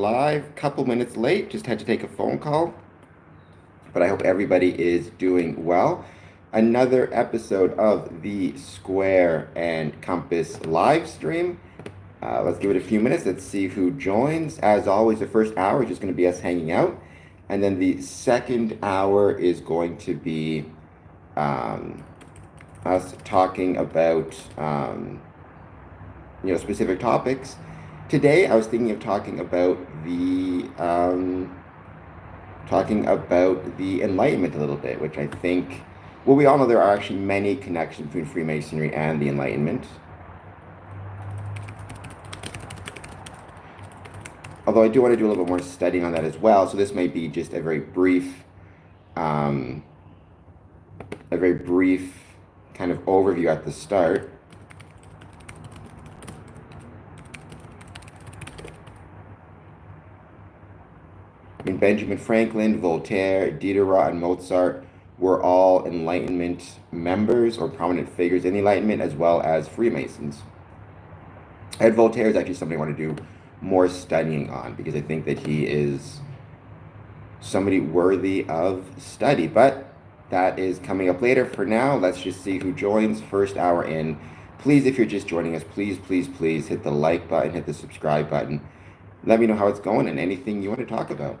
live, couple minutes late, just had to take a phone call, but I hope everybody is doing well. Another episode of the Square and Compass live stream. Let's give it a few minutes. Let's see who joins. As always, the first hour is just going to be us hanging out. And then the second hour is going to be us talking about specific topics. Today, I was thinking of talking about the Enlightenment a little bit, which I think, well, we all know there are actually many connections between Freemasonry and the Enlightenment. Although I do want to do a little bit more studying on that as well, so this may be just a very brief kind of overview at the start. I mean, Benjamin Franklin, Voltaire, Diderot, and Mozart were all Enlightenment members or prominent figures in the Enlightenment, as well as Freemasons. And Voltaire is actually somebody I want to do more studying on, because I think that he is somebody worthy of study. But that is coming up later. For now, let's just see who joins. First hour in. Please, if you're just joining us, please hit the like button, hit the subscribe button. Let me know how it's going and anything you want to talk about.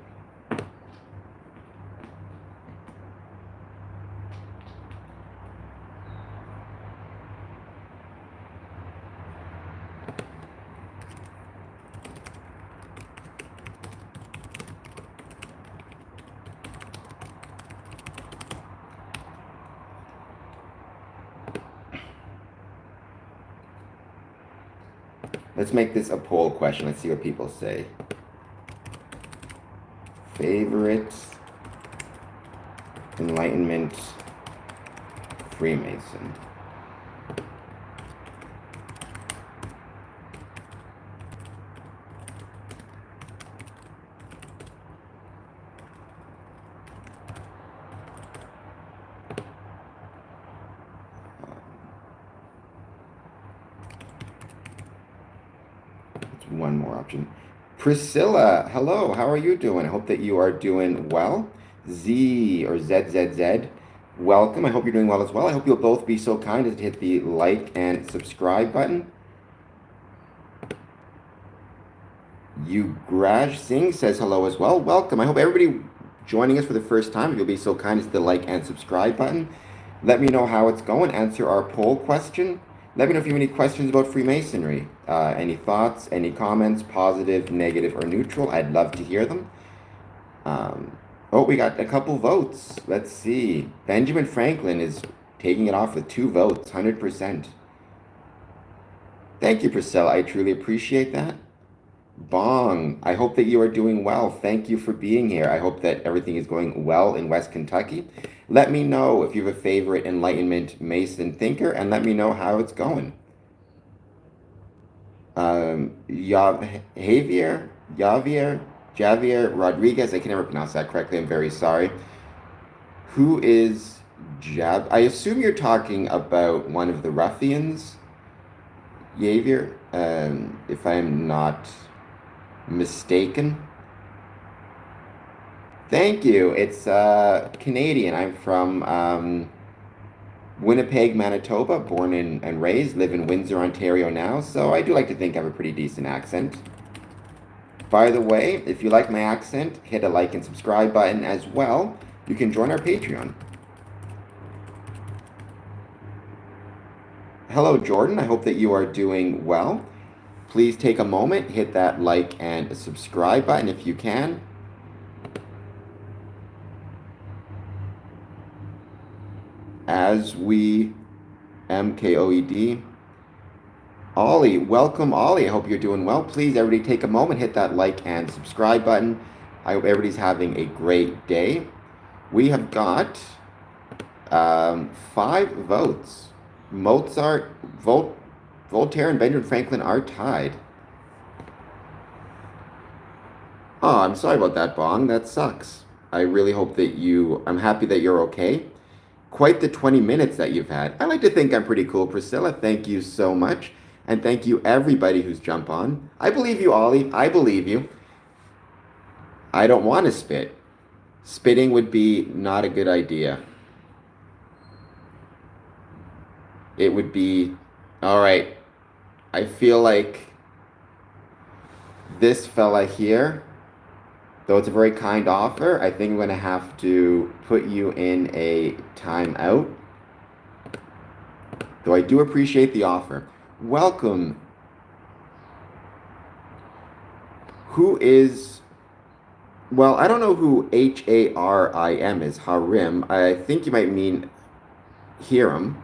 Let's make this a poll question. Let's see what people say. Favorite Enlightenment Freemason. One more option. Priscilla, hello, how are you doing? I hope that you are doing well. Z or ZZZ, welcome. I hope you're doing well as well. I hope you'll both be so kind as to hit the like and subscribe button. Yugraj Singh says hello as well. Welcome. I hope everybody joining us for the first time, if you'll be so kind as to hit the like and subscribe button. Let me know how it's going. Answer our poll question. Let me know if you have any questions about Freemasonry. Any thoughts, any comments, positive, negative, or neutral. I'd love to hear them. We got a couple votes. Let's see. Benjamin Franklin is taking it off with 2 votes, 100%. Thank you, Priscilla. I truly appreciate that. Bong, I hope that you are doing well. Thank you for being here. I hope that everything is going well in West Kentucky. Let me know if you have a favorite Enlightenment Mason thinker, and let me know how it's going. Javier Rodriguez, I can never pronounce that correctly. I'm very sorry. Who is Jab? I assume you're talking about one of the ruffians, Javier, if I'm not mistaken. Thank you. It's Canadian. I'm from Winnipeg, Manitoba, born and raised, live in Windsor, Ontario now, so I do like to think I have a pretty decent accent. By the way, if you like my accent, hit a like and subscribe button as well. You can join our Patreon. Hello, Jordan. I hope that you are doing well. Please take a moment, hit that like and subscribe button if you can. As we MKOED. Ollie, welcome Ollie. I hope you're doing well. Please, everybody take a moment, hit that like and subscribe button. I hope everybody's having a great day. We have got 5 votes. Mozart, Voltaire, and Benjamin Franklin are tied. Oh, I'm sorry about that, Bong. That sucks. I really hope that I'm happy that you're okay. Quite the 20 minutes that you've had. I like to think I'm pretty cool, Priscilla. Thank you so much. And thank you everybody who's jumped on. I believe you, Ollie. I believe you. I don't want to spit. Spitting would be not a good idea. It would be, all right, I feel like this fella here, though it's a very kind offer, I think I'm going to have to put you in a timeout. Though I do appreciate the offer. Welcome. Who is, well, I don't know who Harim is. Harim. I think you might mean Hiram.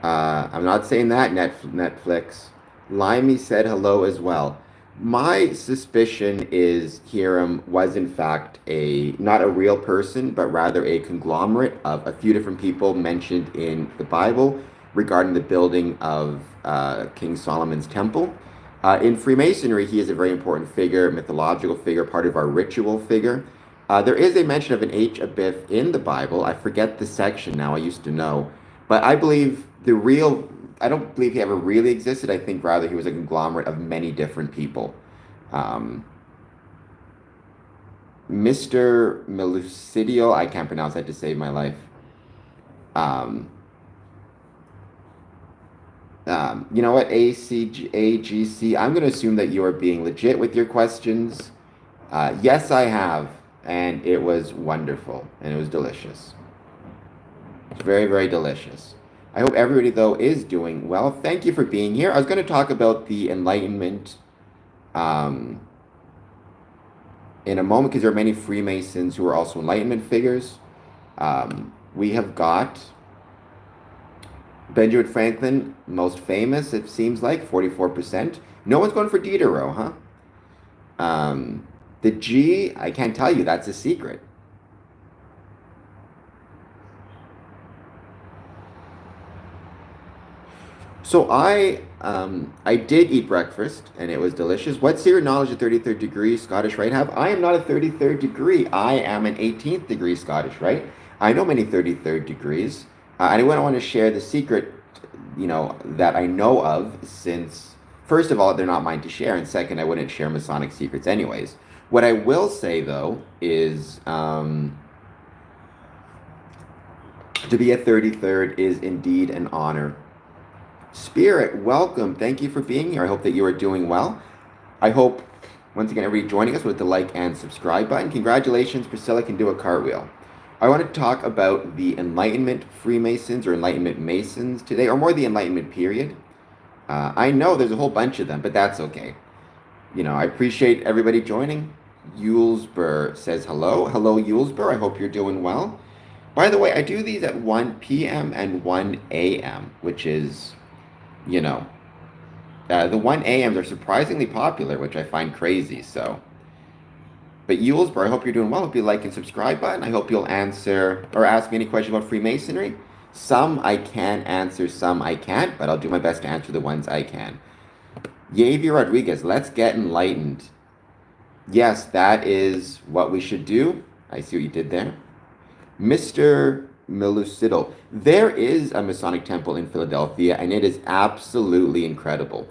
I'm not saying that, Netflix. Limey said hello as well. My suspicion is Hiram was in fact not a real person, but rather a conglomerate of a few different people mentioned in the Bible regarding the building of King Solomon's temple. In Freemasonry, he is a very important figure, mythological figure, part of our ritual figure. There is a mention of an H-Abith in the Bible. I forget the section now, I used to know. But I believe I don't believe he ever really existed. I think rather he was a conglomerate of many different people. Mr. Melucidio, I can't pronounce that to save my life. You know what, AGC, I'm going to assume that you are being legit with your questions. Yes, I have, and it was wonderful, and it was delicious. It's very, very delicious. I hope everybody, though, is doing well. Thank you for being here. I was going to talk about the Enlightenment in a moment because there are many Freemasons who are also Enlightenment figures. We have got Benjamin Franklin, most famous, it seems like, 44%. No one's going for Diderot, huh? The G, I can't tell you. That's a secret. So I did eat breakfast, and it was delicious. What's your knowledge of 33rd degree Scottish Rite have? I am not a 33rd degree. I am an 18th degree Scottish Rite. I know many 33rd degrees. I don't want to share the secret, that I know of, since, first of all, they're not mine to share, and second, I wouldn't share Masonic secrets anyways. What I will say, though, is to be a 33rd is indeed an honor. Spirit, welcome. Thank you for being here. I hope that you are doing well. I hope, once again, everybody joining us with the like and subscribe button. Congratulations, Priscilla can do a cartwheel. I want to talk about the Enlightenment Freemasons or Enlightenment Masons today, or more the Enlightenment period. I know there's a whole bunch of them, but that's okay. I appreciate everybody joining. Yulesburg says hello. Hello, Yulesburg. I hope you're doing well. By the way, I do these at 1 p.m. and 1 a.m., which is, the 1 a.m.s are surprisingly popular, which I find crazy, so. But Yulesburg, I hope you're doing well. I hope you like and subscribe button. I hope you'll answer or ask me any questions about Freemasonry. Some I can answer, some I can't, but I'll do my best to answer the ones I can. Yavier Rodriguez, let's get enlightened. Yes, that is what we should do. I see what you did there. Mr. Melucido, there is a Masonic Temple in Philadelphia, and it is absolutely incredible.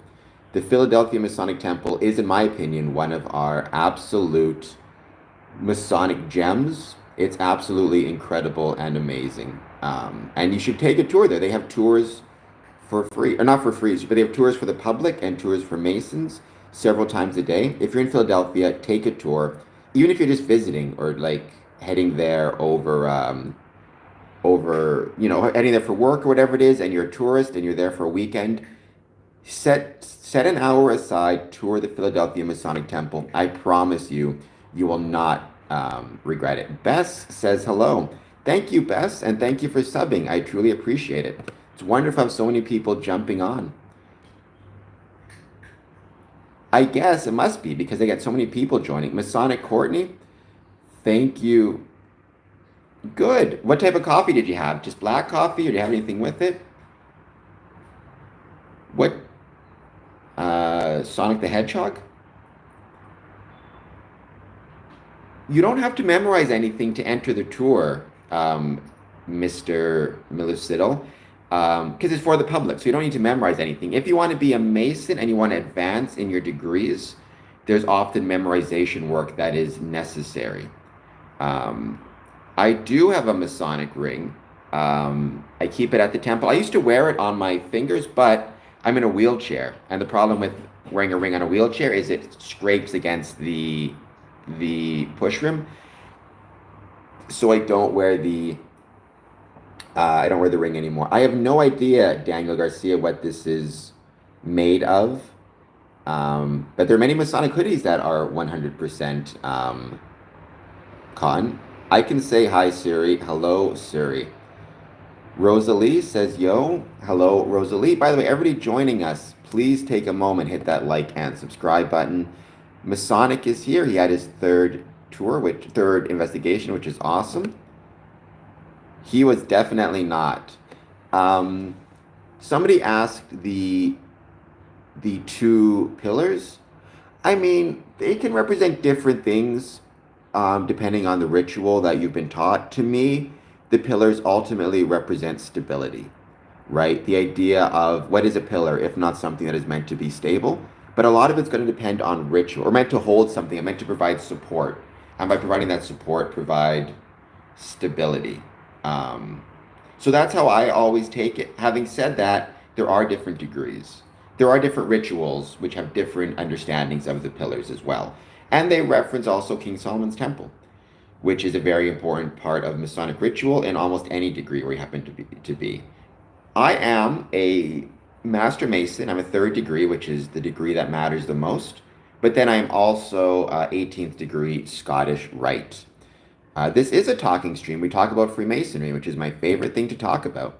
The Philadelphia Masonic Temple is, in my opinion, one of our absolute Masonic gems. It's absolutely incredible and amazing. And you should take a tour there. They have tours for free, or not for free, but they have tours for the public and tours for Masons several times a day. If you're in Philadelphia, take a tour. Even if you're just visiting or like heading there over, heading there for work or whatever it is, and you're a tourist and you're there for a weekend, set an hour aside, tour the Philadelphia Masonic Temple. I promise you, you will not regret it. Bess says hello. Thank you, Bess, and thank you for subbing. I truly appreciate it. It's wonderful to have so many people jumping on. I guess it must be because they get so many people joining. Masonic Courtney, thank you. Good. What type of coffee did you have? Just black coffee, or do you have anything with it? What? Sonic the Hedgehog? You don't have to memorize anything to enter the tour, Mr. Melucido, because it's for the public, so you don't need to memorize anything. If you want to be a Mason and you want to advance in your degrees, there's often memorization work that is necessary. Um, I do have a Masonic ring. I keep it at the temple. I used to wear it on my fingers, but I'm in a wheelchair, and the problem with wearing a ring on a wheelchair is it scrapes against the push rim. So I don't wear the ring anymore. I have no idea, Daniel Garcia, what this is made of. But there are many Masonic hoodies that are 100% cotton. I can say hi, Siri. Hello, Siri. Rosalie says, yo. Hello, Rosalie. By the way, everybody joining us, please take a moment, hit that like and subscribe button. Masonic is here. He had his third investigation, which is awesome. He was definitely not. Somebody asked the two pillars. I mean, they can represent different things depending on the ritual that you've been taught. To me, the pillars ultimately represent stability, right? The idea of what is a pillar if not something that is meant to be stable. But a lot of it's going to depend on ritual, or meant to hold something, or meant to provide support. And by providing that support, provide stability. So that's how I always take it. Having said that, there are different degrees. There are different rituals which have different understandings of the pillars as well. And they reference also King Solomon's Temple, which is a very important part of Masonic ritual in almost any degree where you happen to be. I am a Master Mason. I'm a third degree, which is the degree that matters the most. But then I'm also 18th degree Scottish Rite. This is a talking stream. We talk about Freemasonry, which is my favorite thing to talk about.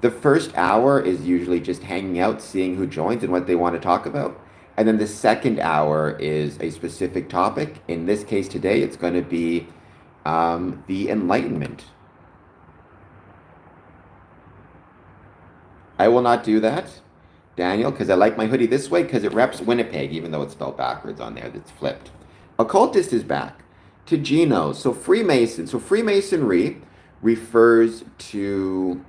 The first hour is usually just hanging out, seeing who joins and what they want to talk about. And then the second hour is a specific topic. In this case today, it's going to be the Enlightenment. I will not do that, Daniel, because I like my hoodie this way because it reps Winnipeg, even though it's spelled backwards on there. That's flipped. Occultist is back. To Gino. So Freemason. So Freemasonry refers to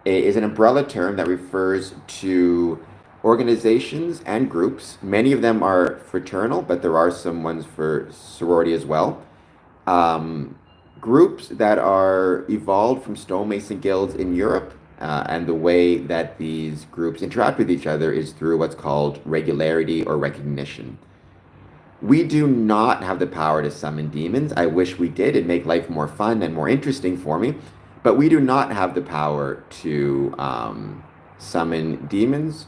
is an umbrella term that refers to organizations and groups. Many of them are fraternal, but there are some ones for sorority as well. Groups that are evolved from stonemason guilds in Europe, and the way that these groups interact with each other is through what's called regularity or recognition. We do not have the power to summon demons. I wish we did. It'd make life more fun and more interesting for me. But we do not have the power to summon demons.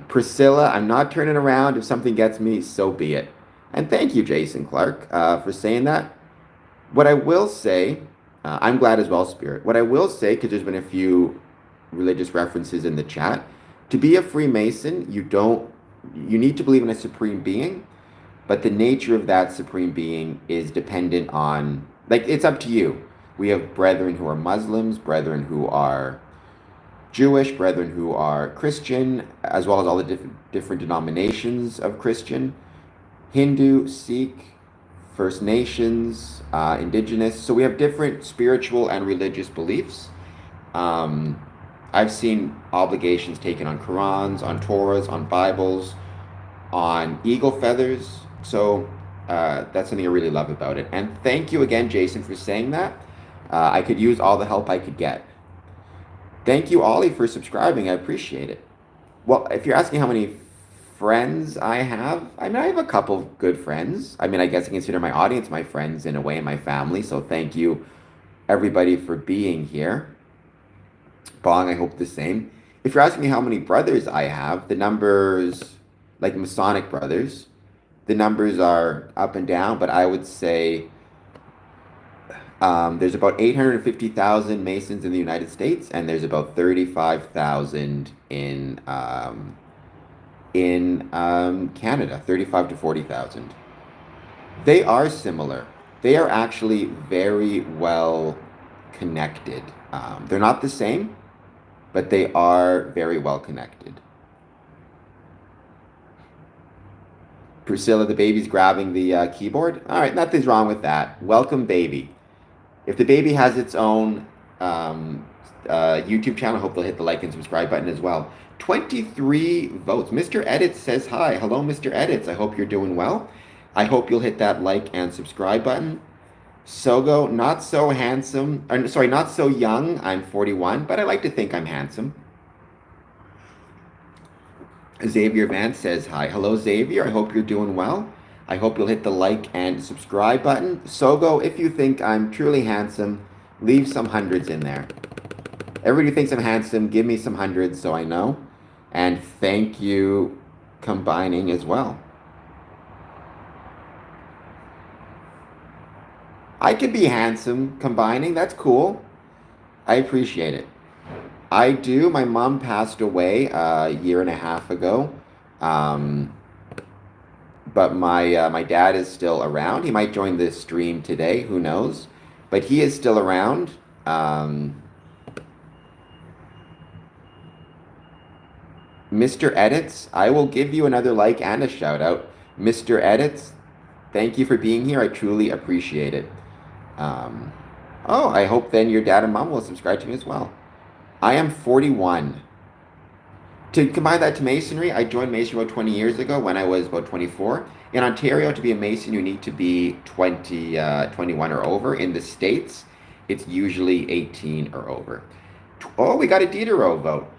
Priscilla, I'm not turning around. If something gets me, so be it. And thank you, Jason Clark, for saying that. What I will say, I'm glad as well, Spirit. What I will say, because there's been a few religious references in the chat, to be a Freemason, you need to believe in a supreme being. But the nature of that supreme being is dependent on, it's up to you. We have brethren who are Muslims, brethren who are Jewish, brethren who are Christian, as well as all the different denominations of Christian, Hindu, Sikh, First Nations, Indigenous. So we have different spiritual and religious beliefs. I've seen obligations taken on Qurans, on Torahs, on Bibles, on eagle feathers. So that's something I really love about it. And thank you again, Jason, for saying that. I could use all the help I could get. Thank you, Ollie, for subscribing. I appreciate it. Well, if you're asking how many friends I have, I have a couple of good friends. I guess I consider my audience my friends in a way, and my family. So thank you, everybody, for being here. Bong, I hope the same. If you're asking me how many brothers I have, the numbers, like Masonic brothers, the numbers are up and down, but I would say there's about 850,000 Masons in the United States, and there's about 35,000 in Canada, 35 to 40,000. They are similar. They are actually very well connected. They're not the same, but they are very well connected. Priscilla, the baby's grabbing the keyboard. All right, nothing's wrong with that. Welcome, baby. If the baby has its own YouTube channel. Hope they'll hit the like and subscribe button as well. 23 votes. Mr. Edits says hi. Hello, Mr. Edits. I hope you're doing well. I hope you'll hit that like and subscribe button. Sogo, not so handsome. Sorry, not so young. I'm 41, but I like to think I'm handsome. Xavier Vance says hi. Hello, Xavier. I hope you're doing well. I hope you'll hit the like and subscribe button. Sogo, if you think I'm truly handsome, leave some hundreds in there. Everybody thinks I'm handsome. Give me some hundreds so I know. And thank you, combining as well. I could be handsome combining. That's cool. I appreciate it. I do. My mom passed away a year and a half ago. Um, but my dad is still around. He might join this stream today. Who knows? But he is still around. Mr. Edits, I will give you another like and a shout out. Mr. Edits, thank you for being here. I truly appreciate it. Oh, I hope then your dad and mom will subscribe to me as well. I am 41. To combine that to Masonry, I joined Masonry about 20 years ago when I was about 24. In Ontario, to be a Mason, you need to be 21 or over. In the States, it's usually 18 or over. Oh, we got a Diderot vote.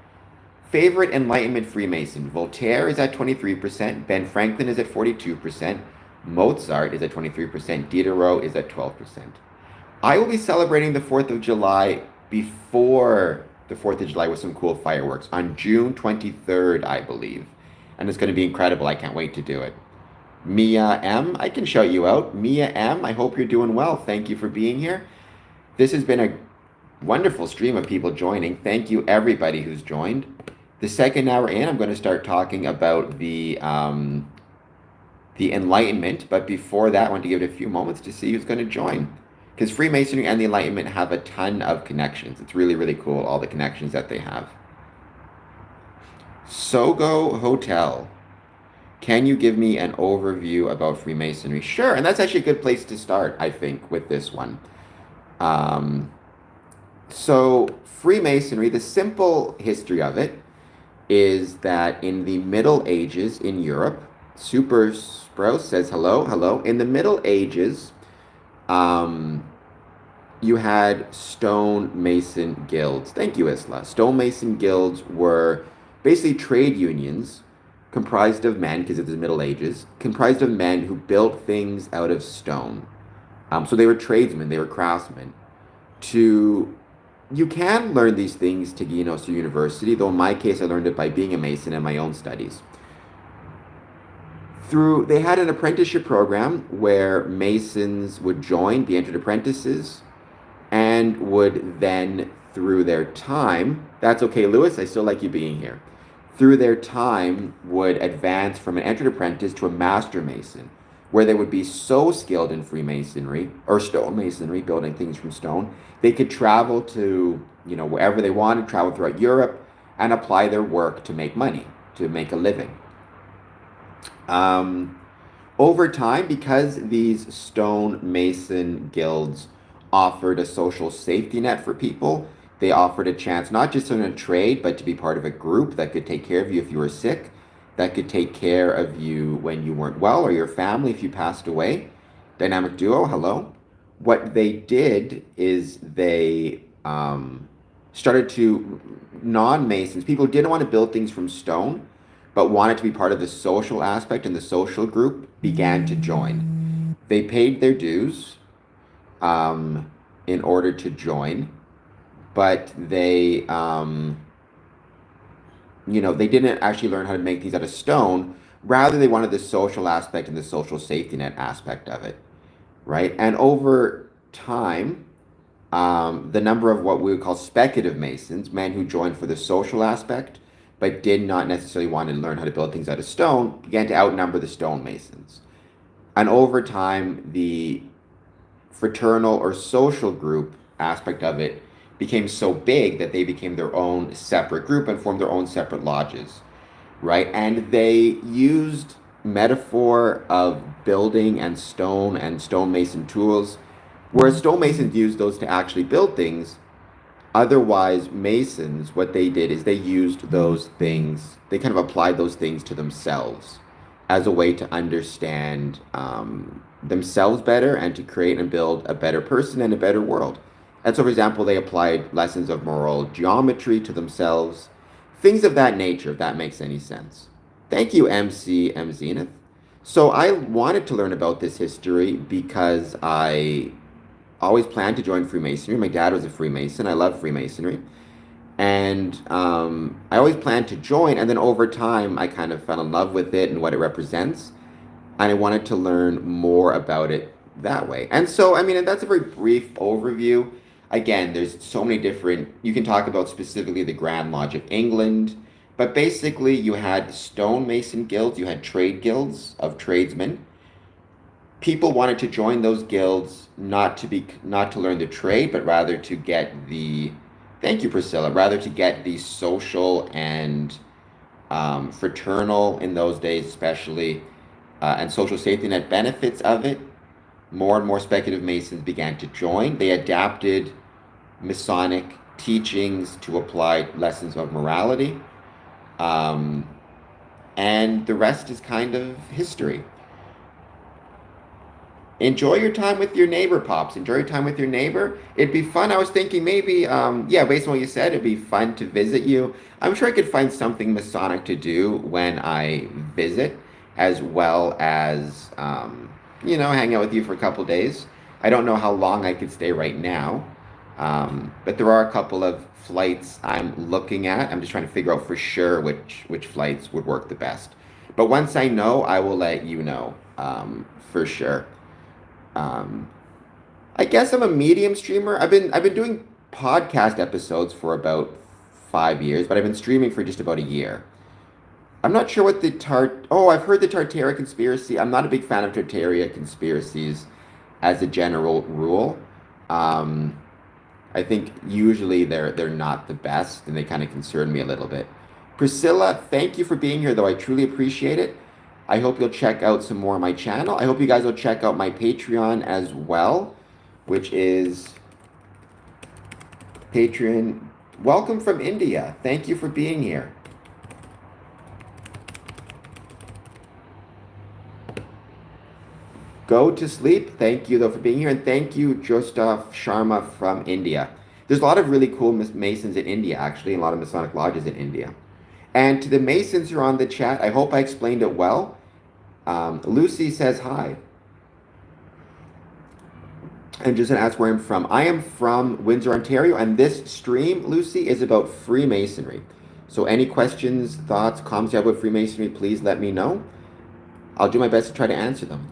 Favorite Enlightenment Freemason. Voltaire is at 23%. Ben Franklin is at 42%. Mozart is at 23%. Diderot is at 12%. I will be celebrating the 4th of July before the 4th of July with some cool fireworks on June 23rd, I believe. And it's going to be incredible. I can't wait to do it. Mia M, I can shout you out. Mia M, I hope you're doing well. Thank you for being here. This has been a wonderful stream of people joining. Thank you, everybody who's joined. The second hour in, I'm going to start talking about the Enlightenment. But before that, I want to give it a few moments to see who's going to join. Because Freemasonry and the Enlightenment have a ton of connections. It's really, really cool, all the connections that they have. Sogo Hotel. Can you give me an overview about Freemasonry? Sure, and that's actually a good place to start, I think, with this one. So Freemasonry, the simple history of it is that in the Middle Ages in Europe, Super Sprouse says hello, hello. In the Middle Ages, you had stonemason guilds. Thank you, Isla. Stonemason guilds were basically trade unions comprised of men, because it was the Middle Ages, comprised of men who built things out of stone. So they were tradesmen, they were craftsmen. You can learn these things to through university, though in my case I learned it by being a Mason in my own studies. They had an apprenticeship program where Masons would join, be entered apprentices, and would then, through their time, that's okay, Lewis, I still like you being here, through their time would advance from an entered apprentice to a master Mason, where they would be so skilled in Freemasonry or stonemasonry, building things from stone, they could travel to, wherever they wanted, travel throughout Europe, and apply their work to make money, to make a living. Over time, because these stonemason guilds offered a social safety net for people, they offered a chance not just in a trade, but to be part of a group that could take care of you if you were sick, that could take care of you when you weren't well, or your family if you passed away. Dynamic duo, hello. What they did is they started to, non-Masons, people who didn't want to build things from stone, but wanted to be part of the social aspect, and the social group began to join. They paid their dues in order to join, but they, they didn't actually learn how to make things out of stone. Rather, they wanted the social aspect and the social safety net aspect of it, right? And over time, the number of what we would call speculative Masons, men who joined for the social aspect, but did not necessarily want to learn how to build things out of stone, began to outnumber the stonemasons. And over time, the fraternal or social group aspect of it became so big that they became their own separate group and formed their own separate lodges, right? And they used metaphor of building and stonemason tools, whereas stonemasons used those to actually build things. Otherwise, Masons, what they did is they used those things, they kind of applied those things to themselves as a way to understand themselves better and to create and build a better person and a better world. And so, for example, they applied lessons of moral geometry to themselves, things of that nature, if that makes any sense. Thank you, M Zenith. So, I wanted to learn about this history because I always planned to join Freemasonry. My dad was a Freemason. I love Freemasonry. And I always planned to join. And then over time, I kind of fell in love with it and what it represents. And I wanted to learn more about it that way. And so, I mean, and that's a very brief overview. Again, there's so many different, you can talk about specifically the Grand Lodge of England. But basically, you had stonemason guilds, you had trade guilds of tradesmen. People wanted to join those guilds not to learn the trade, but rather to get the thank you, Priscilla, rather to get the social and fraternal in those days, especially, and social safety net benefits of it. More and more speculative Masons began to join. They adapted Masonic teachings to apply lessons of morality. And the rest is kind of history. Enjoy your time with your neighbor, Pops. Enjoy your time with your neighbor. It'd be fun. I was thinking maybe, yeah, based on what you said, it'd be fun to visit you. I'm sure I could find something Masonic to do when I visit, as well as, hang out with you for a couple days. I don't know how long I could stay right now, but there are a couple of flights I'm looking at. I'm just trying to figure out for sure which flights would work the best. But once I know, I will let you know, for sure. I guess I'm a medium streamer. I've been doing podcast episodes for about 5 years, but I've been streaming for just about a year. I'm not sure what the I've heard the Tartaria conspiracy. I'm not a big fan of Tartaria conspiracies as a general rule. Um, I think usually they're not the best and they kind of concern me a little bit. Priscilla, thank you for being here though. I truly appreciate it. I hope you'll check out some more of my channel. I hope you guys will check out my Patreon as well, which is Patreon. Welcome from India. Thank you for being here. Go to sleep. Thank you, though, for being here. And thank you, Jostaf Sharma from India. There's a lot of really cool Masons in India, actually, and a lot of Masonic lodges in India. And to the Masons who are on the chat, I hope I explained it well. Lucy says hi. And just to ask where I'm from. I am from Windsor, Ontario, and this stream, Lucy, is about Freemasonry. So any questions, thoughts, comments you have about Freemasonry, please let me know. I'll do my best to try to answer them.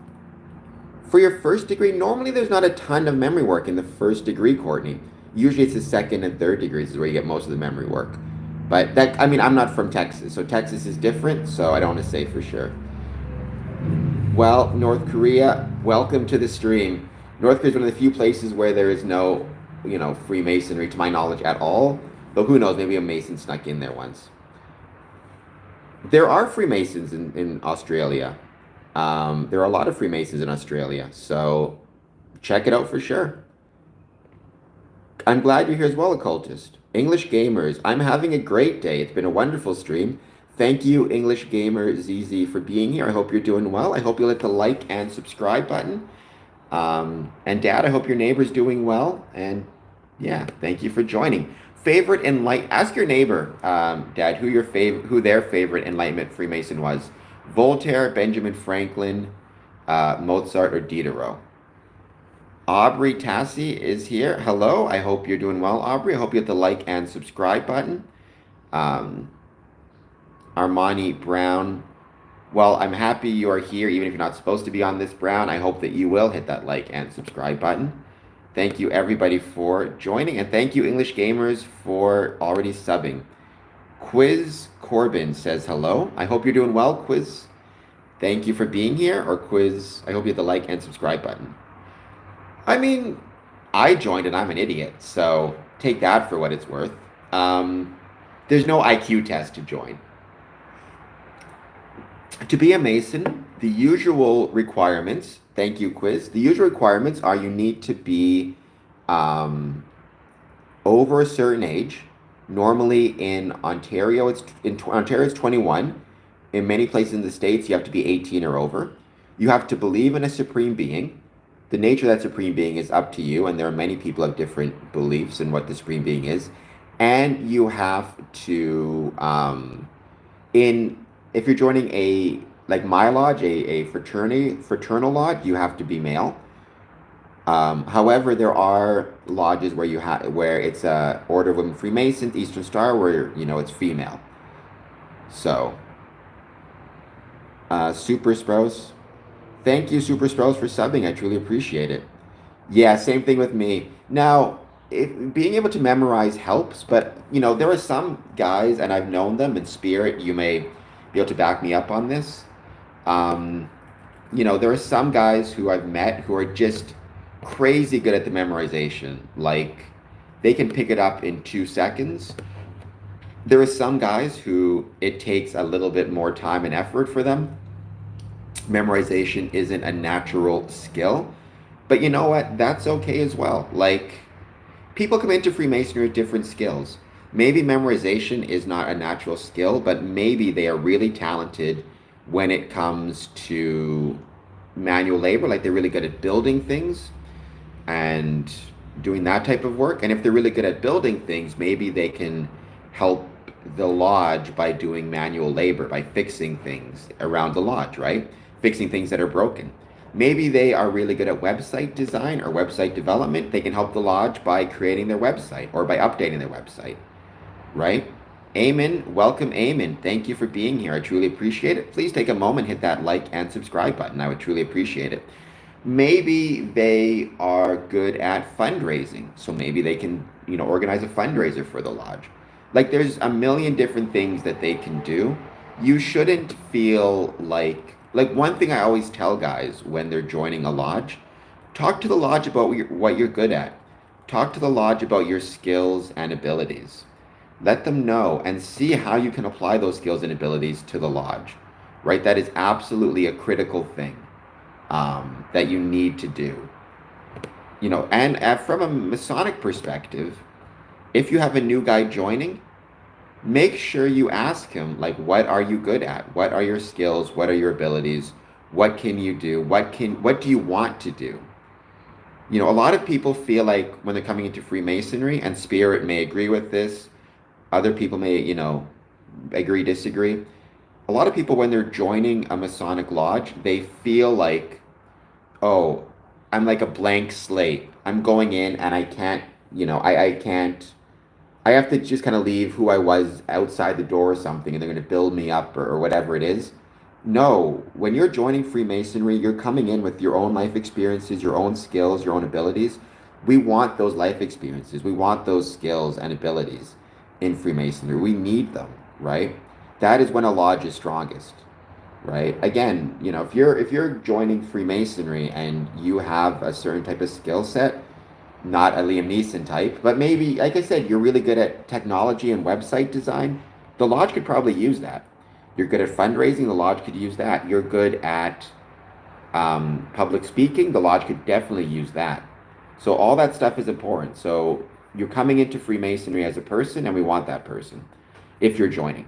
For your first degree, normally there's not a ton of memory work in the first degree, Courtney. Usually it's the second and third degrees is where you get most of the memory work. But that, I mean, I'm not from Texas, so Texas is different, so I don't want to say for sure. Well, North Korea, welcome to the stream. North Korea is one of the few places where there is no, Freemasonry to my knowledge at all. Though who knows, maybe a Mason snuck in there once. There are Freemasons in Australia. There are a lot of Freemasons in Australia, so check it out for sure. I'm glad you're here as well, Occultist. English Gamers, I'm having a great day. It's been a wonderful stream. Thank you, English Gamer ZZ, for being here. I hope you're doing well. I hope you'll hit the like and subscribe button. And Dad, I hope your neighbor's doing well. And yeah, thank you for joining. Favorite ask your neighbor, Dad, who their favorite Enlightenment Freemason was. Voltaire, Benjamin Franklin, Mozart, or Diderot. Aubrey Tassi is here. Hello. I hope you're doing well, Aubrey. I hope you hit the like and subscribe button. Armani Brown. Well, I'm happy you are here, even if you're not supposed to be on this, Brown. I hope that you will hit that like and subscribe button. Thank you, everybody, for joining. And thank you, English Gamers, for already subbing. Quiz Corbin says hello. I hope you're doing well, Quiz. Thank you for being here. Or Quiz, I hope you hit the like and subscribe button. I mean, I joined and I'm an idiot, so take that for what it's worth. There's no IQ test to join. To be a Mason, the usual requirements, thank you, Quiz. The usual requirements are you need to be over a certain age. Normally in Ontario, Ontario it's 21. In many places in the States, you have to be 18 or over. You have to believe in a supreme being. The nature of that supreme being is up to you, and there are many people have different beliefs in what the supreme being is. And you have to, in if you're joining a like my lodge, a fraternal lodge, you have to be male. However, there are lodges where where it's a Order of Women Freemasons, Eastern Star, where it's female. So, Super Sprouse, thank you, Super Sprouse, for subbing. I truly appreciate it. Yeah, same thing with me. Now, being able to memorize helps, but there are some guys, and I've known them in spirit. You may be able to back me up on this. There are some guys who I've met who are just crazy good at the memorization. Like, they can pick it up in 2 seconds. There are some guys who it takes a little bit more time and effort for them. Memorization isn't a natural skill. But you know what? That's okay as well. Like, people come into Freemasonry with different skills. Maybe memorization is not a natural skill, but maybe they are really talented when it comes to manual labor. Like, they're really good at building things and doing that type of work. And if they're really good at building things, maybe they can help the lodge by doing manual labor, by fixing things around the lodge, right? Fixing things that are broken. Maybe they are really good at website design or website development. They can help the lodge by creating their website or by updating their website, right? Eamon, welcome, Eamon. Thank you for being here. I truly appreciate it. Please take a moment, hit that like and subscribe button. I would truly appreciate it. Maybe they are good at fundraising. So maybe they can, organize a fundraiser for the lodge. Like, there's a million different things that they can do. You shouldn't feel like one thing I always tell guys when they're joining a lodge, talk to the lodge about what you're good at. Talk to the lodge about your skills and abilities. Let them know and see how you can apply those skills and abilities to the lodge, right? That is absolutely a critical thing that you need to do. And from a Masonic perspective, if you have a new guy joining, make sure you ask him, like, what are you good at? What are your skills? What are your abilities? What can you do? What do you want to do? A lot of people feel like when they're coming into Freemasonry, and Spirit may agree with this, other people may, agree, disagree. A lot of people, when they're joining a Masonic lodge, they feel like, oh, I'm like a blank slate. I'm going in and I can't, I have to just kind of leave who I was outside the door or something, and they're going to build me up or whatever it is. No, when you're joining Freemasonry, you're coming in with your own life experiences, your own skills, your own abilities. We want those life experiences. We want those skills and abilities in Freemasonry. We need them, right? That is when a lodge is strongest, right? Again, if you're joining Freemasonry and you have a certain type of skill set, not a Liam Neeson type, but maybe, like I said, you're really good at technology and website design, the lodge could probably use that. You're good at fundraising, the lodge could use that. You're good at public speaking, the lodge could definitely use that. So all that stuff is important. So you're coming into Freemasonry as a person, and we want that person if you're joining.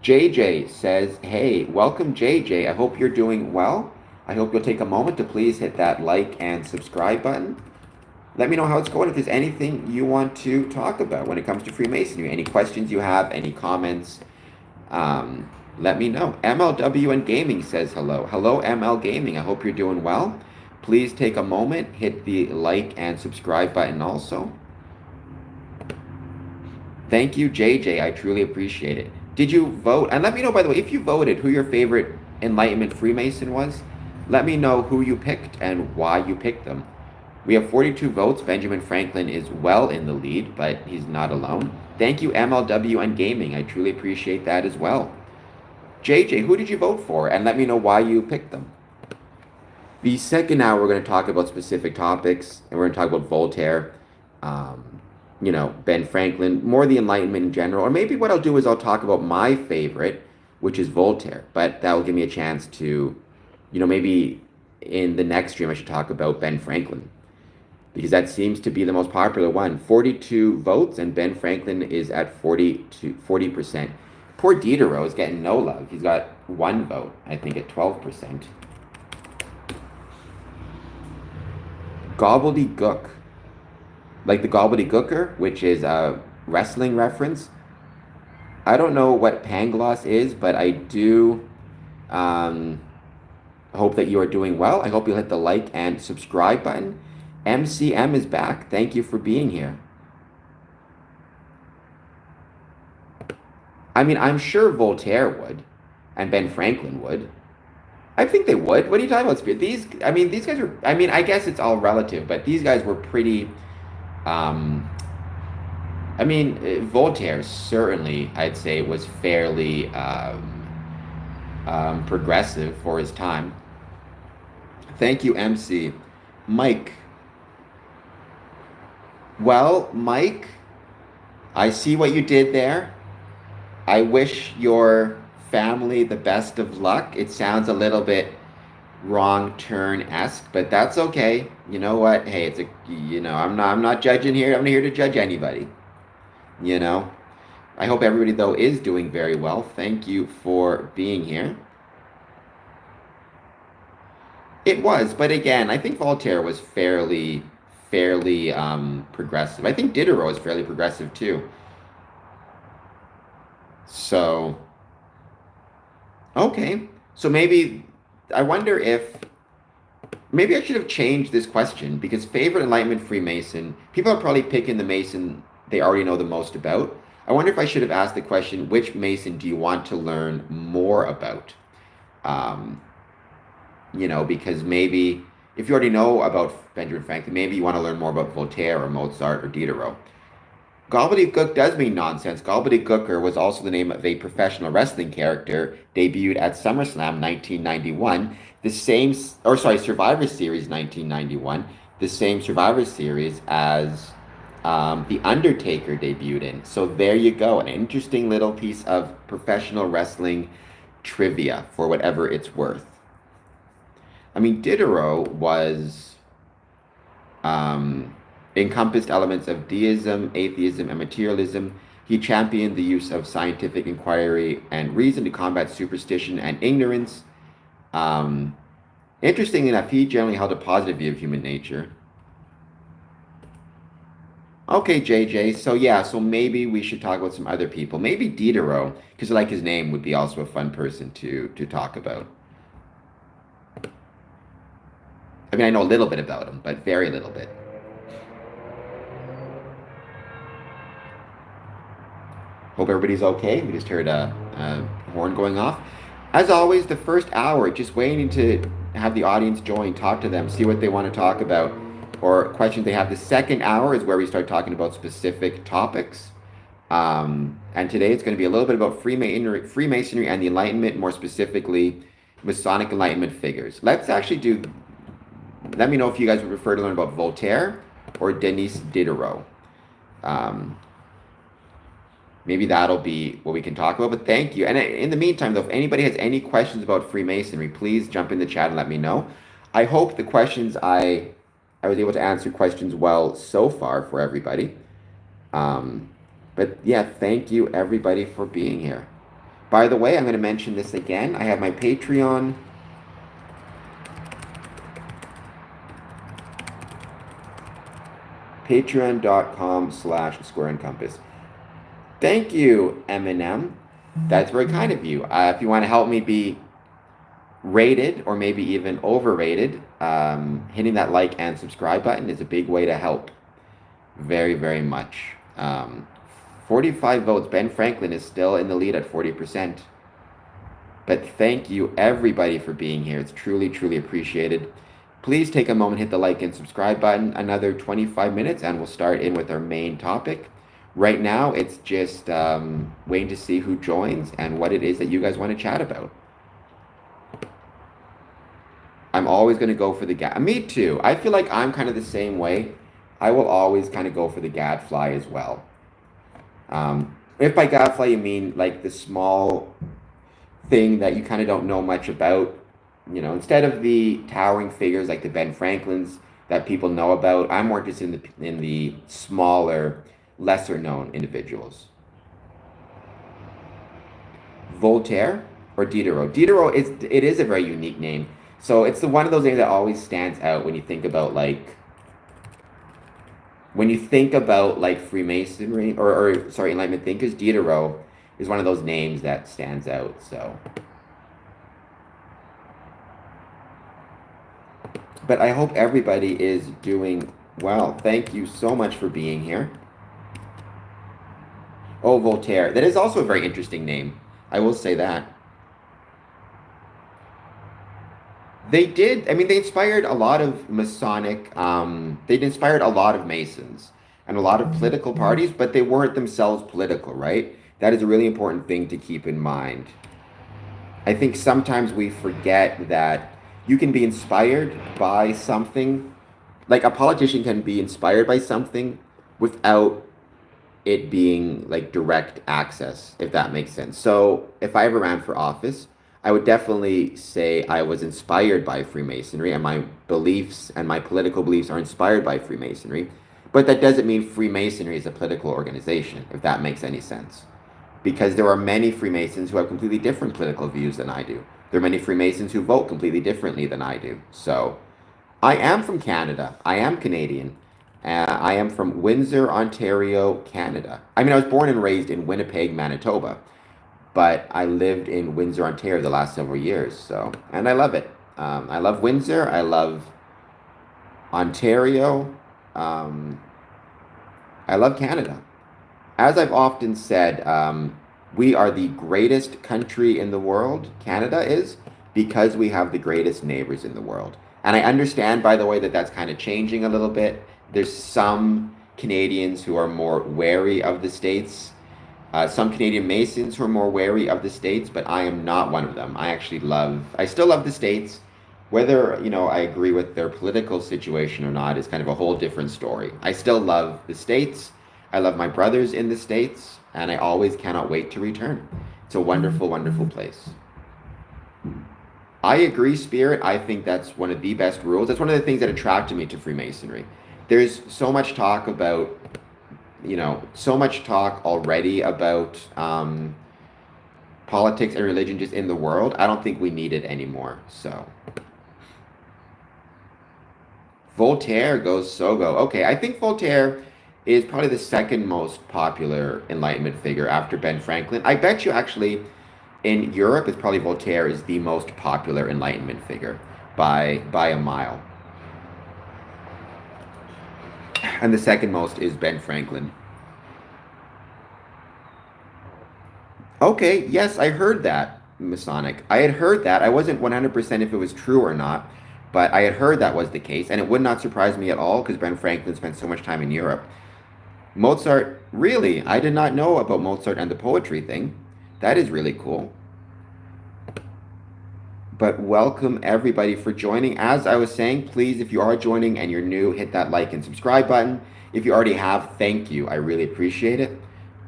JJ says, hey, welcome, JJ. I hope you're doing well. I hope you'll take a moment to please hit that like and subscribe button. Let me know how it's going. If there's anything you want to talk about when it comes to Freemasonry, any questions you have, any comments, let me know. MLW and Gaming says hello. Hello, ML Gaming. I hope you're doing well. Please take a moment, hit the like and subscribe button also. Thank you, JJ. I truly appreciate it. Did you vote? And let me know, by the way, if you voted, who your favorite Enlightenment Freemason was. Let me know who you picked and why you picked them. We have 42 votes. Benjamin Franklin is well in the lead, but he's not alone. Thank you, MLW and Gaming. I truly appreciate that as well. JJ, who did you vote for? And let me know why you picked them. The second hour, we're going to talk about specific topics, and we're going to talk about Voltaire, Ben Franklin, more the Enlightenment in general. Or maybe what I'll do is I'll talk about my favorite, which is Voltaire. But that will give me a chance to, maybe in the next stream I should talk about Ben Franklin. because that seems to be the most popular one. 42 votes, and Ben Franklin is at 40%. Poor Diderot is getting no love. He's got 1 vote, I think, at 12%. Gobbledygook. Like the Gobbledygooker, which is a wrestling reference. I don't know what Pangloss is, but I do hope that you are doing well. I hope you'll hit the like and subscribe button. MCM is back. Thank you for being here. I mean, I'm sure Voltaire would, and Ben Franklin would. I think they would. What are you talking about, Spirit? These guys are, I guess it's all relative, but these guys were pretty, Voltaire certainly, I'd say, was fairly progressive for his time. Thank you, MC. Mike. Well, Mike, I see what you did there. I wish your family the best of luck. It sounds a little bit wrong turn-esque, but that's okay. You know what? Hey, I'm not judging here. I'm not here to judge anybody. I hope everybody though is doing very well. Thank you for being here. It was, but again, I think Voltaire was fairly progressive. I think Diderot is fairly progressive too. So, okay. So maybe, I wonder if, maybe I should have changed this question, because favorite Enlightenment Freemason, people are probably picking the Mason they already know the most about. I wonder if I should have asked the question, which Mason do you want to learn more about? Because maybe if you already know about Benjamin Franklin, maybe you want to learn more about Voltaire or Mozart or Diderot. Gobbledygook does mean nonsense. Gobbledygooker was also the name of a professional wrestling character debuted at SummerSlam 1991. Survivor Series 1991. The same Survivor Series as The Undertaker debuted in. So there you go. An interesting little piece of professional wrestling trivia for whatever it's worth. Diderot was encompassed elements of deism, atheism, and materialism. He championed the use of scientific inquiry and reason to combat superstition and ignorance. Interestingly enough, he generally held a positive view of human nature. Okay, JJ. So maybe we should talk about some other people. Maybe Diderot, because I like his name, would be also a fun person to talk about. I know a little bit about him, but very little bit. Hope everybody's okay. We just heard a horn going off. As always, the first hour, just waiting to have the audience join, talk to them, see what they want to talk about, or questions they have. The second hour is where we start talking about specific topics. And today it's going to be a little bit about Freemasonry and the Enlightenment, more specifically, Masonic Enlightenment figures. Let me know if you guys would prefer to learn about Voltaire or Denis Diderot. Maybe that'll be what we can talk about, but thank you. And in the meantime, though, if anybody has any questions about Freemasonry, please jump in the chat and let me know. I hope the questions I was able to answer questions well so far for everybody. But yeah, thank you everybody for being here. By the way, I'm going to mention this again. I have my Patreon. Patreon.com/squareandcompass. Thank you, Eminem. That's very kind of you. If you want to help me be rated or maybe even overrated, hitting that like and subscribe button is a big way to help. Very, very much. 45 votes. Ben Franklin is still in the lead at 40%. But thank you, everybody, for being here. It's truly, truly appreciated. Please take a moment, hit the like and subscribe button. Another 25 minutes, and we'll start in with our main topic. Right now, it's just waiting to see who joins and what it is that you guys want to chat about. I'm always going to go for the Me too. I feel like I'm kind of the same way. I will always kind of go for the gadfly as well. If by gadfly you mean like the small thing that you kind of don't know much about, instead of the towering figures like the Ben Franklins, that people know about. I'm more interested in the smaller, lesser known individuals. Voltaire or Diderot? Diderot is a very unique name. So it's one of those names that always stands out when you think about Freemasonry or sorry, Enlightenment thinkers. Diderot is one of those names that stands out. So, but I hope everybody is doing well. Thank you so much for being here. Oh, Voltaire. That is also a very interesting name. I will say that. They did. I mean, they inspired a lot of they inspired a lot of Masons and a lot of political parties, but they weren't themselves political, right? That is a really important thing to keep in mind. I think sometimes we forget that you can be inspired by something, like a politician can be inspired by something without it being like direct access, if that makes sense. So if I ever ran for office, I would definitely say I was inspired by Freemasonry, and my beliefs and my political beliefs are inspired by Freemasonry. But that doesn't mean Freemasonry is a political organization, if that makes any sense. Because there are many Freemasons who have completely different political views than I do. There are many Freemasons who vote completely differently than I do. So I am from Canada. I am Canadian. I am from Windsor, Ontario, Canada. I mean, I was born and raised in Winnipeg, Manitoba, but I lived in Windsor, Ontario the last several years. So, and I love it. I love Windsor. I love Ontario. I love Canada. As I've often said, we are the greatest country in the world, Canada is, because we have the greatest neighbors in the world. And I understand, by the way, that that's kind of changing a little bit. There's some Canadians who are more wary of the States, some Canadian Masons who are more wary of the States, but I am not one of them. I still love the States. Whether, I agree with their political situation or not is kind of a whole different story. I still love the States. I love my brothers in the States, and I always cannot wait to return. It's a wonderful, wonderful place. I agree, Spirit. I think that's one of the best rules. That's one of the things that attracted me to Freemasonry. There's so much talk about, so much talk already about politics and religion just in the world. I don't think we need it anymore. So Voltaire goes Sogo. Okay, I think Voltaire is probably the second most popular Enlightenment figure after Ben Franklin. I bet you actually in Europe, it's probably Voltaire is the most popular Enlightenment figure by a mile. And the second most is Ben Franklin. Okay, yes, I heard that, Masonic. I had heard that. I wasn't 100% if it was true or not, but I had heard that was the case, and it would not surprise me at all because Ben Franklin spent so much time in Europe. Mozart, really? I did not know about Mozart and the poetry thing. That is really cool. But welcome everybody for joining. As I was saying, please, if you are joining and you're new, hit that like and subscribe button. If you already have, thank you. I really appreciate it.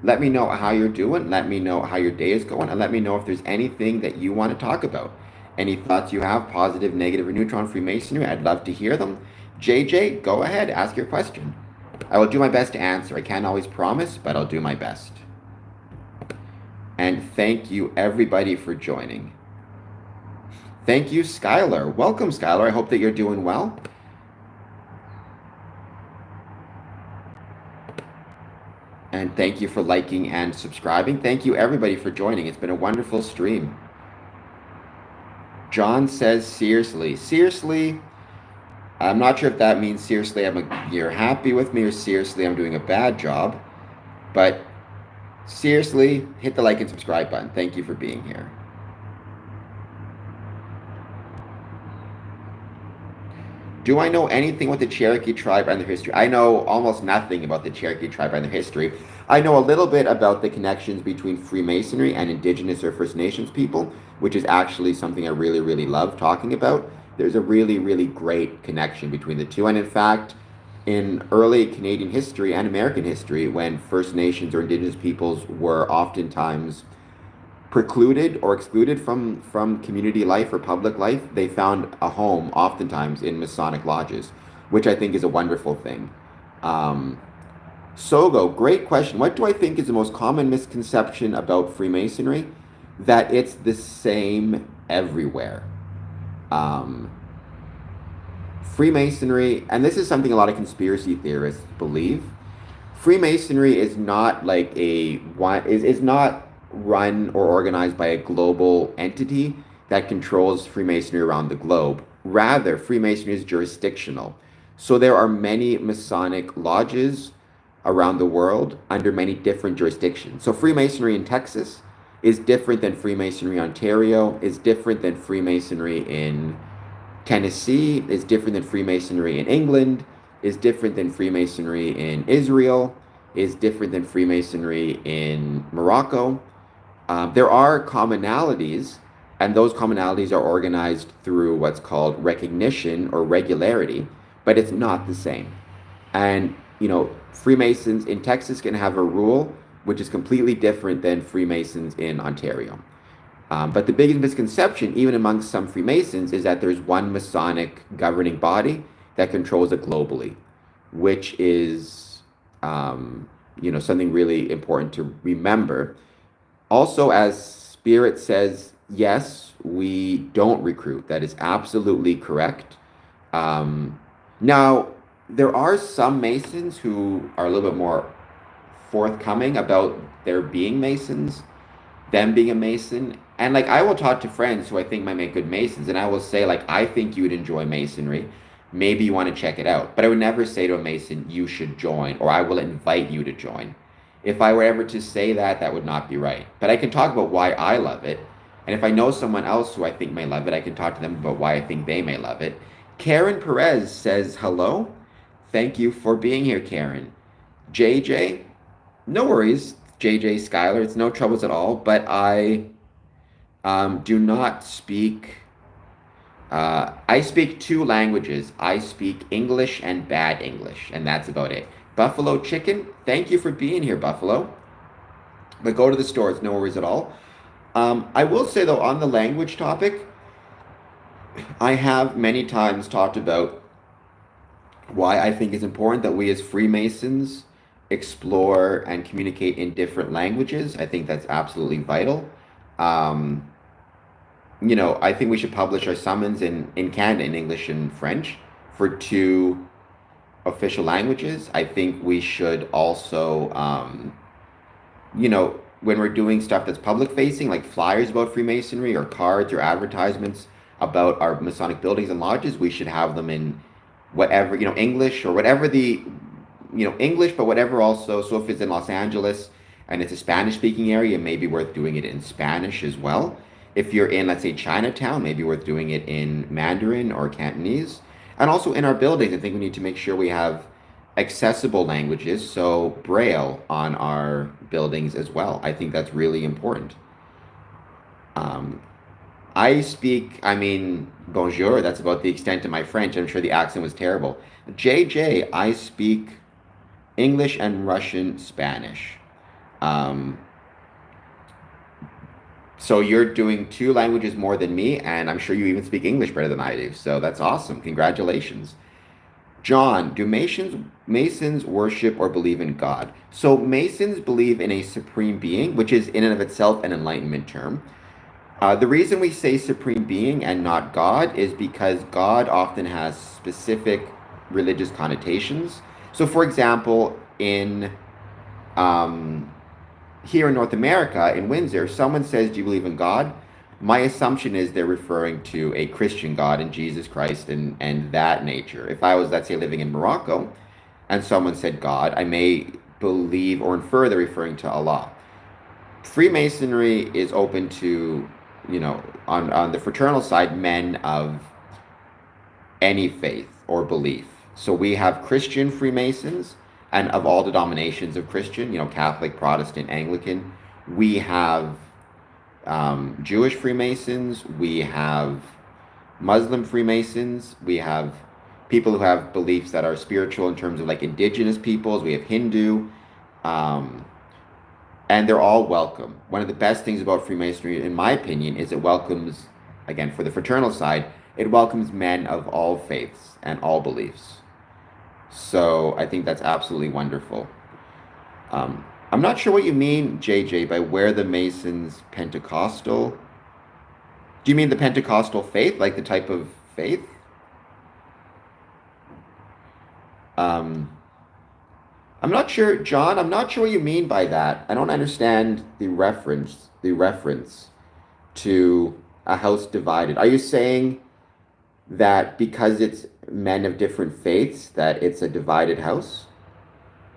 Let me know how you're doing. Let me know how your day is going. And let me know if there's anything that you want to talk about. Any thoughts you have, positive, negative, or neutral on Freemasonry, I'd love to hear them. JJ, go ahead, ask your question. I will do my best to answer. I can't always promise, but I'll do my best. And thank you everybody for joining. Thank you, Skylar. Welcome, Skylar. I hope that you're doing well. And thank you for liking and subscribing. Thank you, everybody, for joining. It's been a wonderful stream. John says, seriously. Seriously, I'm not sure if that means seriously you're happy with me or seriously I'm doing a bad job. But seriously, hit the like and subscribe button. Thank you for being here. Do I know anything about the Cherokee tribe and their history? I know almost nothing about the Cherokee tribe and their history. I know a little bit about the connections between Freemasonry and Indigenous or First Nations people, which is actually something I really, really love talking about. There's a really, really great connection between the two. And in fact, in early Canadian history and American history, when First Nations or Indigenous peoples were oftentimes precluded or excluded from community life or public life, they found a home oftentimes in Masonic lodges. which I think is a wonderful thing. Sogo, great question. What do I think is the most common misconception about Freemasonry? That it's the same everywhere. Um, Freemasonry, and this is something a lot of conspiracy theorists believe. Freemasonry is not like is not run or organized by a global entity that controls Freemasonry around the globe. Rather, Freemasonry is jurisdictional. So there are many Masonic lodges around the world under many different jurisdictions. So Freemasonry in Texas is different than Freemasonry Ontario, is different than Freemasonry in Tennessee, is different than Freemasonry in England, is different than Freemasonry in Israel, is different than Freemasonry in Morocco. There are commonalities, and those commonalities are organized through what's called recognition or regularity, but it's not the same. And, Freemasons in Texas can have a rule which is completely different than Freemasons in Ontario. But the biggest misconception, even amongst some Freemasons, is that there's one Masonic governing body that controls it globally, which is, something really important to remember. Also, as Spirit says, yes, we don't recruit. That is absolutely correct. Now, there are some Masons who are a little bit more forthcoming about their being Masons, them being a Mason. And I will talk to friends who I think might make good Masons, and I will say, I think you would enjoy Masonry. Maybe you want to check it out. But I would never say to a Mason, you should join, or I will invite you to join. If I were ever to say that, that would not be right. But I can talk about why I love it. And if I know someone else who I think may love it, I can talk to them about why I think they may love it. Karen Perez says, hello. Thank you for being here, Karen. JJ, no worries, JJ Schuyler. It's no troubles at all. But I do not speak. I speak two languages. I speak English and bad English, and that's about it. Buffalo Chicken, thank you for being here, Buffalo. But go to the store. It's no worries at all. I will say, though, on the language topic, I have many times talked about why I think it's important that we as Freemasons explore and communicate in different languages. I think that's absolutely vital. I think we should publish our summons in Canada in English and French for two official languages. I think we should also, when we're doing stuff that's public facing, like flyers about Freemasonry or cards or advertisements about our Masonic buildings and lodges, we should have them in whatever, English or whatever English, but whatever also. So if it's in Los Angeles and it's a Spanish speaking area, it may be worth doing it in Spanish as well. If you're in, let's say, Chinatown, maybe worth doing it in Mandarin or Cantonese. And also in our buildings, I think we need to make sure we have accessible languages, so Braille on our buildings as well. I think that's really important. Bonjour, that's about the extent of my French. I'm sure the accent was terrible. JJ, I speak English and Russian, Spanish. So you're doing two languages more than me, and I'm sure you even speak English better than I do. So that's awesome. Congratulations. John, do Masons worship or believe in God? So Masons believe in a supreme being, which is in and of itself an Enlightenment term. The reason we say supreme being and not God is because God often has specific religious connotations. So for example, here in North America, in Windsor, someone says, do you believe in God? My assumption is they're referring to a Christian God and Jesus Christ and that nature. If I was, let's say, living in Morocco and someone said God, I may believe or infer they're referring to Allah. Freemasonry is open to, on the fraternal side, men of any faith or belief. So we have Christian Freemasons, and of all denominations of Christian, Catholic, Protestant, Anglican. We have Jewish Freemasons, we have Muslim Freemasons, we have people who have beliefs that are spiritual in terms of indigenous peoples, we have Hindu, and they're all welcome. One of the best things about Freemasonry, in my opinion, is it welcomes, again, for the fraternal side, it welcomes men of all faiths and all beliefs. So I think that's absolutely wonderful. I'm not sure what you mean, JJ, by where the Masons Pentecostal. Do you mean the Pentecostal faith, like the type of faith? Um, I'm not sure, John. I'm not sure what you mean by that. I don't understand the reference to a house divided. Are you saying that because it's men of different faiths that it's a divided house?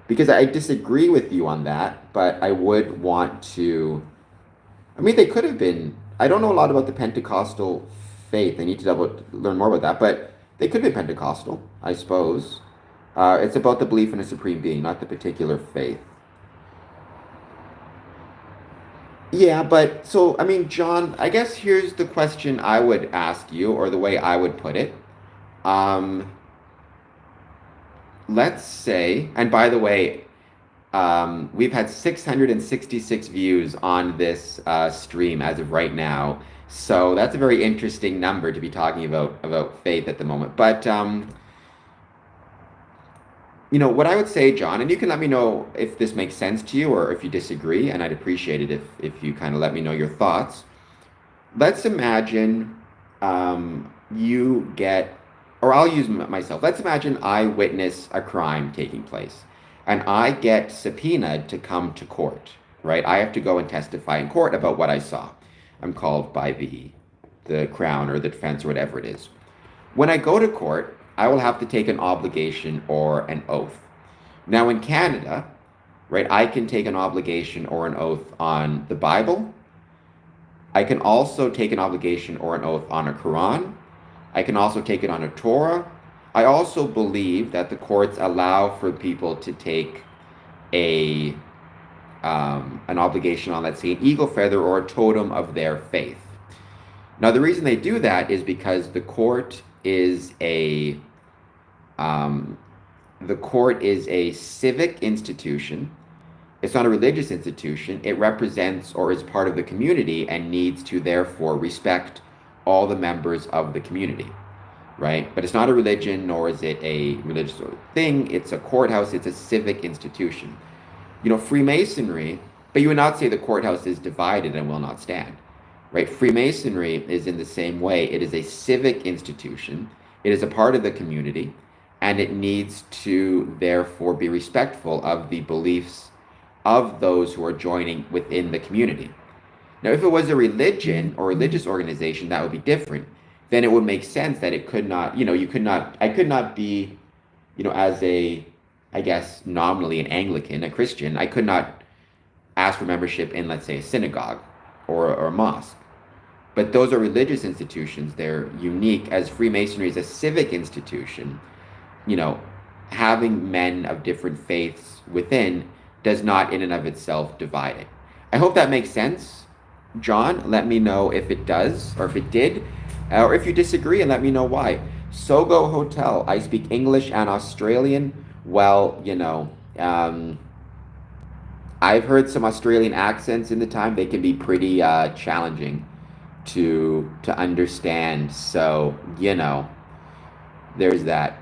Because I disagree with you on that, but I would want to. I mean, they could have been. I don't know a lot about the Pentecostal faith. I need to learn more about that, but they could be Pentecostal, I suppose. It's about the belief in a supreme being, not the particular faith. Yeah, but so, I mean, John, I guess here's the question I would ask you, or the way I would put it. Um, let's say, and by the way, we've had 666 views on this stream as of right now. So that's a very interesting number to be talking about faith at the moment. But what I would say, John, and you can let me know if this makes sense to you or if you disagree, and I'd appreciate it if you kind of let me know your thoughts. Let's imagine you get, or I'll use myself. Let's imagine I witness a crime taking place, and I get subpoenaed to come to court, right? I have to go and testify in court about what I saw. I'm called by the crown or the defense or whatever it is. When I go to court, I will have to take an obligation or an oath. Now in Canada, right, I can take an obligation or an oath on the Bible. I can also take an obligation or an oath on a Quran. I can also take it on a Torah. I also believe that the courts allow for people to take a an obligation on, let's say, an eagle feather or a totem of their faith. Now, the reason they do that is because the court is a civic institution. It's not a religious institution. It represents or is part of the community and needs to therefore respect all the members of the community, right? But it's not a religion, nor is it a religious thing. It's a courthouse. It's a civic institution. Freemasonry, but you would not say the courthouse is divided and will not stand, right? Freemasonry is in the same way. It is a civic institution. It is a part of the community, and it needs to therefore be respectful of the beliefs of those who are joining within the community. Now, if it was a religion or religious organization, that would be different. Then it would make sense that it could not, I could not be, as I guess, nominally an Anglican, a Christian, I could not ask for membership in, let's say, a synagogue or a mosque. But those are religious institutions. They're unique. As Freemasonry is a civic institution, having men of different faiths within does not in and of itself divide it. I hope that makes sense. John, let me know if it does, or if it did, or if you disagree, and let me know why. Sogo Hotel, I speak English and Australian. Well, I've heard some Australian accents in the time. They can be pretty challenging to understand. So, there's that.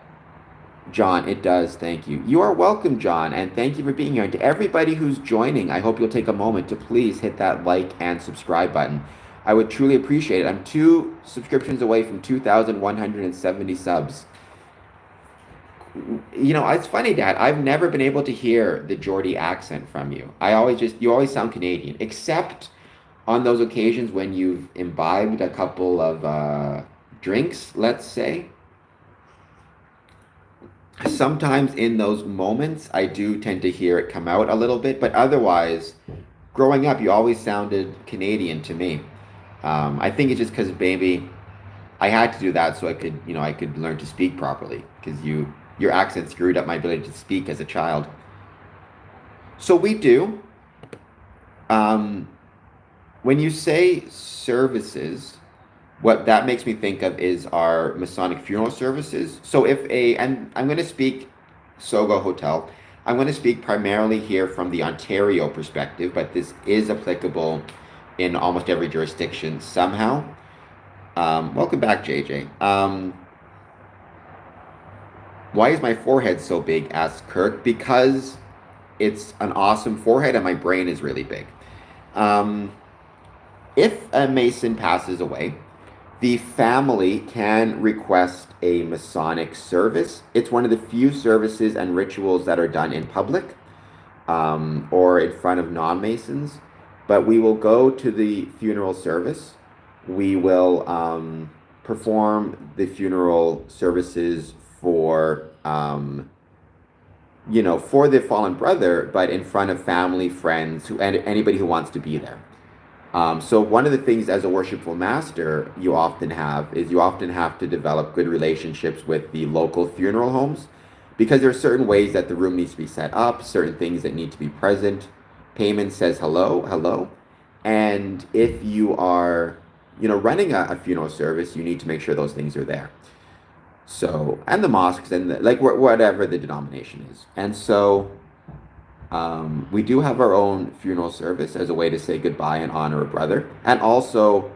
John, it does. Thank you. You are welcome, John, and thank you for being here. And to everybody who's joining, I hope you'll take a moment to please hit that like and subscribe button. I would truly appreciate it. I'm 2 subscriptions away from 2,170 subs. It's funny, Dad. I've never been able to hear the Geordie accent from you. You always sound Canadian, except on those occasions when you've imbibed a couple of drinks, let's say. Sometimes in those moments, I do tend to hear it come out a little bit, but otherwise, growing up, you always sounded Canadian to me. I think it's just because maybe I had to do that so I could learn to speak properly, because your accent screwed up my ability to speak as a child. So we do. When you say services, what that makes me think of is our Masonic funeral services. So and I'm going to speak Sogo Hotel. I'm going to speak primarily here from the Ontario perspective, but this is applicable in almost every jurisdiction somehow. Welcome back, JJ. Why is my forehead so big? Asked Kirk. Because it's an awesome forehead and my brain is really big. Um, if a Mason passes away, the family can request a Masonic service. It's one of the few services and rituals that are done in public, or in front of non-Masons. But we will go to the funeral service. We will perform the funeral services for, for the fallen brother, but in front of family, friends, and anybody who wants to be there. So one of the things as a worshipful master you often have to develop good relationships with the local funeral homes, because there are certain ways that the room needs to be set up, certain things that need to be present. Payment says hello, hello. And if you are, running a funeral service, you need to make sure those things are there. So, and the mosques and whatever the denomination is. And so we do have our own funeral service as a way to say goodbye and honor a brother. And also,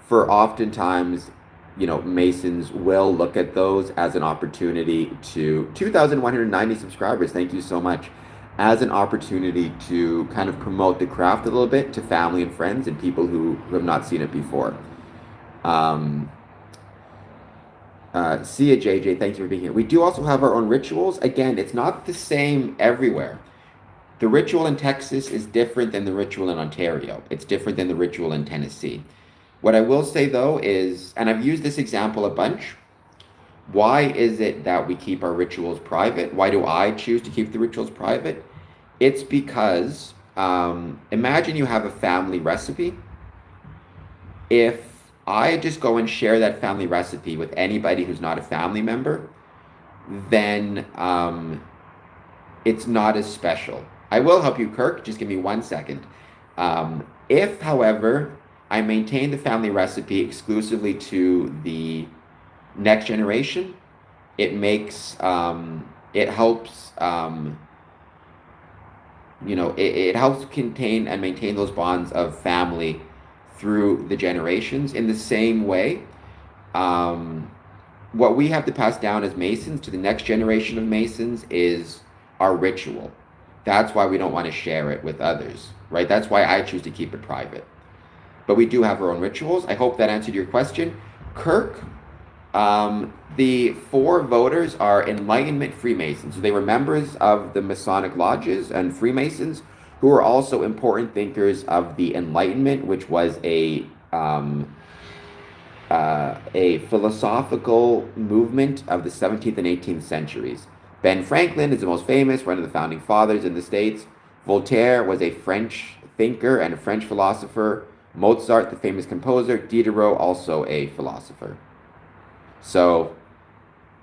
for oftentimes, Masons will look at those as an opportunity to 2,190 subscribers. Thank you so much. As an opportunity to kind of promote the craft a little bit to family and friends and people who have not seen it before. See ya, JJ. Thank you for being here. We do also have our own rituals. Again, it's not the same everywhere. The ritual in Texas is different than the ritual in Ontario. It's different than the ritual in Tennessee. What I will say though is, and I've used this example a bunch, why is it that we keep our rituals private? Why do I choose to keep the rituals private? It's because, imagine you have a family recipe. If I just go and share that family recipe with anybody who's not a family member, then it's not as special. I will help you, Kirk. Just give me 1 second. If, however, I maintain the family recipe exclusively to the next generation, it makes, it helps, it helps contain and maintain those bonds of family through the generations. In the same way, what we have to pass down as Masons to the next generation of Masons is our ritual. That's why we don't want to share it with others, right? That's why I choose to keep it private. But we do have our own rituals. I hope that answered your question. Kirk, the 4 voters are Enlightenment Freemasons. So they were members of the Masonic lodges and Freemasons who were also important thinkers of the Enlightenment, which was a philosophical movement of the 17th and 18th centuries. Ben Franklin is the most famous, one of the founding fathers in the States. Voltaire was a French thinker and a French philosopher. Mozart, the famous composer. Diderot, also a philosopher. So,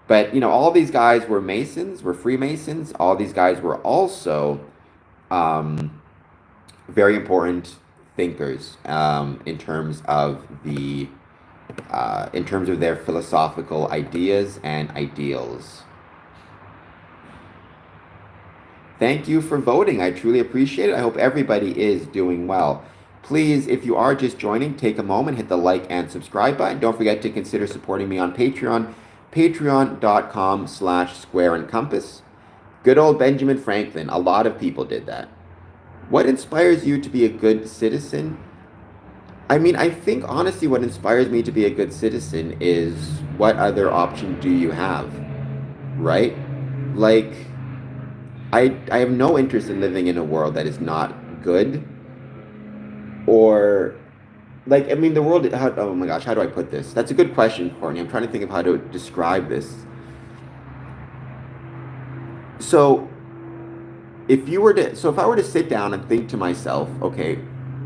but, all these guys were Masons, were Freemasons. All these guys were also very important thinkers in terms of their philosophical ideas and ideals. Thank you for voting. I truly appreciate it. I hope everybody is doing well. Please, if you are just joining, take a moment, hit the like and subscribe button. Don't forget to consider supporting me on Patreon, patreon.com/squareandcompass. Good old Benjamin Franklin. A lot of people did that. What inspires you to be a good citizen? I mean, I think honestly what inspires me to be a good citizen is what other option do you have, right? Like, I have no interest in living in a world that is not good. Or, like, I mean, the world, oh my gosh, how do I put this? That's a good question, Courtney. I'm trying to think of how to describe this. So, if I were to sit down and think to myself, okay,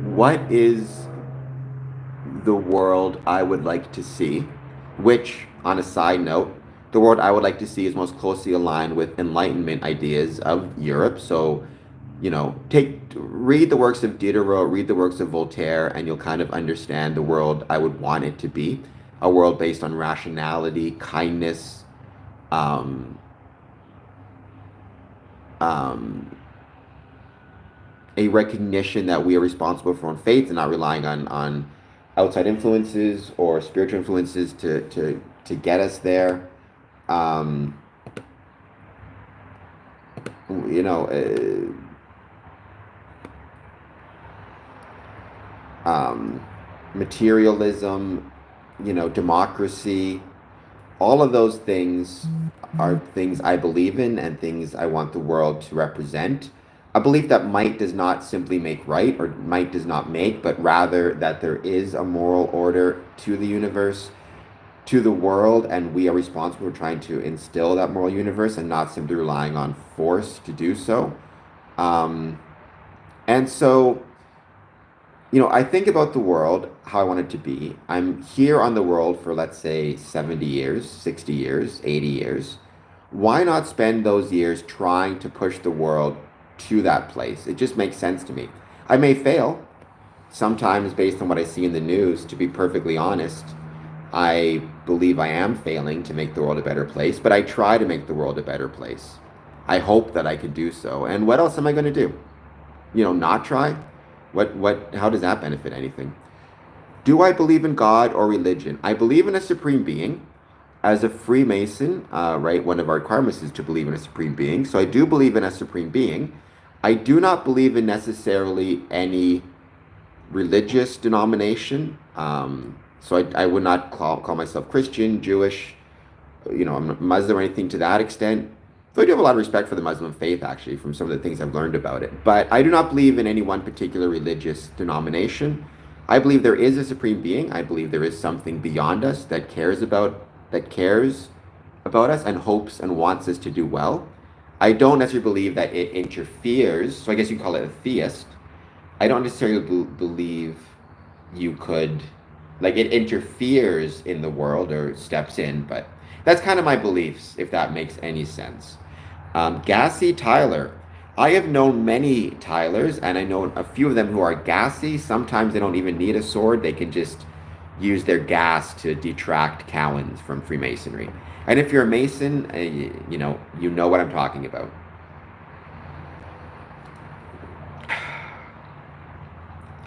what is the world I would like to see? Which, on a side note, the world I would like to see is most closely aligned with Enlightenment ideas of Europe. So, read the works of Diderot, read the works of Voltaire, and you'll kind of understand the world I would want it to be. A world based on rationality, kindness, a recognition that we are responsible for our own faith and not relying on outside influences or spiritual influences to get us there. materialism, democracy, all of those things are things I believe in and things I want the world to represent. A belief that might does not simply make right, or might does not make, but rather that there is a moral order to the universe, to the world, and we are responsible for trying to instill that moral universe and not simply relying on force to do so. And so, I think about the world, how I want it to be. I'm here on the world for, let's say, 70 years, 60 years, 80 years. Why not spend those years trying to push the world to that place? It just makes sense to me. I may fail sometimes based on what I see in the news, to be perfectly honest. I believe I am failing to make the world a better place, but I try to make the world a better place. I hope that I could do so. And what else am I going to do? Not try? How does that benefit anything? Do I believe in God or religion? I believe in a supreme being. As a Freemason, right, one of our requirements is to believe in a supreme being. So I do believe in a supreme being. I do not believe in necessarily any religious denomination. So I would not call myself Christian, Jewish, I'm Muslim or anything to that extent. Though I do have a lot of respect for the Muslim faith, actually, from some of the things I've learned about it. But I do not believe in any one particular religious denomination. I believe there is a supreme being. I believe there is something beyond us that cares about us and hopes and wants us to do well. I don't necessarily believe that it interferes. So I guess you can call it a theist. I don't necessarily believe you could, like, it interferes in the world or steps in, but that's kind of my beliefs, if that makes any sense. Gassy Tyler. I have known many Tylers, and I know a few of them who are gassy. Sometimes they don't even need a sword. They can just use their gas to detract Cowans from Freemasonry. And if you're a Mason, you know what I'm talking about.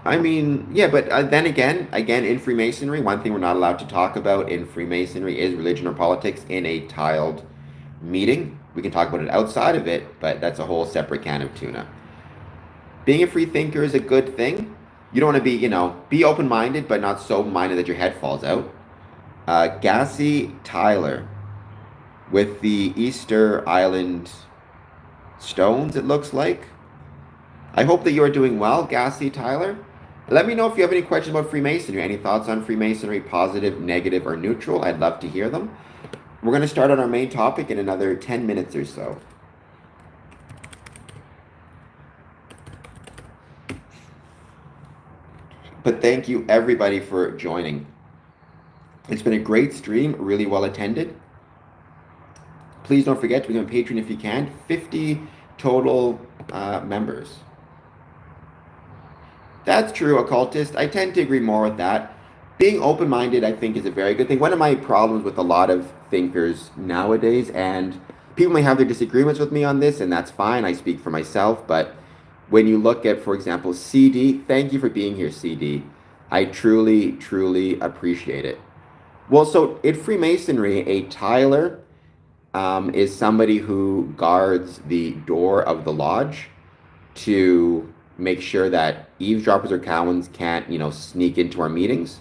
I mean, yeah, but then again, in Freemasonry, one thing we're not allowed to talk about in Freemasonry is religion or politics in a tiled meeting. We can talk about it outside of it, but that's a whole separate can of tuna. Being a free thinker is a good thing. You don't want to be open-minded, but not so open-minded that your head falls out. Gassy Tyler with the Easter Island stones, it looks like. I hope that you are doing well, Gassy Tyler. Let me know if you have any questions about Freemasonry, any thoughts on Freemasonry, positive, negative, or neutral. I'd love to hear them. We're going to start on our main topic in another 10 minutes or so. But thank you, everybody, for joining. It's been a great stream, really well attended. Please don't forget to become a patron if you can. 50 total members. That's true, occultist. I tend to agree more with that. Being open-minded, I think, is a very good thing. One of my problems with a lot of thinkers nowadays, and people may have their disagreements with me on this, and that's fine. I speak for myself. But when you look at, for example, CD, thank you for being here, CD. I truly, truly appreciate it. Well, so in Freemasonry, a Tyler is somebody who guards the door of the lodge to make sure that eavesdroppers or Cowans can't, sneak into our meetings.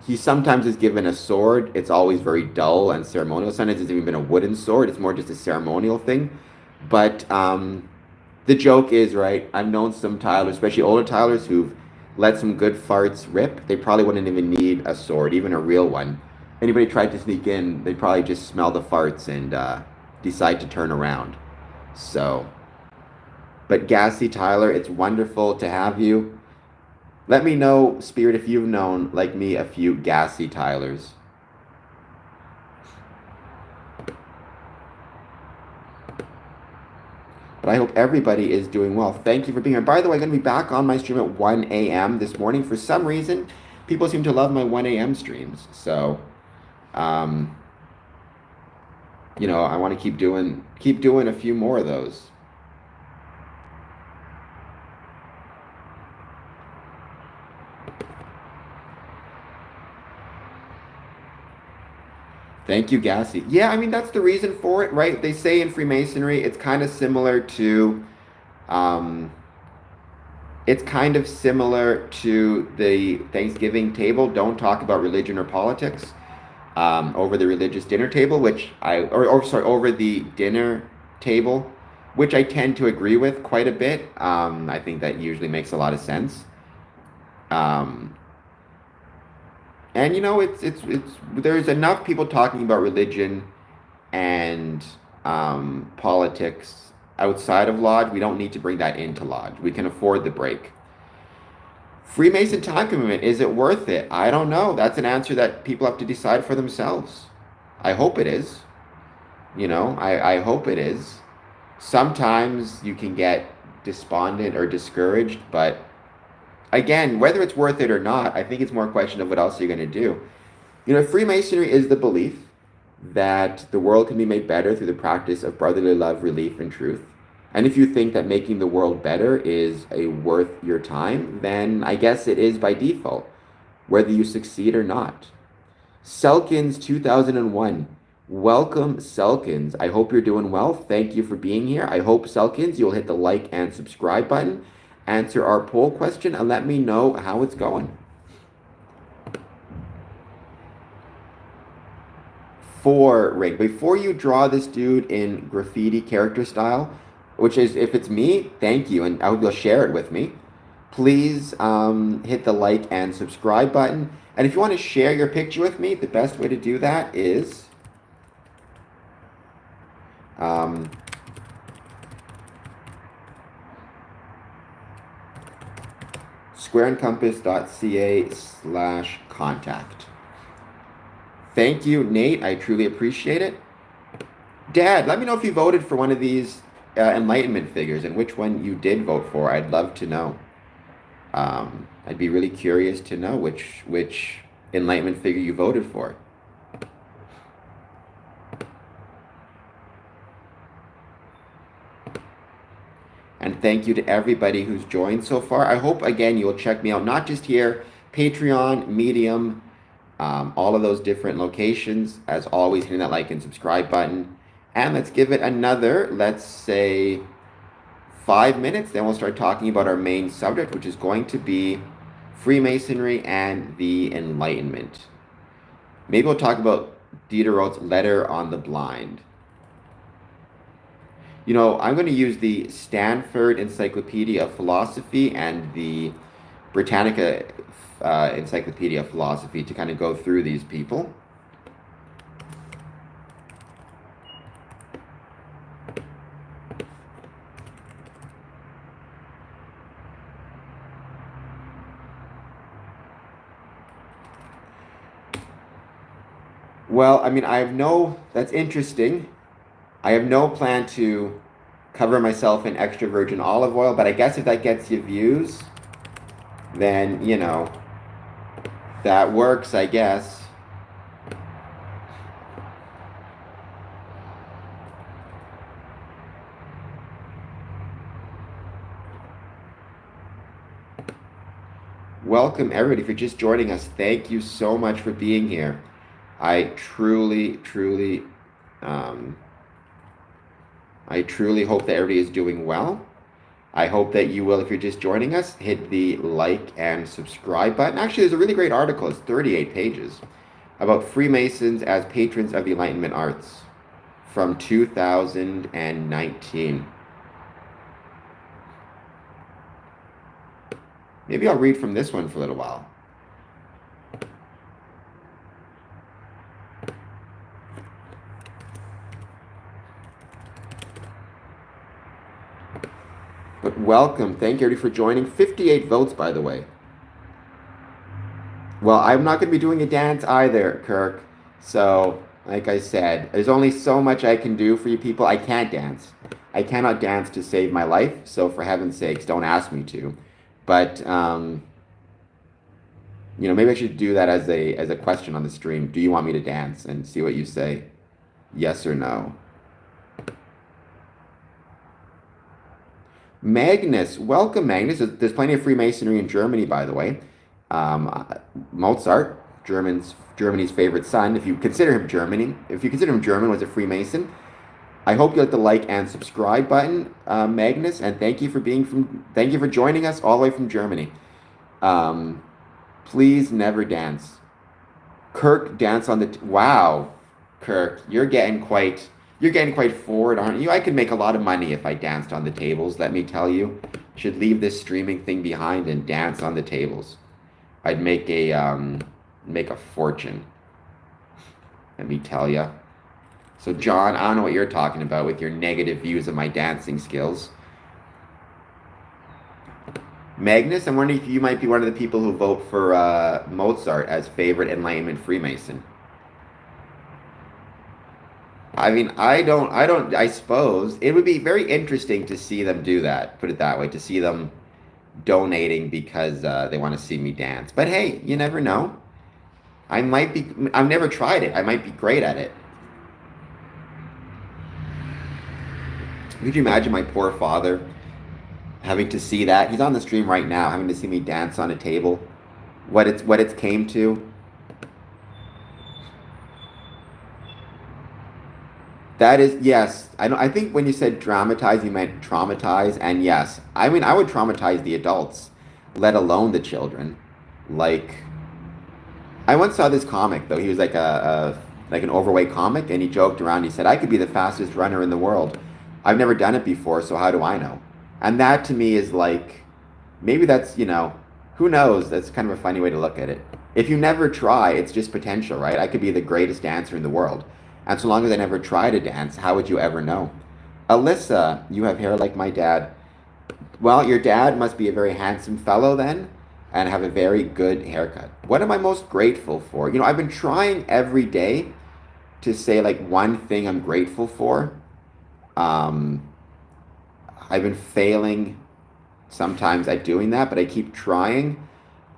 He sometimes is given a sword. It's always very dull and ceremonial. Sometimes it's even been a wooden sword. It's more just a ceremonial thing. But the joke is, right, I've known some Tylers, especially older Tylers, who've let some good farts rip. They probably wouldn't even need a sword, even a real one. Anybody tried to sneak in, they'd probably just smell the farts and decide to turn around. So... But Gassy Tyler, it's wonderful to have you. Let me know, Spirit, if you've known, like me, a few Gassy Tylers. But I hope everybody is doing well. Thank you for being here. By the way, I'm going to be back on my stream at 1 a.m. this morning. For some reason, people seem to love my 1 a.m. streams. So, I want to keep doing a few more of those. Thank you, Gassy. Yeah, I mean, that's the reason for it, right? They say in Freemasonry, um, it's kind of similar to the Thanksgiving table. Don't talk about religion or politics over the religious dinner table, or sorry, over the dinner table, which I tend to agree with quite a bit. I think that usually makes a lot of sense. Um, and it's there's enough people talking about religion and politics outside of Lodge. We don't need to bring that into Lodge. We can afford the break. Freemason time commitment, is it worth it? I don't know. That's an answer that people have to decide for themselves. I hope it is. I hope it is. Sometimes you can get despondent or discouraged, but again, whether it's worth it or not, I think it's more a question of what else you're going to do. Freemasonry is the belief that the world can be made better through the practice of brotherly love, relief, and truth. And if you think that making the world better is a worth your time, then I guess it is by default, whether you succeed or not. Selkins 2001. Welcome, Selkins. I hope you're doing well. Thank you for being here. I hope, Selkins, you'll hit the like and subscribe button, answer our poll question, and let me know how it's going. Four ring. Before you draw this dude in graffiti character style, which is, if it's me, thank you, and I hope you'll share it with me. Please hit the like and subscribe button. And if you want to share your picture with me, the best way to do that is squareandcompass.ca/contact. Thank you, Nate. I truly appreciate it. Dad, let me know if you voted for one of these Enlightenment figures and which one you did vote for. I'd love to know. I'd be really curious to know which Enlightenment figure you voted for. And thank you to everybody who's joined so far. I hope, again, you'll check me out, not just here, Patreon, Medium, all of those different locations. As always, hitting that like and subscribe button. And let's give it another, let's say, 5 minutes. Then we'll start talking about our main subject, which is going to be Freemasonry and the Enlightenment. Maybe we'll talk about Diderot's Letter on the Blind. I'm going to use the Stanford Encyclopedia of Philosophy and the Britannica Encyclopedia of Philosophy to kind of go through these people. Well, I mean, that's interesting. I have no plan to cover myself in extra virgin olive oil, but I guess if that gets you views, then, that works, I guess. Welcome, everybody. If you're just joining us, thank you so much for being here. I truly hope that everybody is doing well. I hope that you will, if you're just joining us, hit the like and subscribe button. Actually, there's a really great article, it's 38 pages, about Freemasons as patrons of the Enlightenment arts from 2019. Maybe I'll read from this one for a little while. But welcome. Thank you everybody for joining. 58 votes, by the way. Well, I'm not going to be doing a dance either, Kirk. So, like I said, there's only so much I can do for you people. I can't dance. I cannot dance to save my life. So, for heaven's sakes, don't ask me to. But, maybe I should do that as a question on the stream. Do you want me to dance? And see what you say. Yes or no. Magnus, welcome, Magnus. There's plenty of Freemasonry in Germany, by the way. Mozart, Germany's favorite son, if you consider him German, was a Freemason. I hope you hit the like and subscribe button, Magnus, and thank you for joining us all the way from Germany. Please never dance. Kirk, dance on the wow, Kirk, you're getting quite forward, aren't you? I could make a lot of money if I danced on the tables. Let me tell you, should leave this streaming thing behind and dance on the tables. I'd make a fortune. Let me tell you. So John, I don't know what you're talking about with your negative views of my dancing skills. Magnus, I'm wondering if you might be one of the people who vote for Mozart as favorite Enlightenment Freemason. I mean, I suppose it would be very interesting to see them do that, put it that way, to see them donating because they want to see me dance. But hey, you never know. I've never tried it. I might be great at it. Could you imagine my poor father having to see that? He's on the stream right now, having to see me dance on a table. What it's came to. That is, yes. I think when you said dramatize, you meant traumatize, and yes. I mean, I would traumatize the adults, let alone the children. Like, I once saw this comic though. He was like an overweight comic, and he joked around. He said, "I could be the fastest runner in the world. I've never done it before, so how do I know?" And that to me is like, maybe that's, who knows? That's kind of a funny way to look at it. If you never try, it's just potential, right? I could be the greatest dancer in the world. And so long as I never try to dance, how would you ever know? Alyssa, you have hair like my dad. Well, your dad must be a very handsome fellow then, and have a very good haircut. What am I most grateful for? I've been trying every day to say like one thing I'm grateful for. I've been failing sometimes at doing that, but I keep trying.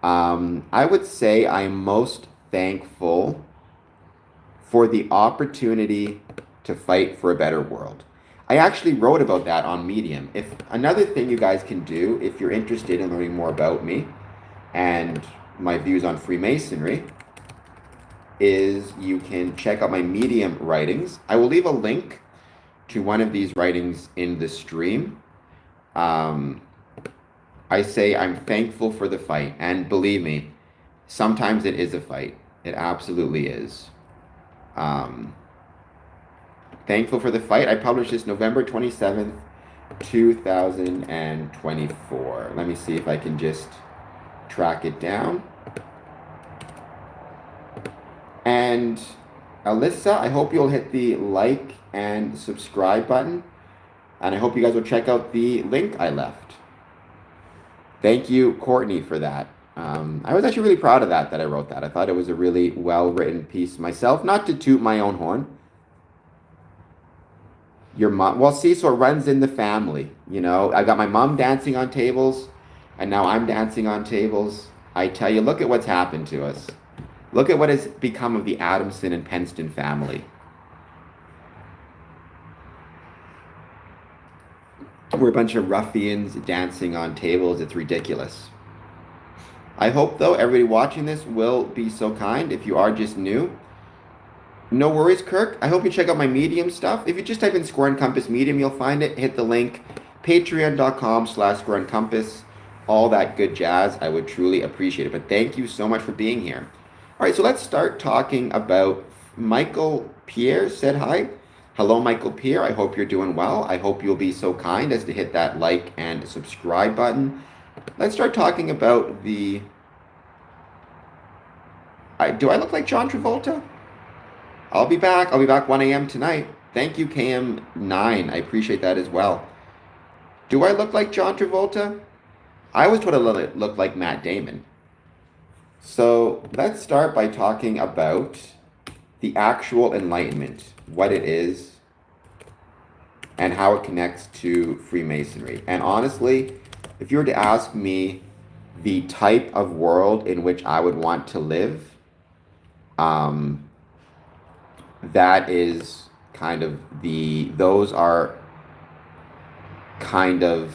I would say I'm most thankful for the opportunity to fight for a better world. I actually wrote about that on Medium. If another thing you guys can do, if you're interested in learning more about me and my views on Freemasonry, is you can check out my Medium writings. I will leave a link to one of these writings in the stream. I say I'm thankful for the fight, and believe me, sometimes it is a fight. It absolutely is. Thankful for the fight. I published this November 27th, 2024. Let me see if I can just track it down. And Alyssa, I hope you'll hit the like and subscribe button. And I hope you guys will check out the link I left. Thank you, Courtney, for that. I was actually really proud of that I wrote that. I thought it was a really well-written piece myself. Not to toot my own horn. Your mom, well, see, so it runs in the family. I got my mom dancing on tables, and now I'm dancing on tables. I tell you, look at what's happened to us. Look at what has become of the Adamson and Penston family. We're a bunch of ruffians dancing on tables. It's ridiculous. I hope, though, everybody watching this will be so kind. If you are just new, no worries, Kirk. I hope you check out my Medium stuff. If you just type in Square and Compass Medium, you'll find it. Hit the link, patreon.com/Square and Compass. All that good jazz. I would truly appreciate it. But thank you so much for being here. All right, so let's start talking about Michael Pierre said hi. Hello, Michael Pierre. I hope you're doing well. I hope you'll be so kind as to hit that like and subscribe button. Let's start talking about the... do I look like John Travolta? I'll be back. I'll be back 1 a.m. tonight. Thank you, KM9. I appreciate that as well. Do I look like John Travolta? I always try to look like Matt Damon. So let's start by talking about the actual Enlightenment, what it is, and how it connects to Freemasonry. And honestly, if you were to ask me the type of world in which I would want to live, that is kind of those are kind of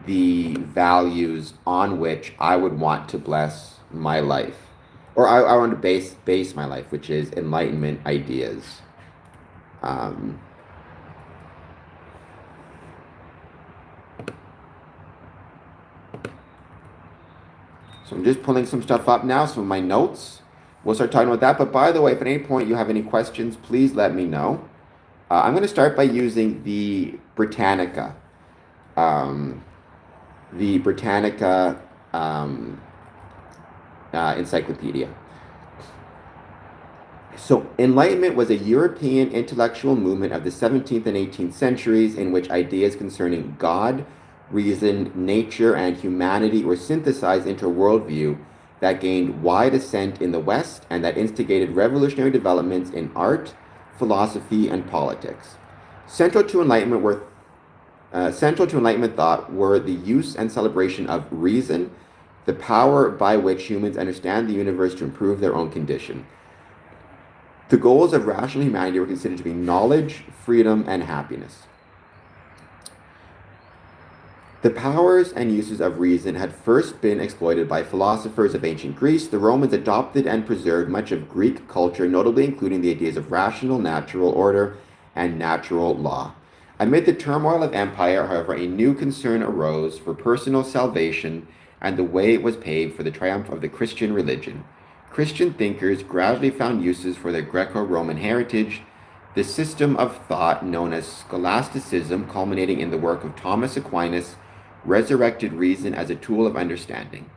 the values on which I would want to bless my life. or I want to base my life, which is Enlightenment ideas. Um, so I'm just pulling some stuff up now, some of my notes. We'll start talking about that. But by the way, if at any point you have any questions, please let me know. I'm going to start by using the Britannica. Um, the Britannica Encyclopedia. So, Enlightenment was a European intellectual movement of the 17th and 18th centuries in which ideas concerning God, reason, nature, and humanity were synthesized into a worldview that gained wide assent in the West and that instigated revolutionary developments in art, philosophy, and politics. Central to Enlightenment thought were the use and celebration of reason, the power by which humans understand the universe to improve their own condition. The goals of rational humanity were considered to be knowledge, freedom, and happiness. The powers and uses of reason had first been exploited by philosophers of ancient Greece. The Romans adopted and preserved much of Greek culture, notably including the ideas of rational, natural order, and natural law. Amid the turmoil of empire, however, a new concern arose for personal salvation and the way it was paved for the triumph of the Christian religion. Christian thinkers gradually found uses for their Greco-Roman heritage. The system of thought known as scholasticism, culminating in the work of Thomas Aquinas, resurrected reason as a tool of understanding.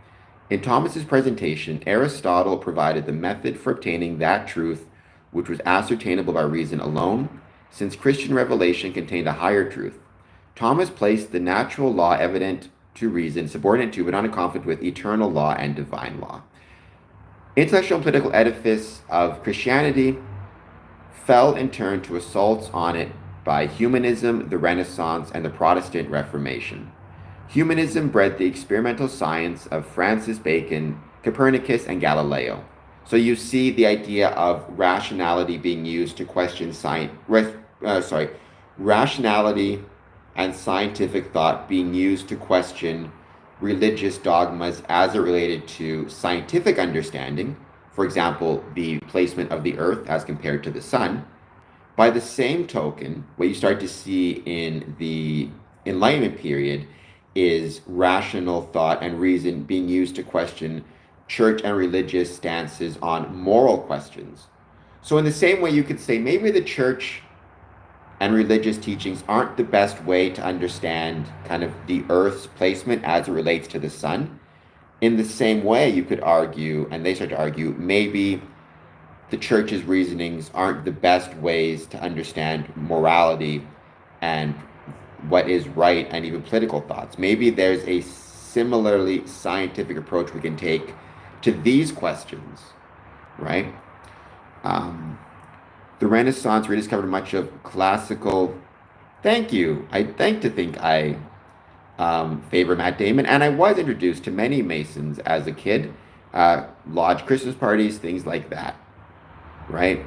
In Thomas's presentation, Aristotle provided the method for obtaining that truth which was ascertainable by reason alone, since Christian revelation contained a higher truth. Thomas placed the natural law evident to reason, subordinate to, but not in conflict with, eternal law and divine law. Intellectual and political edifice of Christianity fell in turn to assaults on it by humanism, the Renaissance, and the Protestant Reformation. Humanism bred the experimental science of Francis Bacon, Copernicus, and Galileo. So you see the idea of rationality being used to question rationality and scientific thought being used to question religious dogmas as it related to scientific understanding, for example, the placement of the earth as compared to the sun. By the same token, what you start to see in the Enlightenment period is rational thought and reason being used to question church and religious stances on moral questions. So in the same way, you could say maybe the church and religious teachings aren't the best way to understand kind of the earth's placement as it relates to the sun. In the same way, you could argue, and they start to argue, maybe the church's reasonings aren't the best ways to understand morality and what is right and even political thoughts. Maybe there's a similarly scientific approach we can take to these questions, right? The Renaissance rediscovered much of classical. Thank you. I'd like to think I favor Matt Damon, and I was introduced to many Masons as a kid, lodge Christmas parties, things like that, right?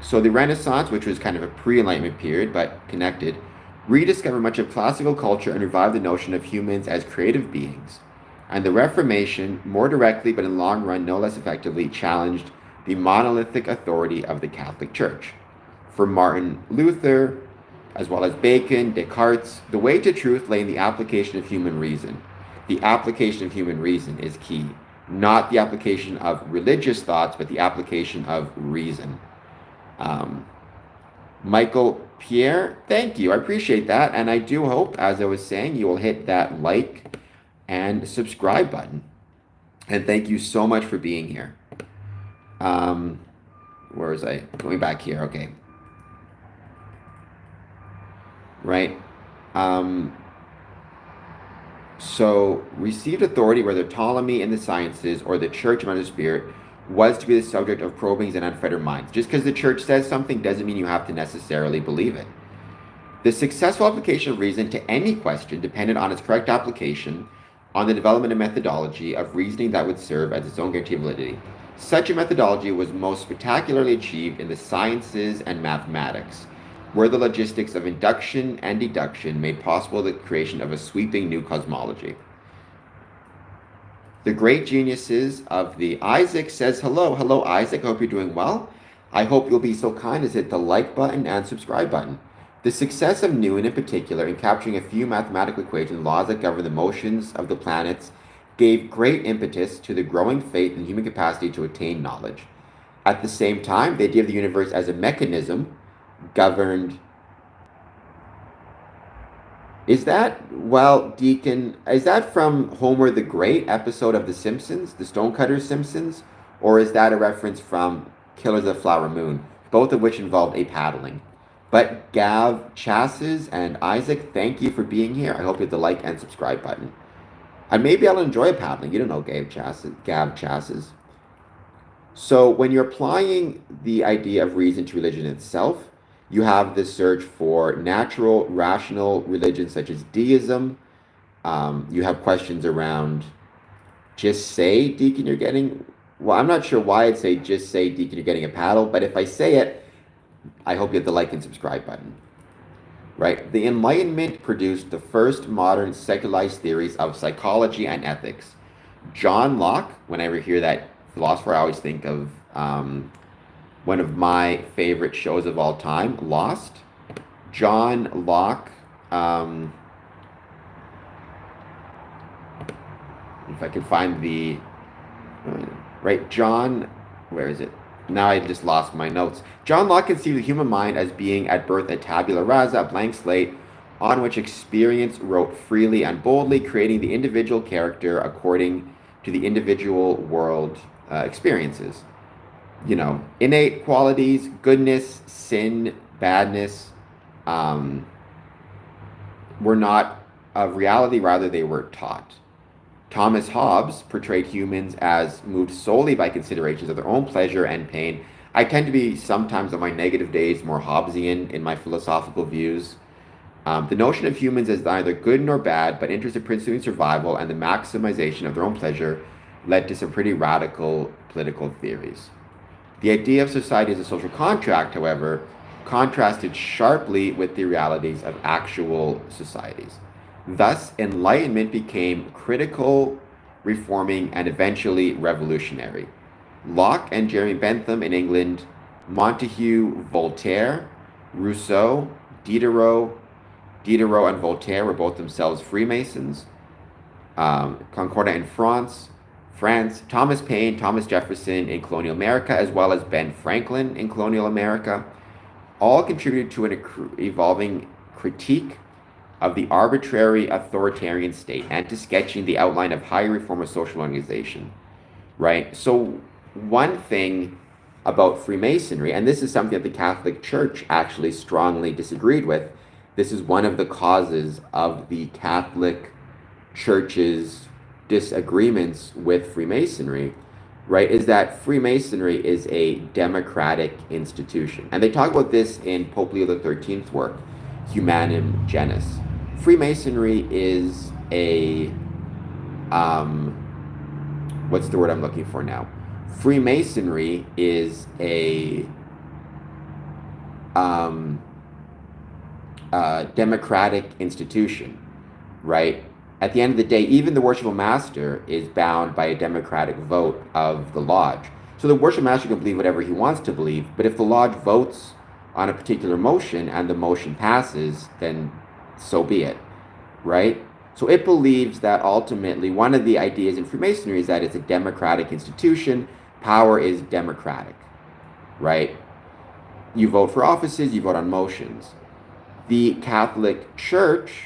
So the Renaissance, which was kind of a pre-Enlightenment period, but connected, rediscovered much of classical culture and revived the notion of humans as creative beings. And the Reformation, more directly but in the long run no less effectively, challenged the monolithic authority of the Catholic Church. For Martin Luther, as well as Bacon, Descartes, the way to truth lay in the application of human reason. The application of human reason is key, not the application of religious thoughts, but the application of reason. Michael Pierre, thank you. I appreciate that. And I do hope, as I was saying, you will hit that like and subscribe button. And thank you so much for being here. Where was I? Going back here. Okay. Right. So received authority, whether Ptolemy in the sciences or the Church of the Spirit, was to be the subject of probings and unfettered minds. Just because the church says something doesn't mean you have to necessarily believe it. The successful application of reason to any question depended on its correct application, on the development of methodology of reasoning that would serve as its own guarantee of validity. Such a methodology was most spectacularly achieved in the sciences and mathematics, where the logistics of induction and deduction made possible the creation of a sweeping new cosmology. The great geniuses of the Isaac says hello. Hello, Isaac. Hope you're doing well. I hope you'll be so kind as hit the like button and subscribe button. The success of Newton in particular in capturing a few mathematical equations, laws that govern the motions of the planets, gave great impetus to the growing faith in human capacity to attain knowledge. At the same time, the idea of the universe as a mechanism governed. Is that, well, Deacon, is that from Homer the Great episode of The Simpsons, the Stonecutters Simpsons? Or is that a reference from Killers of the Flower Moon, both of which involved a paddling? But Gav Chassis and Isaac, thank you for being here. I hope you hit the like and subscribe button. And maybe I'll enjoy a paddling. You don't know Gav Chassis. So when you're applying the idea of reason to religion itself, you have this search for natural, rational religions such as deism. You have questions around just say, Deacon, you're getting... Well, I'm not sure why I'd say just say, Deacon, you're getting a paddle, but if I say it, I hope you hit the like and subscribe button. Right? The Enlightenment produced the first modern secularized theories of psychology and ethics. John Locke, whenever I hear that philosopher, I always think of one of my favorite shows of all time, Lost. John Locke, if I can find the, right, John, where is it? Now I just lost my notes. John Locke conceived the human mind as being at birth a tabula rasa, a blank slate, on which experience wrote freely and boldly, creating the individual character according to the individual world experiences. You know, innate qualities, goodness, sin, badness, were not of reality, rather they were taught. Thomas Hobbes portrayed humans as moved solely by considerations of their own pleasure and pain. I tend to be sometimes on my negative days more Hobbesian in my philosophical views. The notion of humans as neither good nor bad, but interested principally in survival and the maximization of their own pleasure led to some pretty radical political theories. The idea of society as a social contract, however, contrasted sharply with the realities of actual societies. Thus, Enlightenment became critical, reforming, and eventually revolutionary. Locke and Jeremy Bentham in England, Montesquieu, Voltaire, Rousseau, Diderot and Voltaire were both themselves Freemasons. Concordat in France, Thomas Paine, Thomas Jefferson in colonial America, as well as Ben Franklin in colonial America, all contributed to an evolving critique of the arbitrary authoritarian state and to sketching the outline of higher reform of social organization, right? So one thing about Freemasonry, and this is something that the Catholic Church actually strongly disagreed with, this is one of the causes of the Catholic Church's disagreements with Freemasonry, right, is that Freemasonry is a democratic institution. And they talk about this in Pope Leo XIII's work, Humanum Genus. Freemasonry is a, what's the word I'm looking for now? Freemasonry is a democratic institution, right? At the end of the day, even the worshipful master is bound by a democratic vote of the lodge. So the worshipful master can believe whatever he wants to believe, but if the lodge votes on a particular motion and the motion passes, then so be it, right? So it believes that ultimately one of the ideas in Freemasonry is that it's a democratic institution. Power is democratic, right? You vote for offices, you vote on motions. The Catholic Church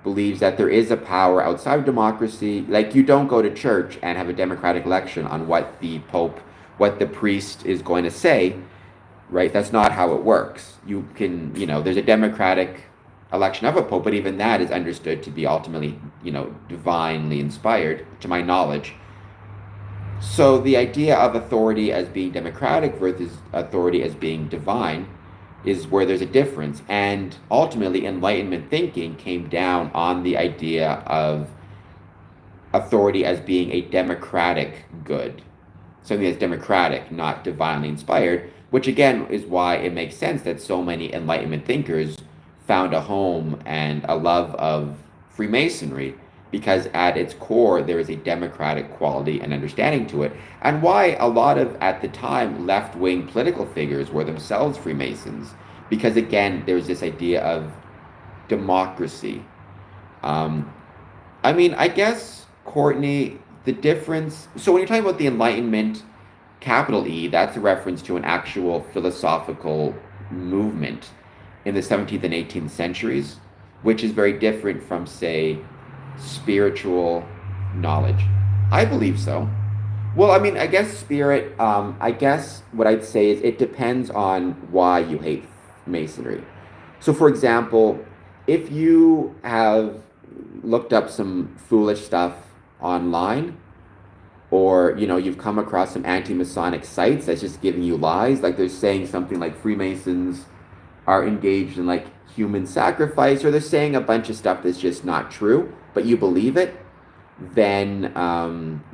believes that there is a power outside of democracy. Like, you don't go to church and have a democratic election on what the Pope, what the priest is going to say, right? That's not how it works. You can, there's a democratic election of a Pope, but even that is understood to be ultimately, divinely inspired, to my knowledge. So the idea of authority as being democratic versus authority as being divine is where there's a difference. And ultimately, Enlightenment thinking came down on the idea of authority as being a democratic good. Something that's democratic, not divinely inspired, which again is why it makes sense that so many Enlightenment thinkers found a home and a love of Freemasonry, because at its core there is a democratic quality and understanding to it, and why a lot of, at the time, left-wing political figures were themselves Freemasons, because again there's this idea of democracy. um, I mean, I guess, Courtney, the difference, so when you're talking about the Enlightenment, capital E, that's a reference to an actual philosophical movement in the 17th and 18th centuries, which is very different from, say, spiritual knowledge. I believe so. Well, I mean, I guess spirit, I guess what I'd say is it depends on why you hate Masonry. So, for example, if you have looked up some foolish stuff online, or you've come across some anti-Masonic sites that's just giving you lies, like they're saying something like Freemasons are engaged in like human sacrifice, or they're saying a bunch of stuff that's just not true, but you believe it, then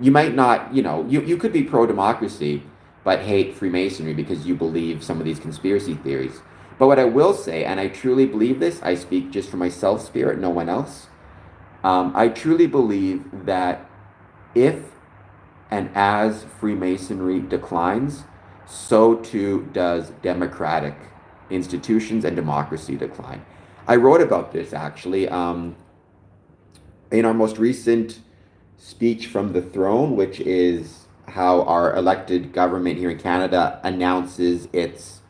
you might not, you could be pro-democracy, but hate Freemasonry because you believe some of these conspiracy theories. But what I will say, and I truly believe this, I speak just for myself, Spirit, no one else, I truly believe that if and as Freemasonry declines, so too does democratic institutions and democracy decline. I wrote about this actually in our most recent speech from the throne, which is how our elected government here in Canada announces its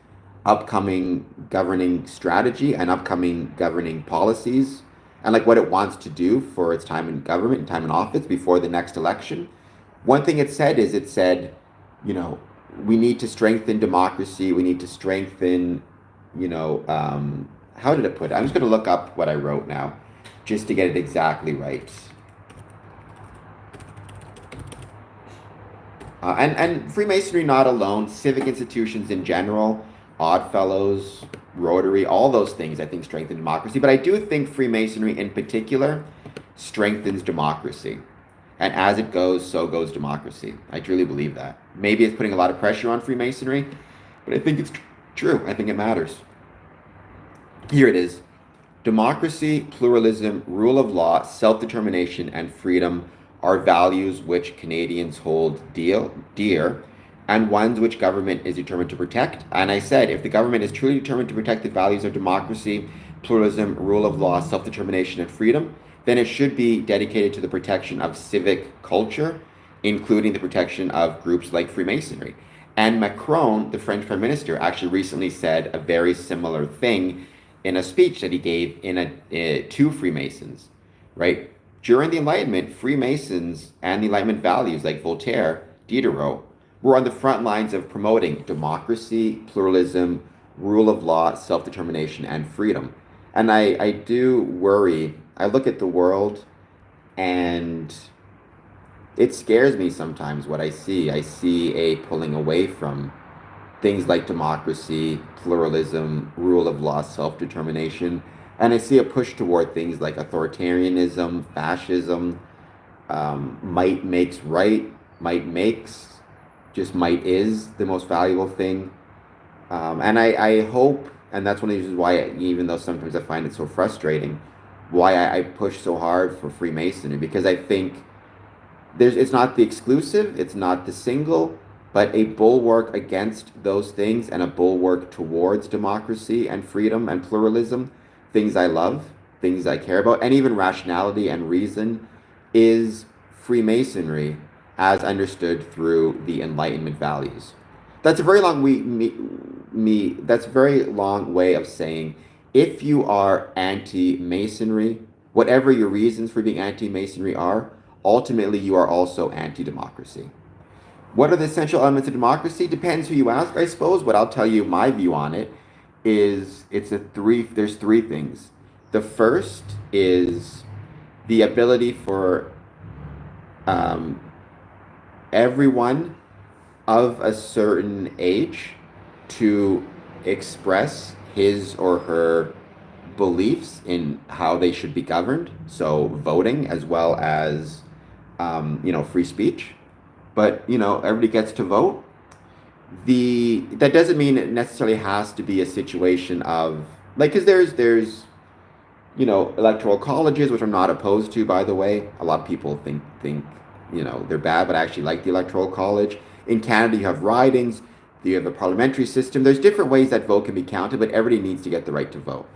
upcoming governing strategy and upcoming governing policies, and like what it wants to do for its time in government and time in office before the next election. One thing it said is, it said, we need to strengthen democracy. We need to strengthen, how did it put it? I'm just going to look up what I wrote now just to get it exactly right. And Freemasonry not alone, civic institutions in general, Oddfellows, Rotary, all those things I think strengthen democracy. But I do think Freemasonry in particular strengthens democracy. And as it goes, so goes democracy. I truly believe that. Maybe it's putting a lot of pressure on Freemasonry, but I think it's true. I think it matters. Here it is. Democracy, pluralism, rule of law, self-determination, and freedom are values which Canadians hold dear, and ones which government is determined to protect. And I said, if the government is truly determined to protect the values of democracy, pluralism, rule of law, self-determination, and freedom, then it should be dedicated to the protection of civic culture, including the protection of groups like Freemasonry. And Macron, the French Prime Minister, actually recently said a very similar thing in a speech that he gave to Freemasons, right? During the Enlightenment, Freemasons and the Enlightenment values like Voltaire, Diderot, were on the front lines of promoting democracy, pluralism, rule of law, self-determination, and freedom. And I do worry. I look at the world and it scares me sometimes what I see. I see a pulling away from things like democracy, pluralism, rule of law, self-determination. And I see a push toward things like authoritarianism, fascism, might makes right, might makes, just might is the most valuable thing. And I hope, and that's one of the reasons why, even though sometimes I find it so frustrating, why I push so hard for Freemasonry, because I think it's not the exclusive, it's not the single, but a bulwark against those things and a bulwark towards democracy and freedom and pluralism, things I love, things I care about, and even rationality and reason, is Freemasonry as understood through the Enlightenment values. That's a very long that's a very long way of saying, if you are anti-Masonry, whatever your reasons for being anti-Masonry are, ultimately you are also anti-democracy. What are the essential elements of democracy? Depends who you ask, I suppose. But I'll tell you my view on it is there's three things. The first is the ability for everyone of a certain age to express his or her beliefs in how they should be governed. So voting, as well as free speech. But everybody gets to vote. That doesn't mean it necessarily has to be a situation of, like, because there's electoral colleges, which I'm not opposed to, by the way. A lot of people think they're bad, but I actually like the electoral college. In Canada, you have ridings, you have a parliamentary system. There's different ways that vote can be counted, but everybody needs to get the right to vote.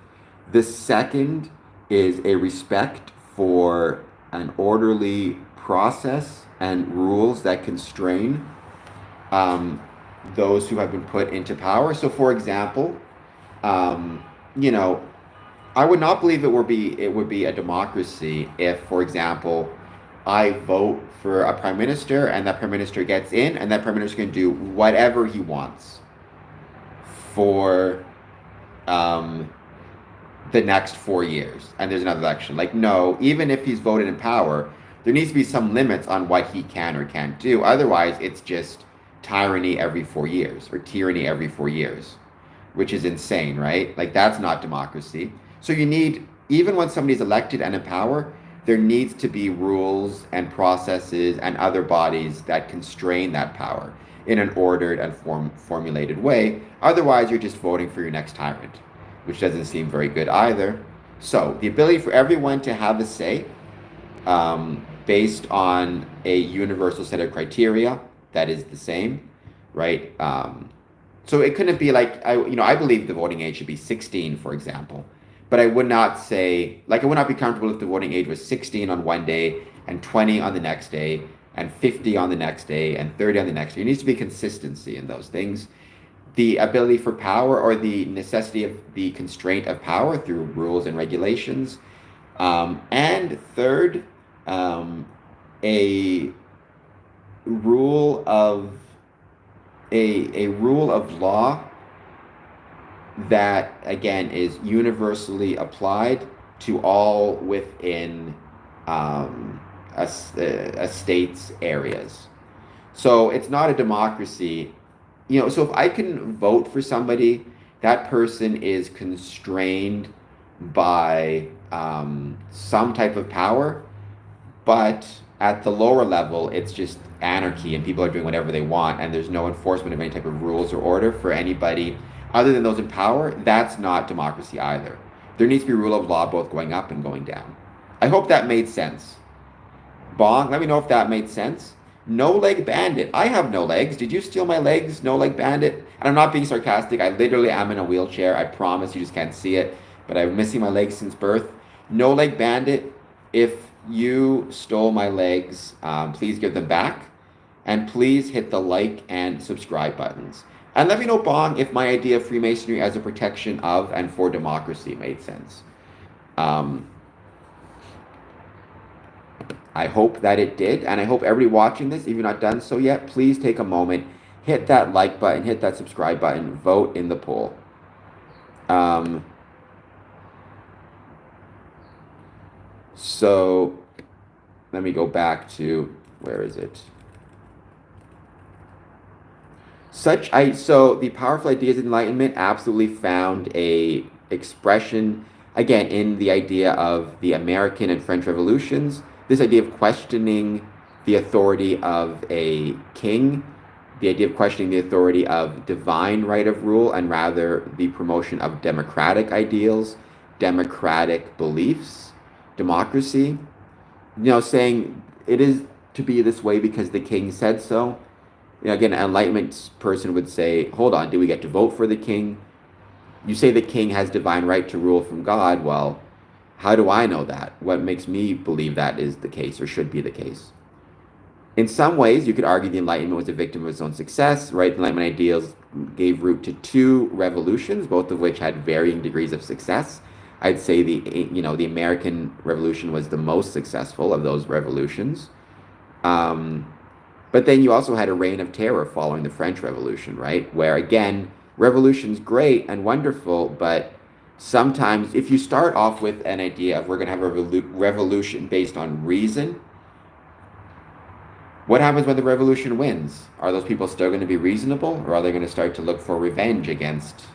The second is a respect for an orderly process and rules that constrain those who have been put into power. So, for example, um, you know, I would not believe it would be a democracy if, for example, I vote for a prime minister and that prime minister gets in and that prime minister can do whatever he wants for um, the next 4 years and there's another election. Like, no, even if he's voted in power, there needs to be some limits on what he can or can't do. Otherwise, it's just tyranny every 4 years or tyranny every 4 years, which is insane, right? Like, that's not democracy. So you need, even when somebody's elected and in power, there needs to be rules and processes and other bodies that constrain that power in an ordered and formulated way. Otherwise, you're just voting for your next tyrant, which doesn't seem very good either. So the ability for everyone to have a say based on a universal set of criteria that is the same, right? So it couldn't be like I believe the voting age should be 16, for example, but I would not say I would not be comfortable if the voting age was 16 on one day and 20 on the next day and 50 on the next day and 30 on the next day. There needs to be consistency in those things. The ability for power or the necessity of the constraint of power through rules and regulations. And third, a rule of a rule of law that again is universally applied to all within a state's areas. So it's not a democracy. So if I can vote for somebody, that person is constrained by some type of power, but at the lower level, it's just anarchy and people are doing whatever they want, and there's no enforcement of any type of rules or order for anybody other than those in power. That's not democracy either. There needs to be rule of law both going up and going down. I hope that made sense. Bong, let me know if that made sense. No leg bandit. I have no legs. Did you steal my legs? No leg bandit. And I'm not being sarcastic. I literally am in a wheelchair. I promise you just can't see it. But I'm missing my legs since birth. No leg bandit. If you stole my legs, please give them back. And please hit the like and subscribe buttons. And let me know, Bong, if my idea of Freemasonry as a protection of and for democracy made sense. I hope that it did, and I hope everybody watching this, if you're not done so yet, please take a moment, hit that like button, hit that subscribe button, vote in the poll. So let me go back to, where is it? So the powerful ideas of Enlightenment absolutely found a expression, again, in the idea of the American and French revolutions. This idea of questioning the authority of a king, the idea of questioning the authority of divine right of rule, and rather the promotion of democratic ideals, democratic beliefs, democracy. Saying it is to be this way because the king said so. Again, an Enlightenment person would say, hold on, do we get to vote for the king? You say the king has divine right to rule from God. Well, how do I know that? What makes me believe that is the case or should be the case? In some ways, you could argue the Enlightenment was a victim of its own success, right? The Enlightenment ideals gave root to two revolutions, both of which had varying degrees of success. I'd say the American Revolution was the most successful of those revolutions. But then you also had a reign of terror following the French Revolution, right? Where again, revolution's great and wonderful, but sometimes if you start off with an idea of we're going to have a revolution based on reason, what happens when the revolution wins? Are those people still going to be reasonable, or are they going to start to look for revenge against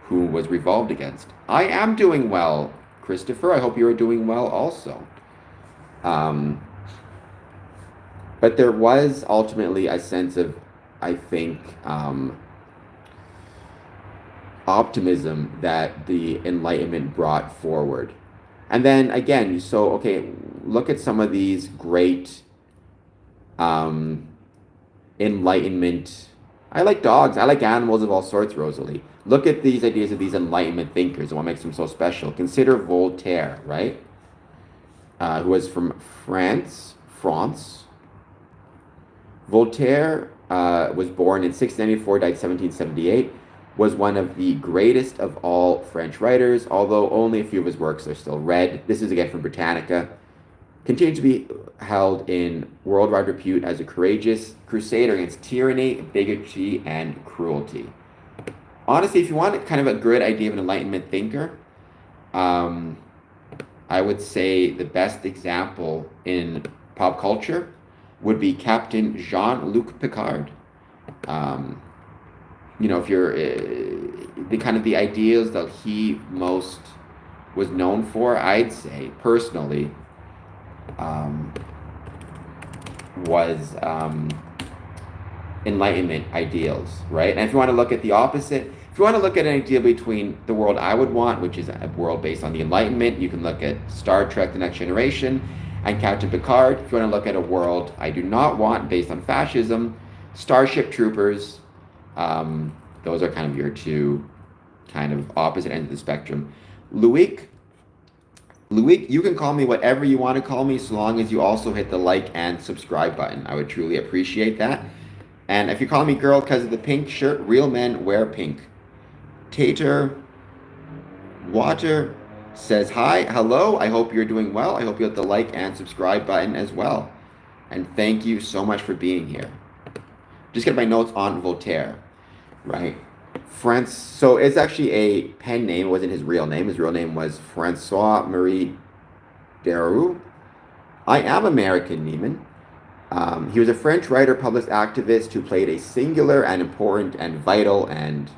who was revolved against? I am doing well, Christopher. I hope you are doing well also. But there was ultimately a sense of, I think, optimism that the Enlightenment brought forward. And then again, so, okay, look at some of these great Enlightenment. I like dogs. I like animals of all sorts, Rosalie. Look at these ideas of these Enlightenment thinkers and what makes them so special. Consider Voltaire, right? Who was from France. Voltaire was born in 1694, died 1778, was one of the greatest of all French writers, although only a few of his works are still read. This is again from Britannica. Continued to be held in worldwide repute as a courageous crusader against tyranny, bigotry, and cruelty. Honestly, if you want kind of a good idea of an Enlightenment thinker, I would say the best example in pop culture would be Captain Jean-Luc Picard. If you're the kind of the ideas that he most was known for, I'd say personally, was Enlightenment ideals, right? And if you want to look at the opposite, if you want to look at an idea between the world I would want, which is a world based on the Enlightenment, you can look at Star Trek: The Next Generation and Captain Picard. If you want to look at a world I do not want based on fascism, Starship Troopers. Those are kind of your two kind of opposite ends of the spectrum. Luik, you can call me whatever you want to call me, so long as you also hit the like and subscribe button. I would truly appreciate that. And if you call me girl because of the pink shirt, real men wear pink. Tater Water says hi, hello. I hope you're doing well. I hope you hit the like and subscribe button as well. And thank you so much for being here. Just get my notes on Voltaire, right? So it's actually a pen name. It wasn't his real name. His real name was Francois Marie Deroux. I am American, Neiman. He was a French writer, publicist, activist who played a singular and important and vital, and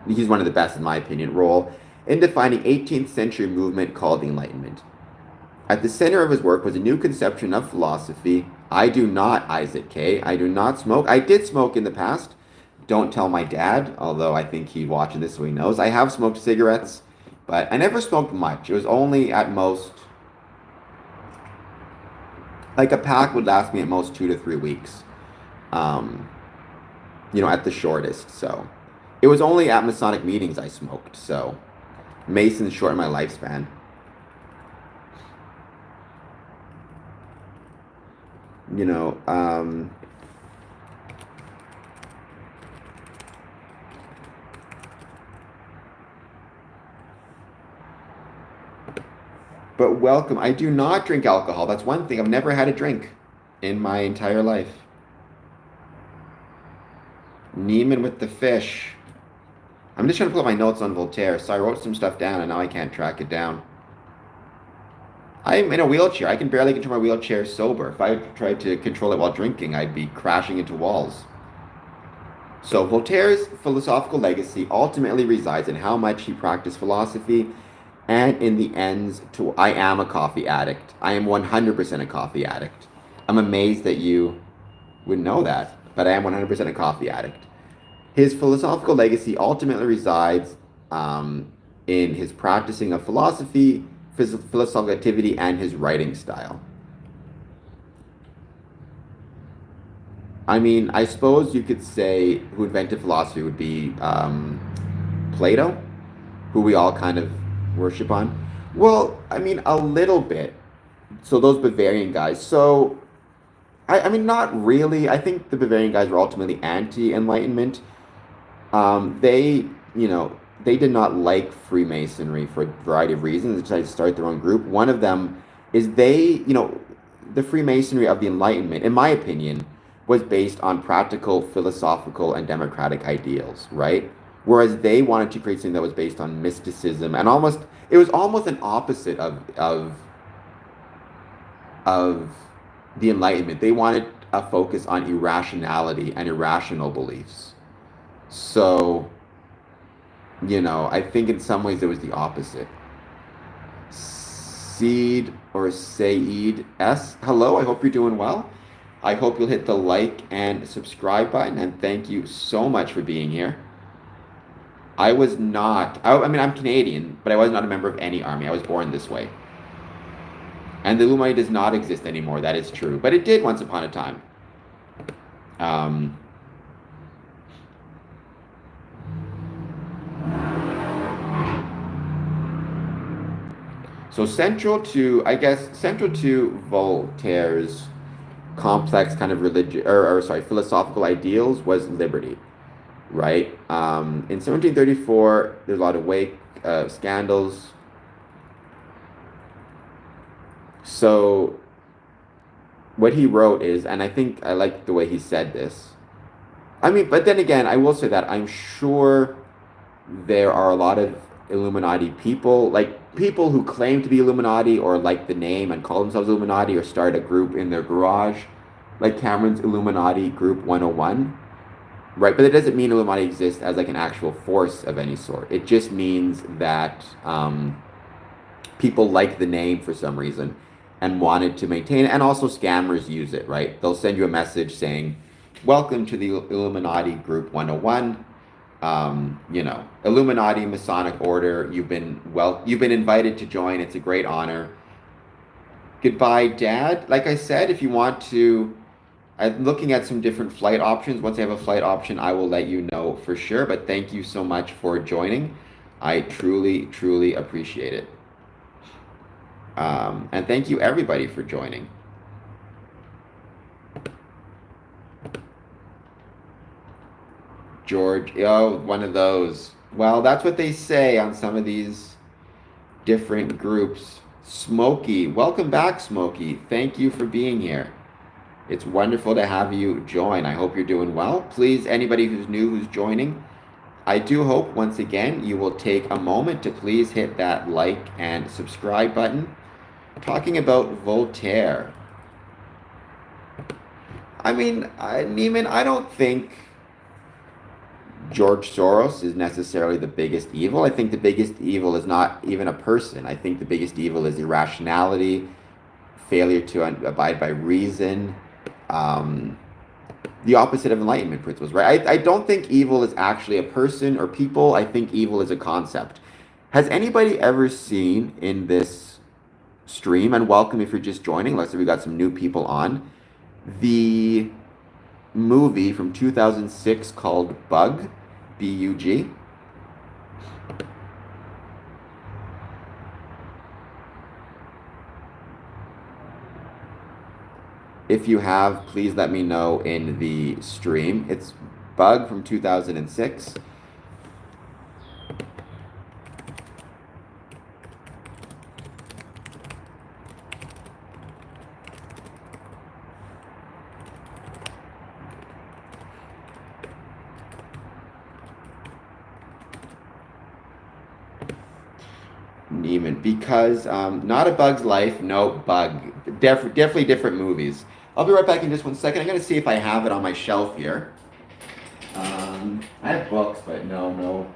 he's one of the best in my opinion, role in defining 18th century movement called the Enlightenment. At the center of his work was a new conception of philosophy. I do not, Isaac K. I do not smoke. I did smoke in the past. Don't tell my dad, although I think he's watching this so he knows. I have smoked cigarettes, but I never smoked much. It was only at most, like a pack would last me at most 2 to 3 weeks, at the shortest. So it was only at Masonic meetings I smoked. So Masons shortened my lifespan. But welcome. I do not drink alcohol. That's one thing. I've never had a drink in my entire life. Neiman with the fish. I'm just trying to pull up my notes on Voltaire. So I wrote some stuff down and now I can't track it down. I'm in a wheelchair. I can barely control my wheelchair sober. If I tried to control it while drinking, I'd be crashing into walls. So Voltaire's philosophical legacy ultimately resides in how much he practiced philosophy and in the ends to I am a coffee addict. I am 100% a coffee addict. I'm amazed that you would know that, but I am 100% a coffee addict. His philosophical legacy ultimately resides in his practicing of philosophy, philosophical activity, and his writing style. I mean, I suppose you could say who invented philosophy would be Plato, who we all kind of worship on. Well, I mean, a little bit. So those Bavarian guys. So, I mean, not really. I think the Bavarian guys were ultimately anti-Enlightenment. They did not like Freemasonry for a variety of reasons. They decided to start their own group. One of them is the Freemasonry of the Enlightenment, in my opinion, was based on practical, philosophical, and democratic ideals, right? Whereas they wanted to create something that was based on mysticism and it was almost an opposite of the Enlightenment. They wanted a focus on irrationality and irrational beliefs. So, I think in some ways it was the opposite. Seed or Saeed S. Hello, I hope you're doing well. I hope you'll hit the like and subscribe button, and thank you so much for being here. I was not, I mean, I'm Canadian, but I was not a member of any army. I was born this way. And the Illuminati does not exist anymore. That is true. But it did once upon a time. So central to Voltaire's complex kind of religious, philosophical ideals was liberty, right? In 1734, there's a lot of scandals. So what he wrote is, and I think I like the way he said this. I mean, but then again, I will say that I'm sure there are a lot of Illuminati people, like people who claim to be Illuminati or like the name and call themselves Illuminati or start a group in their garage, like Cameron's Illuminati Group 101, right? But it doesn't mean Illuminati exists as like an actual force of any sort. It just means that people like the name for some reason and wanted to maintain it. And also scammers use it, right? They'll send you a message saying, welcome to the Illuminati Group 101. Illuminati Masonic Order, you've been invited to join. It's a great honor. Goodbye, Dad. Like I said, if you want to, I'm looking at some different flight options. Once I have a flight option, I will let you know for sure. But thank you so much for joining. I truly, truly appreciate it. And thank you everybody for joining. George, one of those. Well, that's what they say on some of these different groups. Smokey, welcome back, Smokey. Thank you for being here. It's wonderful to have you join. I hope you're doing well. Please, anybody who's new, who's joining, I do hope, once again, you will take a moment to please hit that like and subscribe button. Talking about Voltaire. I mean, Neiman, I don't think George Soros is necessarily the biggest evil. I think the biggest evil is not even a person. I think the biggest evil is irrationality, failure to abide by reason, the opposite of Enlightenment principles, right? I don't think evil is actually a person or people. I think evil is a concept. Has anybody ever seen in this stream, and welcome if you're just joining, let's say we got some new people on, the movie from 2006 called Bug, B-U-G? If you have, please let me know in the stream. It's Bug from 2006. Neiman, because not A Bug's Life, no, Bug. Definitely different movies. I'll be right back in just 1 second. I'm going to see if I have it on my shelf here. I have books, but no.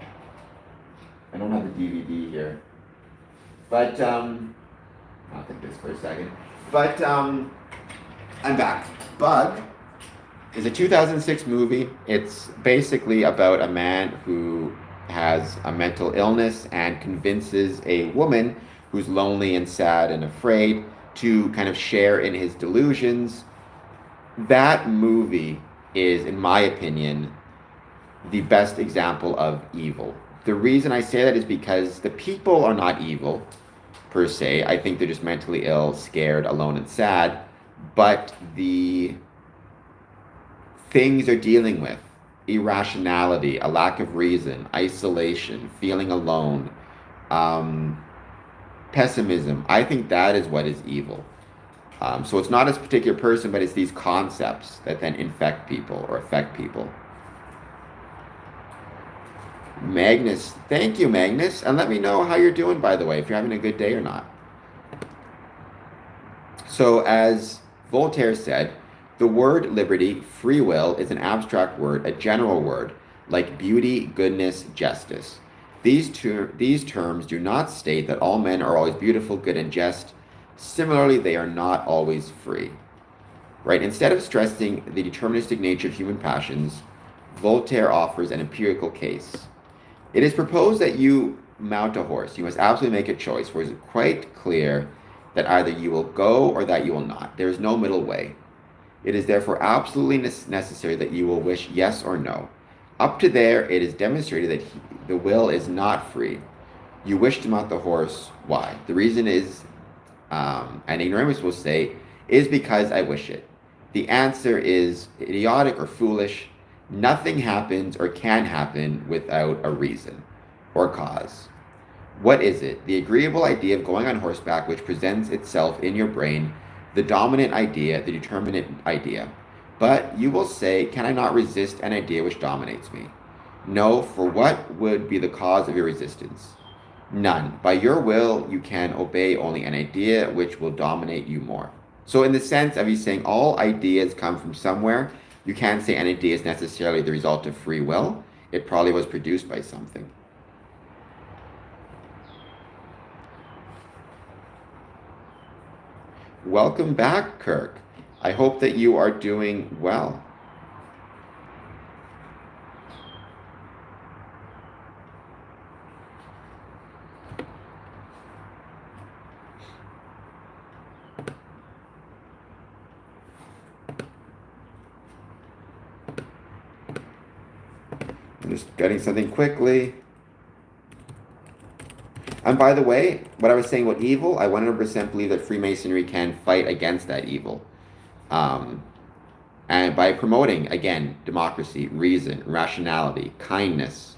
I don't have the DVD here. But, I'll take this for a second. But, I'm back. Bug is a 2006 movie. It's basically about a man who has a mental illness and convinces a woman who's lonely and sad and afraid to kind of share in his delusions. That movie is, in my opinion, the best example of evil. The reason I say that is because the people are not evil, per se. I think they're just mentally ill, scared, alone, and sad. But the things they're dealing with, irrationality, a lack of reason, isolation, feeling alone, pessimism, I think that is what is evil. So it's not a particular person, but it's these concepts that then infect people or affect people. Magnus, thank you, Magnus. And let me know how you're doing, by the way, if you're having a good day or not. So as Voltaire said, the word liberty, free will, is an abstract word, a general word, like beauty, goodness, justice. These terms do not state that all men are always beautiful, good, and just. Similarly, they are not always free. Right? Instead of stressing the deterministic nature of human passions, Voltaire offers an empirical case. It is proposed that you mount a horse. You must absolutely make a choice, for it is quite clear that either you will go or that you will not. There is no middle way. It is therefore absolutely necessary that you will wish yes or no. Up to there, it is demonstrated that the will is not free. You wish to mount the horse. Why? The reason is, an ignoramus will say, is because I wish it. The answer is idiotic or foolish. Nothing happens or can happen without a reason or cause. What is it? The agreeable idea of going on horseback which presents itself in your brain, the dominant idea, the determinate idea. But you will say, can I not resist an idea which dominates me? No, for what would be the cause of your resistance? None. By your will, you can obey only an idea which will dominate you more. So in the sense of he's saying all ideas come from somewhere, you can't say an idea is necessarily the result of free will. It probably was produced by something. Welcome back, Kirk. I hope that you are doing well. I'm just getting something quickly. And by the way, what I was saying about evil, I 100% believe that Freemasonry can fight against that evil. And by promoting, again, democracy, reason, rationality, kindness.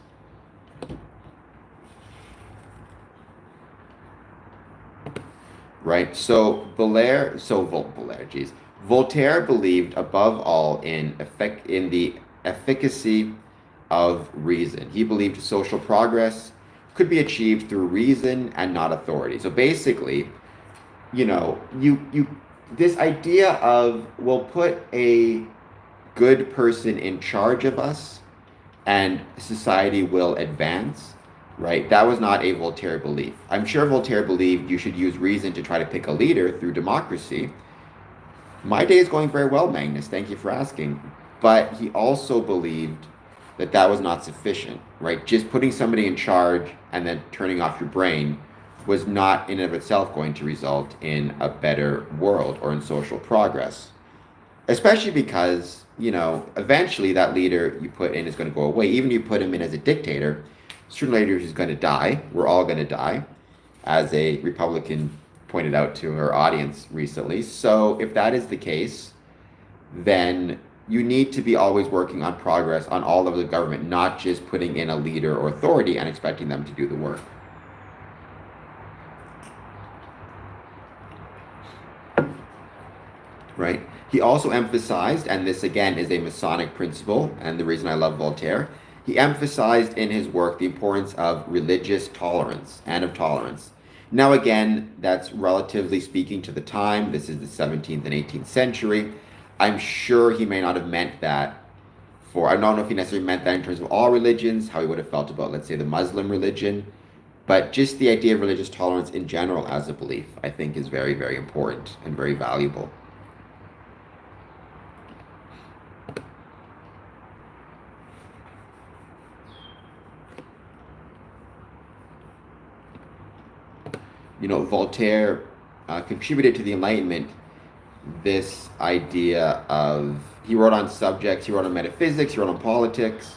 Right? So Voltaire believed above all in the efficacy of reason. He believed social progress could be achieved through reason and not authority. So basically, this idea of we'll put a good person in charge of us and society will advance, right? That was not a Voltaire belief. I'm sure Voltaire believed you should use reason to try to pick a leader through democracy. My day is going very well, Magnus. Thank you for asking. But he also believed that was not sufficient, right? Just putting somebody in charge and then turning off your brain was not in and of itself going to result in a better world or in social progress. Especially because, eventually that leader you put in is going to go away. Even if you put him in as a dictator, sooner or later he's going to die. We're all going to die, as a Republican pointed out to her audience recently. So if that is the case, then you need to be always working on progress on all levels of government, not just putting in a leader or authority and expecting them to do the work. Right? He also emphasized, and this again is a Masonic principle, and the reason I love Voltaire, he emphasized in his work the importance of religious tolerance and of tolerance. Now again, that's relatively speaking to the time. This is the 17th and 18th century. I'm sure he may not have meant that I don't know if he necessarily meant that in terms of all religions, how he would have felt about, let's say, the Muslim religion, but just the idea of religious tolerance in general as a belief, I think is very, very important and very valuable. Voltaire contributed to the Enlightenment this idea of, he wrote on subjects, he wrote on metaphysics, he wrote on politics.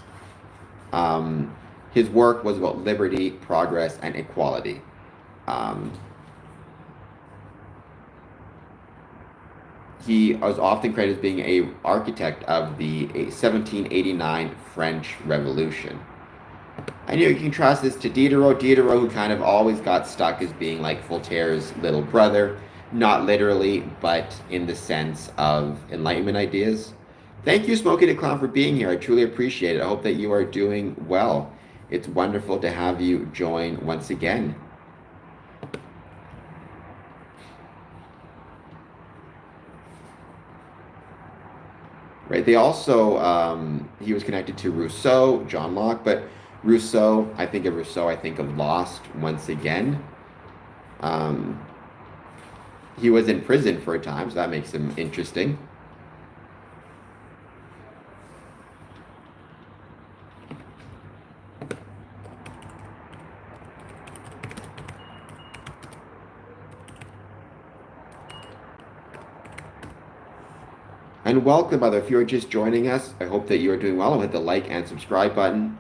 His work was about liberty, progress, and equality. He was often credited as being an architect of the 1789 French Revolution. I know you can trust this to Diderot, who kind of always got stuck as being like Voltaire's little brother. Not literally, but in the sense of Enlightenment ideas. Thank you, Smokey the Clown, for being here. I truly appreciate it. I hope that you are doing well. It's wonderful to have you join once again. Right, they also, he was connected to Rousseau, John Locke, but Rousseau, I think of Lost once again. He was in prison for a time, so that makes him interesting. And welcome, brother. If you're just joining us, I hope that you're doing well. I'll hit the like and subscribe button.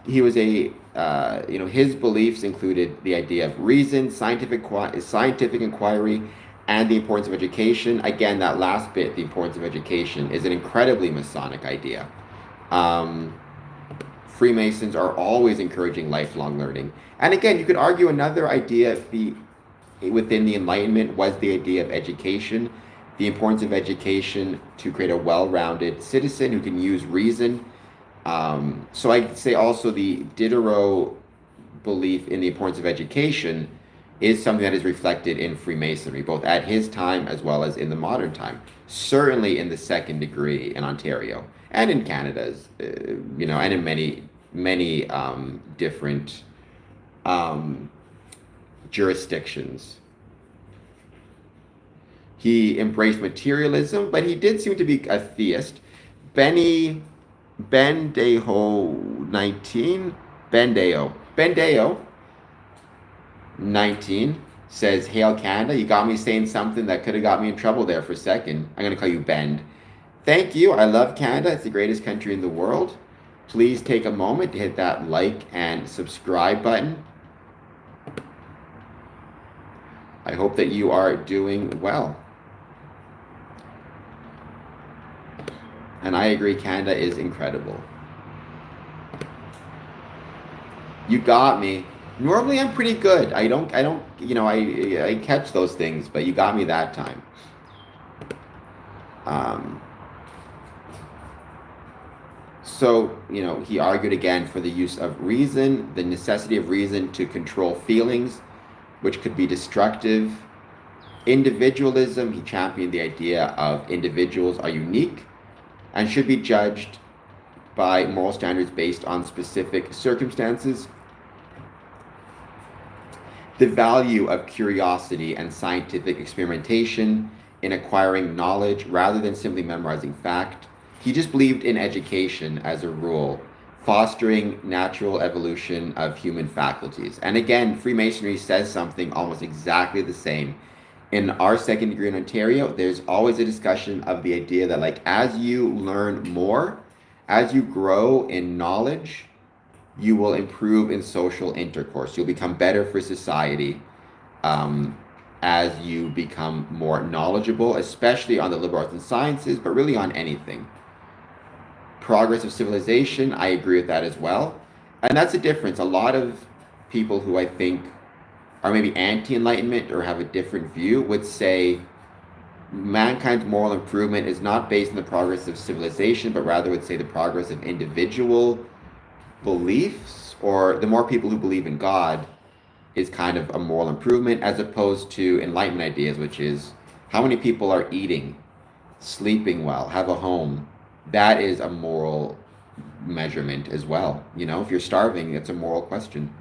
He was his beliefs included the idea of reason, scientific inquiry, and the importance of education. Again, that last bit, the importance of education, is an incredibly Masonic idea. Freemasons are always encouraging lifelong learning. And again, you could argue another idea within the Enlightenment was the idea of education, the importance of education to create a well-rounded citizen who can use reason. So I'd say also the Diderot belief in the importance of education is something that is reflected in Freemasonry, both at his time as well as in the modern time. Certainly in the second degree in Ontario and in Canada, and in many different jurisdictions. He embraced materialism, but he did seem to be a theist. Bendejo 19 says, "Hail Canada." You got me saying something that could have got me in trouble there for a second. I'm going to call you Bend. Thank you. I love Canada. It's the greatest country in the world. Please take a moment to hit that like and subscribe button. I hope that you are doing well. And I agree, Canada is incredible. You got me. Normally I'm pretty good. I catch those things, but you got me that time. So, he argued again for the use of reason, the necessity of reason to control feelings, which could be destructive. Individualism, he championed the idea of individuals are unique and should be judged by moral standards based on specific circumstances. The value of curiosity and scientific experimentation in acquiring knowledge rather than simply memorizing fact. He just believed in education as a rule, fostering natural evolution of human faculties. And again, Freemasonry says something almost exactly the same. In our second degree in Ontario, there's always a discussion of the idea that as you learn more, as you grow in knowledge, you will improve in social intercourse. You'll become better for society as you become more knowledgeable, especially on the liberal arts and sciences, but really on anything. Progress of civilization, I agree with that as well. And that's a difference. A lot of people who I think are maybe anti-enlightenment or have a different view would say mankind's moral improvement is not based on the progress of civilization, but rather would say the progress of individual beliefs, or the more people who believe in God is kind of a moral improvement, as opposed to enlightenment ideas, which is how many people are eating, sleeping well, have a home. That is a moral measurement as well. If you're starving, it's a moral question.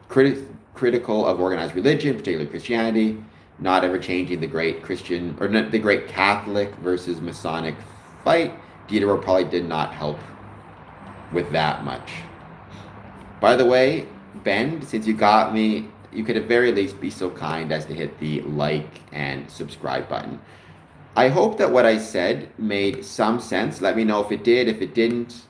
Critical of organized religion, particularly Christianity, not ever changing the great Christian or the great Catholic versus Masonic fight. Diderot probably did not help with that much. By the way, Ben, since you got me, you could at very least be so kind as to hit the like and subscribe button. I hope that what I said made some sense. Let me know if it did. If it didn't,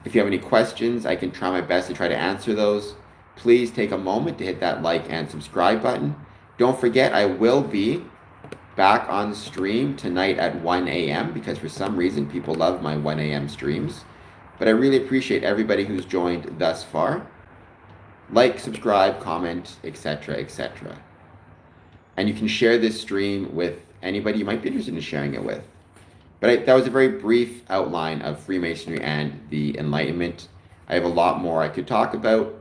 if you have any questions, I can try my best to try to answer those. Please take a moment to hit that like and subscribe button. Don't forget, I will be back on stream tonight at 1 a.m. because for some reason people love my 1 a.m. streams. But I really appreciate everybody who's joined thus far. Like, subscribe, comment, etc., etc. And you can share this stream with anybody you might be interested in sharing it with. But that was a very brief outline of Freemasonry and the Enlightenment. I have a lot more I could talk about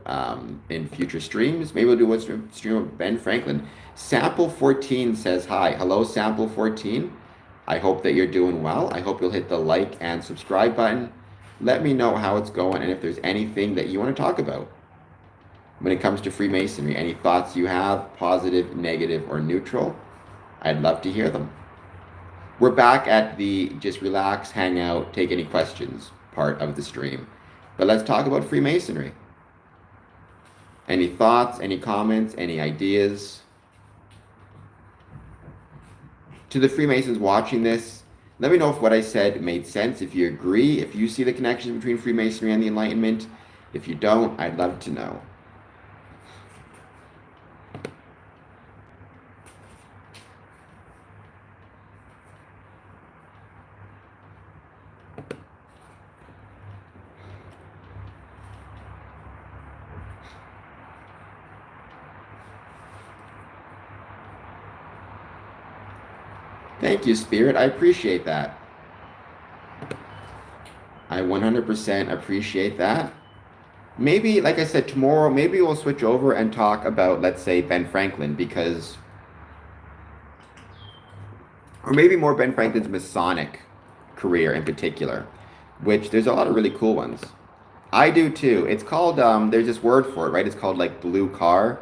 in future streams. Maybe we'll do one stream of Ben Franklin. Sample 14 says hi. Hello, Sample 14. I hope that you're doing well. I hope you'll hit the like and subscribe button. Let me know how it's going and if there's anything that you want to talk about when it comes to Freemasonry. Any thoughts you have, positive, negative, or neutral, I'd love to hear them. We're back at the just relax, hang out, take any questions part of the stream. But let's talk about Freemasonry. Any thoughts, any comments, any ideas? To the Freemasons watching this, let me know if what I said made sense, if you agree, if you see the connection between Freemasonry and the Enlightenment. If you don't, I'd love to know. Thank you, Spirit. I appreciate that. I 100% appreciate that. Maybe, like I said, tomorrow, maybe we'll switch over and talk about, let's say, Ben Franklin, because, or maybe more Ben Franklin's Masonic career in particular, which there's a lot of really cool ones. I do too. It's called, there's this word for it, right? It's called like blue car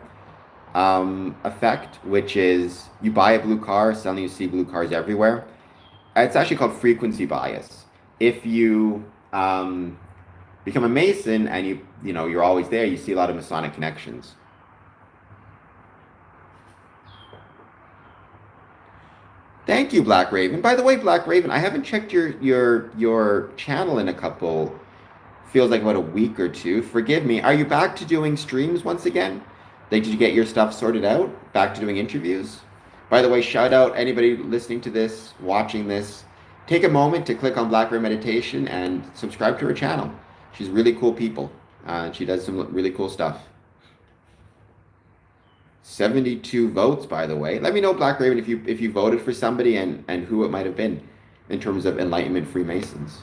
effect, which is you buy a blue car, suddenly you see blue cars everywhere. It's actually called frequency bias. If you become a Mason and you're always there, you see a lot of Masonic connections. Thank you, Black Raven. By the way, Black Raven, I haven't checked your channel in a couple, feels like about a week or two. Forgive me. Are you back to doing streams once again? Did you get your stuff sorted out? Back to doing interviews? By the way, shout out anybody listening to this, watching this. Take a moment to click on Black Raven Meditation and subscribe to her channel. She's really cool people. She does some really cool stuff. 72 votes, by the way. Let me know, Black Raven, if you voted for somebody and who it might have been in terms of Enlightenment Freemasons.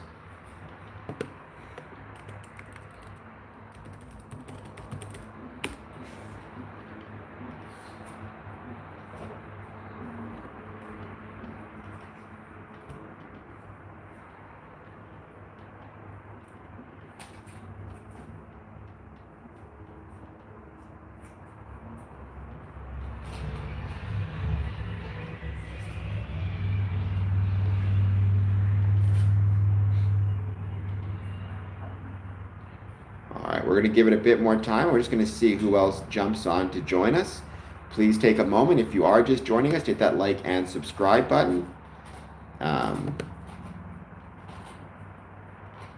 We're going to give it a bit more time. We're just going to see who else jumps on to join us. Please take a moment. If you are just joining us, hit that like and subscribe button. I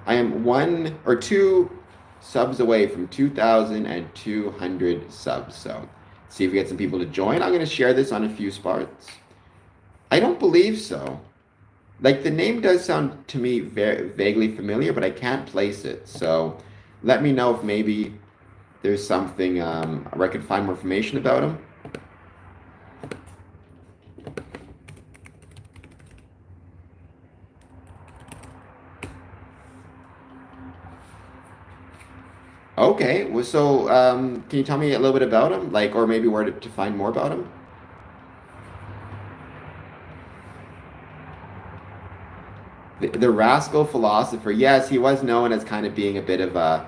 am 1 or 2 subs away from 2,200 subs. So see if we get some people to join. I'm going to share this on a few spots. I don't believe so. Like, the name does sound to me very vaguely familiar, but I can't place it. So let me know if maybe there's something where I could find more information about him. Okay, well, so can you tell me a little bit about him, like, or maybe where to find more about him? The rascal philosopher. Yes, he was known as kind of being a bit of a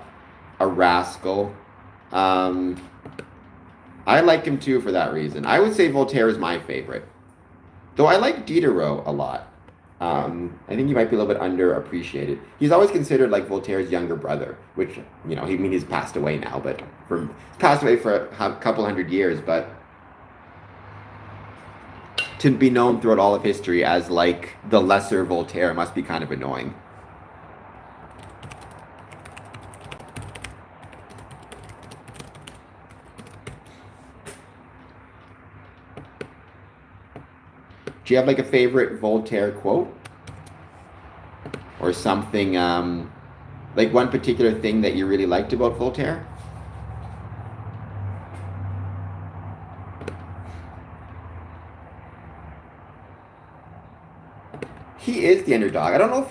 rascal. I like him too for that reason. I would say Voltaire is my favorite, though I like Diderot a lot. I think he might be a little bit underappreciated. He's always considered like Voltaire's younger brother, which, he's passed away now, but passed away for a couple hundred years, but to be known throughout all of history as like the lesser Voltaire must be kind of annoying. Do you have like a favorite Voltaire quote? Or something, like one particular thing that you really liked about Voltaire? He is the underdog. I don't know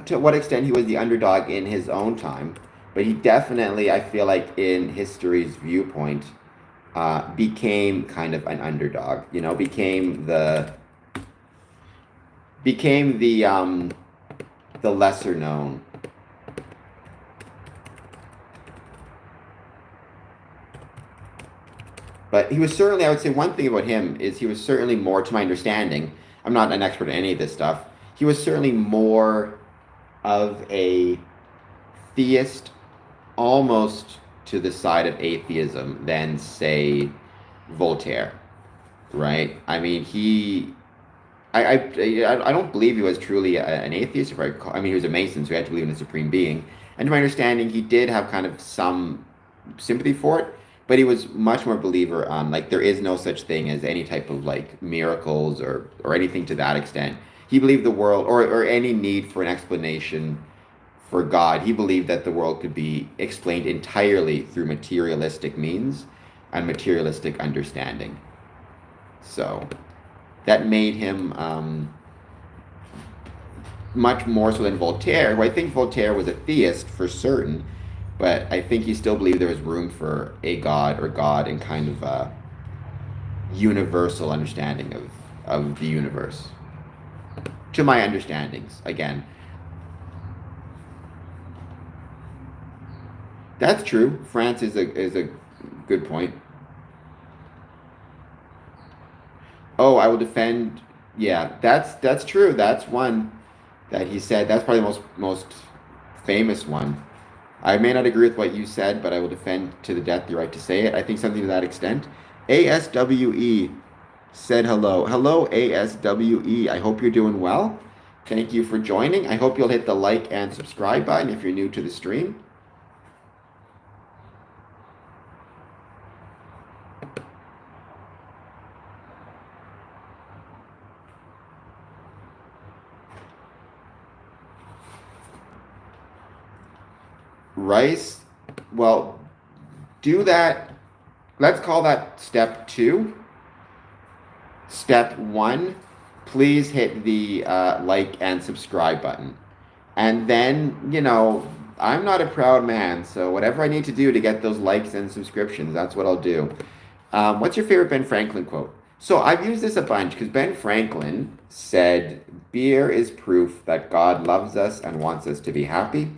to what extent he was the underdog in his own time, but he definitely, I feel like in history's viewpoint, became kind of an underdog, became the lesser known. But he was certainly, I would say one thing about him is he was certainly more, to my understanding, I'm not an expert in any of this stuff, he was certainly more of a theist, almost to the side of atheism, than, say, Voltaire, right? I mean, I don't believe he was truly an atheist. If I mean, he was a Mason, so he had to believe in a supreme being. And to my understanding, he did have kind of some sympathy for it, but he was much more believer on like there is no such thing as any type of like miracles or anything to that extent. He believed the world or any need for an explanation for God. He believed that the world could be explained entirely through materialistic means and materialistic understanding. So that made him much more so than Voltaire, who I think Voltaire was a theist for certain, but I think he still believed there was room for a God or God in kind of a universal understanding of the universe. To my understandings, again. That's true. France is a good point. Oh, I will defend. Yeah, that's true. That's one that he said. That's probably the most famous one. I may not agree with what you said, but I will defend to the death the right to say it. I think something to that extent. ASWE said hello. Hello, ASWE. I hope you're doing well. Thank you for joining. I hope you'll hit the like and subscribe button if you're new to the stream. Rice, well, do that. Let's call that step 2. Step 1, please hit the like and subscribe button. And then, I'm not a proud man, so whatever I need to do to get those likes and subscriptions, that's what I'll do. What's your favorite Ben Franklin quote? So I've used this a bunch because Ben Franklin said, beer is proof that God loves us and wants us to be happy.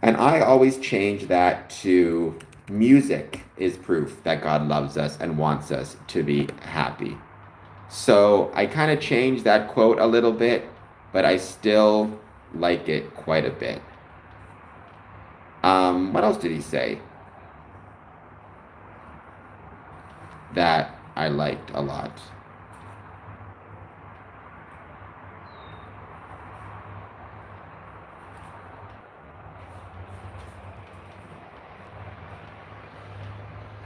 And I always change that to music is proof that God loves us and wants us to be happy. So I kind of changed that quote a little bit, but I still like it quite a bit. What else did he say that I liked a lot?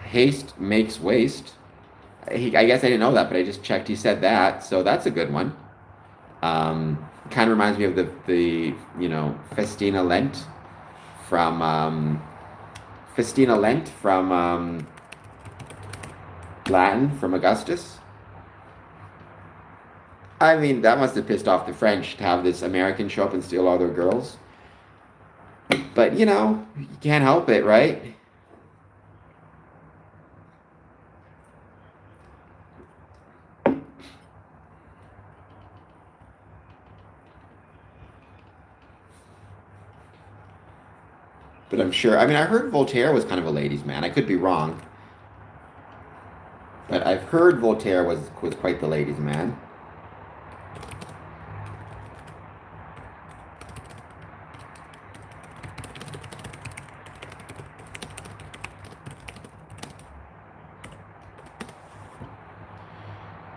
Haste makes waste. I guess I didn't know that, but I just checked. He said that, so that's a good one. Kind of reminds me of the Festina Lent from Latin from Augustus. I mean, that must have pissed off the French to have this American show up and steal all their girls. But you can't help it, right? But I'm sure. I mean, I heard Voltaire was kind of a ladies' man. I could be wrong, but I've heard Voltaire was quite the ladies' man.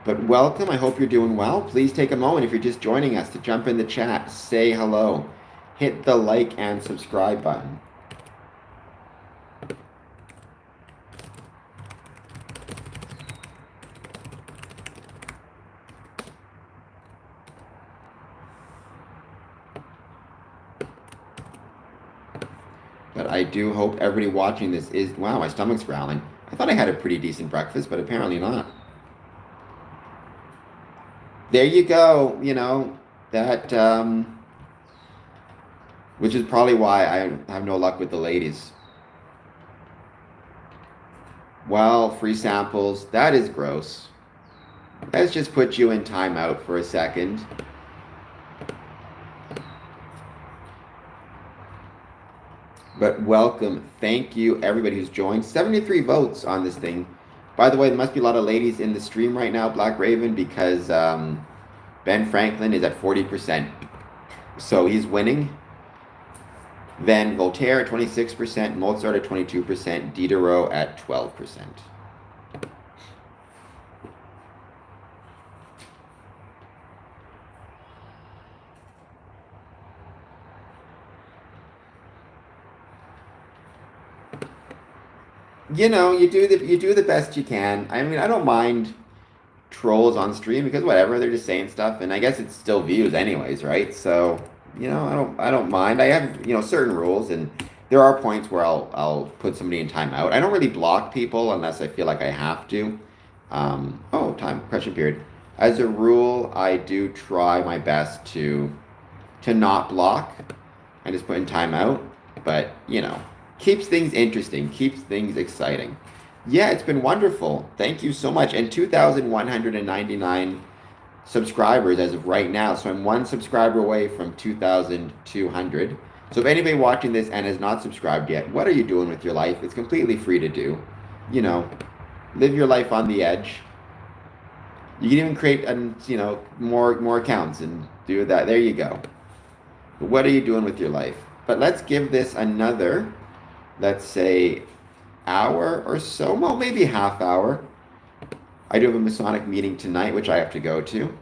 But welcome. I hope you're doing well. Please take a moment if you're just joining us to jump in the chat, say hello, hit the like and subscribe button. But I do hope everybody watching this is, wow, my stomach's growling. I thought I had a pretty decent breakfast, but apparently not. There you go, that, which is probably why I have no luck with the ladies. Well, free samples, that is gross. Let's just put you in timeout for a second. But welcome. Thank you, everybody who's joined. 73 votes on this thing. By the way, there must be a lot of ladies in the stream right now, Black Raven, because Ben Franklin is at 40%. So he's winning. Then Voltaire at 26%, Mozart at 22%, Diderot at 12%. you do the best you can. I mean, I don't mind trolls on stream because whatever, they're just saying stuff, and I guess it's still views anyways, right? So, I don't mind. I have, certain rules, and there are points where I'll put somebody in timeout. I don't really block people unless I feel like I have to. Time question period. As a rule, I do try my best to not block. I just put in timeout, but keeps things interesting, keeps things exciting. Yeah, it's been wonderful. Thank you so much. And 2,199 subscribers as of right now. So I'm one subscriber away from 2,200. So if anybody watching this and has not subscribed yet, what are you doing with your life? It's completely free to do. Live your life on the edge. You can even create, more accounts and do that. There you go. But what are you doing with your life? But let's give this another, let's say, hour or so. Well, maybe half hour. I do have a Masonic meeting tonight, which I have to go to.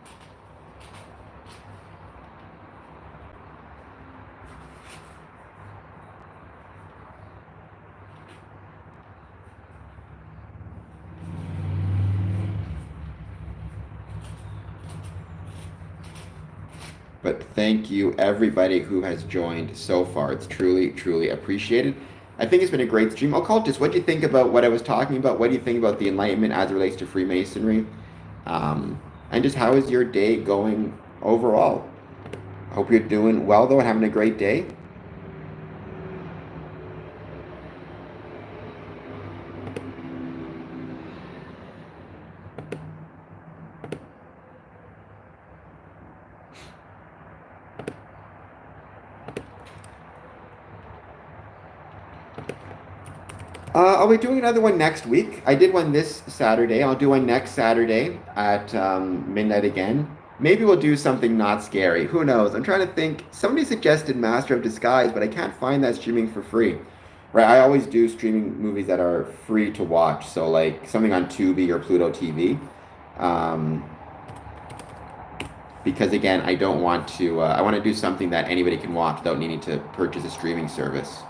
But thank you, everybody who has joined so far. It's truly, truly appreciated. I think it's been a great stream. Occultist, what do you think about what I was talking about? What do you think about the Enlightenment as it relates to Freemasonry? And just how is your day going overall? I hope you're doing well, though, and having a great day. I'll be doing another one next week. I did one this Saturday. I'll do one next Saturday at midnight again. Maybe we'll do something not scary. Who knows? I'm trying to think. Somebody suggested Master of Disguise, but I can't find that streaming for free. Right? I always do streaming movies that are free to watch. So like something on Tubi or Pluto TV. Because again, I don't want to. I want to do something that anybody can watch without needing to purchase a streaming service.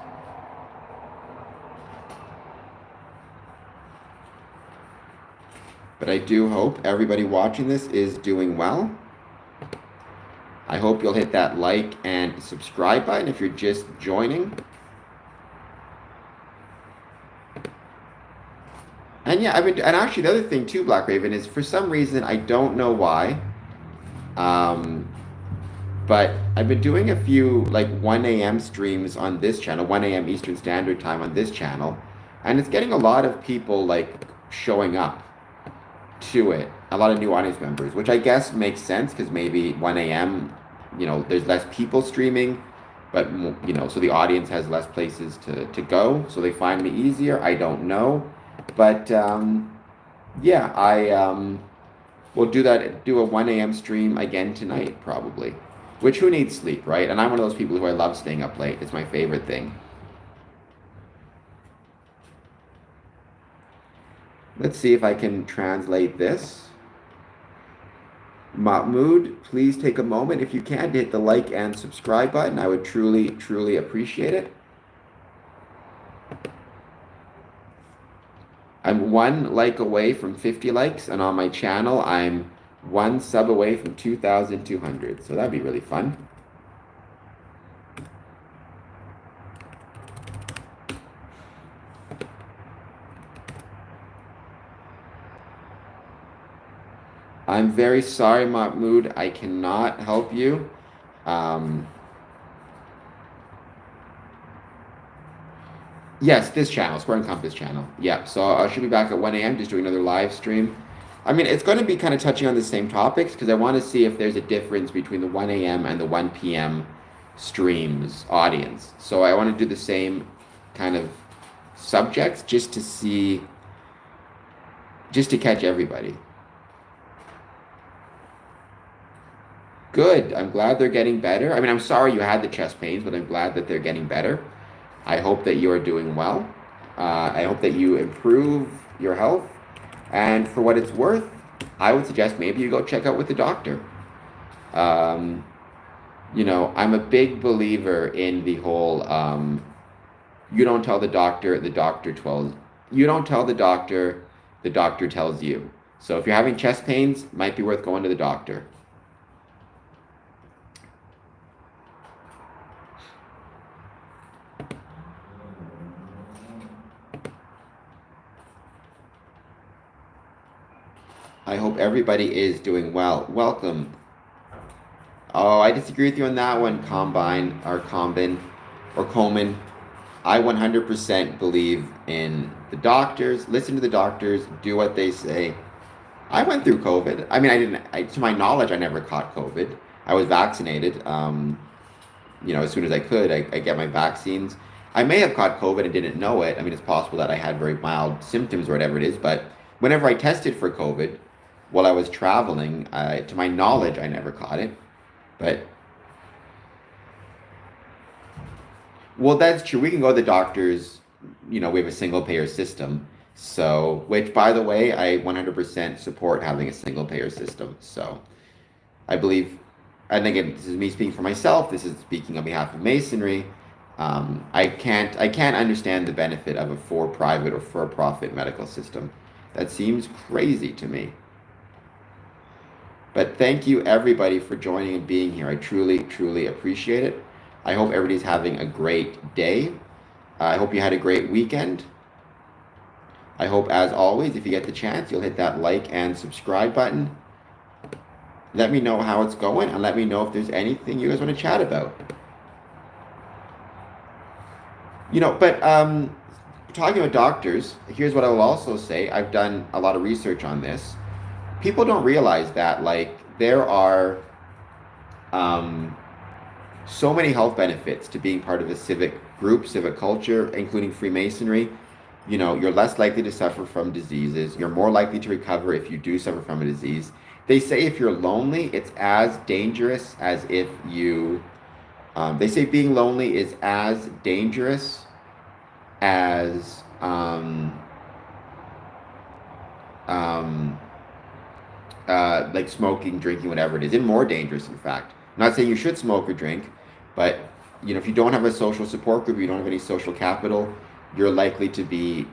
But I do hope everybody watching this is doing well. I hope you'll hit that like and subscribe button if you're just joining. And yeah, and actually the other thing too, Black Raven, is for some reason, I don't know why, but I've been doing a few like 1 a.m. streams on this channel, 1 a.m. Eastern Standard Time on this channel, and it's getting a lot of people like showing up to it, a lot of new audience members, which I guess makes sense because maybe 1 a.m., there's less people streaming, but, so the audience has less places to go, so they find me easier. I don't know. But, yeah, I will do a 1 a.m. stream again tonight, probably. Which, who needs sleep, right? And I'm one of those people who I love staying up late. It's my favorite thing. Let's see if I can translate this. Mahmoud, please take a moment, if you can, to hit the like and subscribe button. I would truly, truly appreciate it. I'm 1 like away from 50 likes, and on my channel, I'm 1 sub away from 2,200. So that'd be really fun. I'm very sorry, Mahmoud. I cannot help you. Yes, this channel, Square and Compass channel. Yeah, so I should be back at 1 a.m. just doing another live stream. I mean, it's going to be kind of touching on the same topics because I want to see if there's a difference between the 1 a.m. and the 1 p.m. streams audience. So I want to do the same kind of subjects just to catch everybody. Good. I'm glad they're getting better. I mean, I'm sorry you had the chest pains, but I'm glad that they're getting better. I hope that you are doing well. I hope that you improve your health. And for what it's worth, I would suggest maybe you go check out with the doctor. I'm a big believer in the whole, you don't tell the doctor tells You don't tell the doctor tells you. So if you're having chest pains, might be worth going to the doctor. I hope everybody is doing well. Welcome. Oh, I disagree with you on that one, Combine or Combin or Coleman. I 100% believe in the doctors. Listen to the doctors. Do what they say. I went through COVID. I mean, to my knowledge, I never caught COVID. I was vaccinated. As soon as I could, I get my vaccines. I may have caught COVID and didn't know it. I mean, it's possible that I had very mild symptoms or whatever it is. But whenever I tested for COVID while I was traveling, to my knowledge, I never caught it. But well, that's true. We can go to the doctors. We have a single payer system. So, which by the way, I 100% support having a single payer system. So, I believe, and again, this is me speaking for myself. This is speaking on behalf of Masonry. I can't understand the benefit of a for-private or for-profit medical system. That seems crazy to me. But thank you everybody for joining and being here. I truly, truly appreciate it. I hope everybody's having a great day. I hope you had a great weekend. I hope, as always, if you get the chance, you'll hit that like and subscribe button. Let me know how it's going, and let me know if there's anything you guys want to chat about. But talking about doctors, here's what I will also say. I've done a lot of research on this. People don't realize that, there are so many health benefits to being part of a civic group, civic culture, including Freemasonry. You're less likely to suffer from diseases. You're more likely to recover if you do suffer from a disease. They say if you're lonely, it's as dangerous as if you... they say being lonely is as dangerous as... like smoking, drinking, whatever it is, and more dangerous, in fact. I'm not saying you should smoke or drink, but if you don't have a social support group, you don't have any social capital, you're likely to be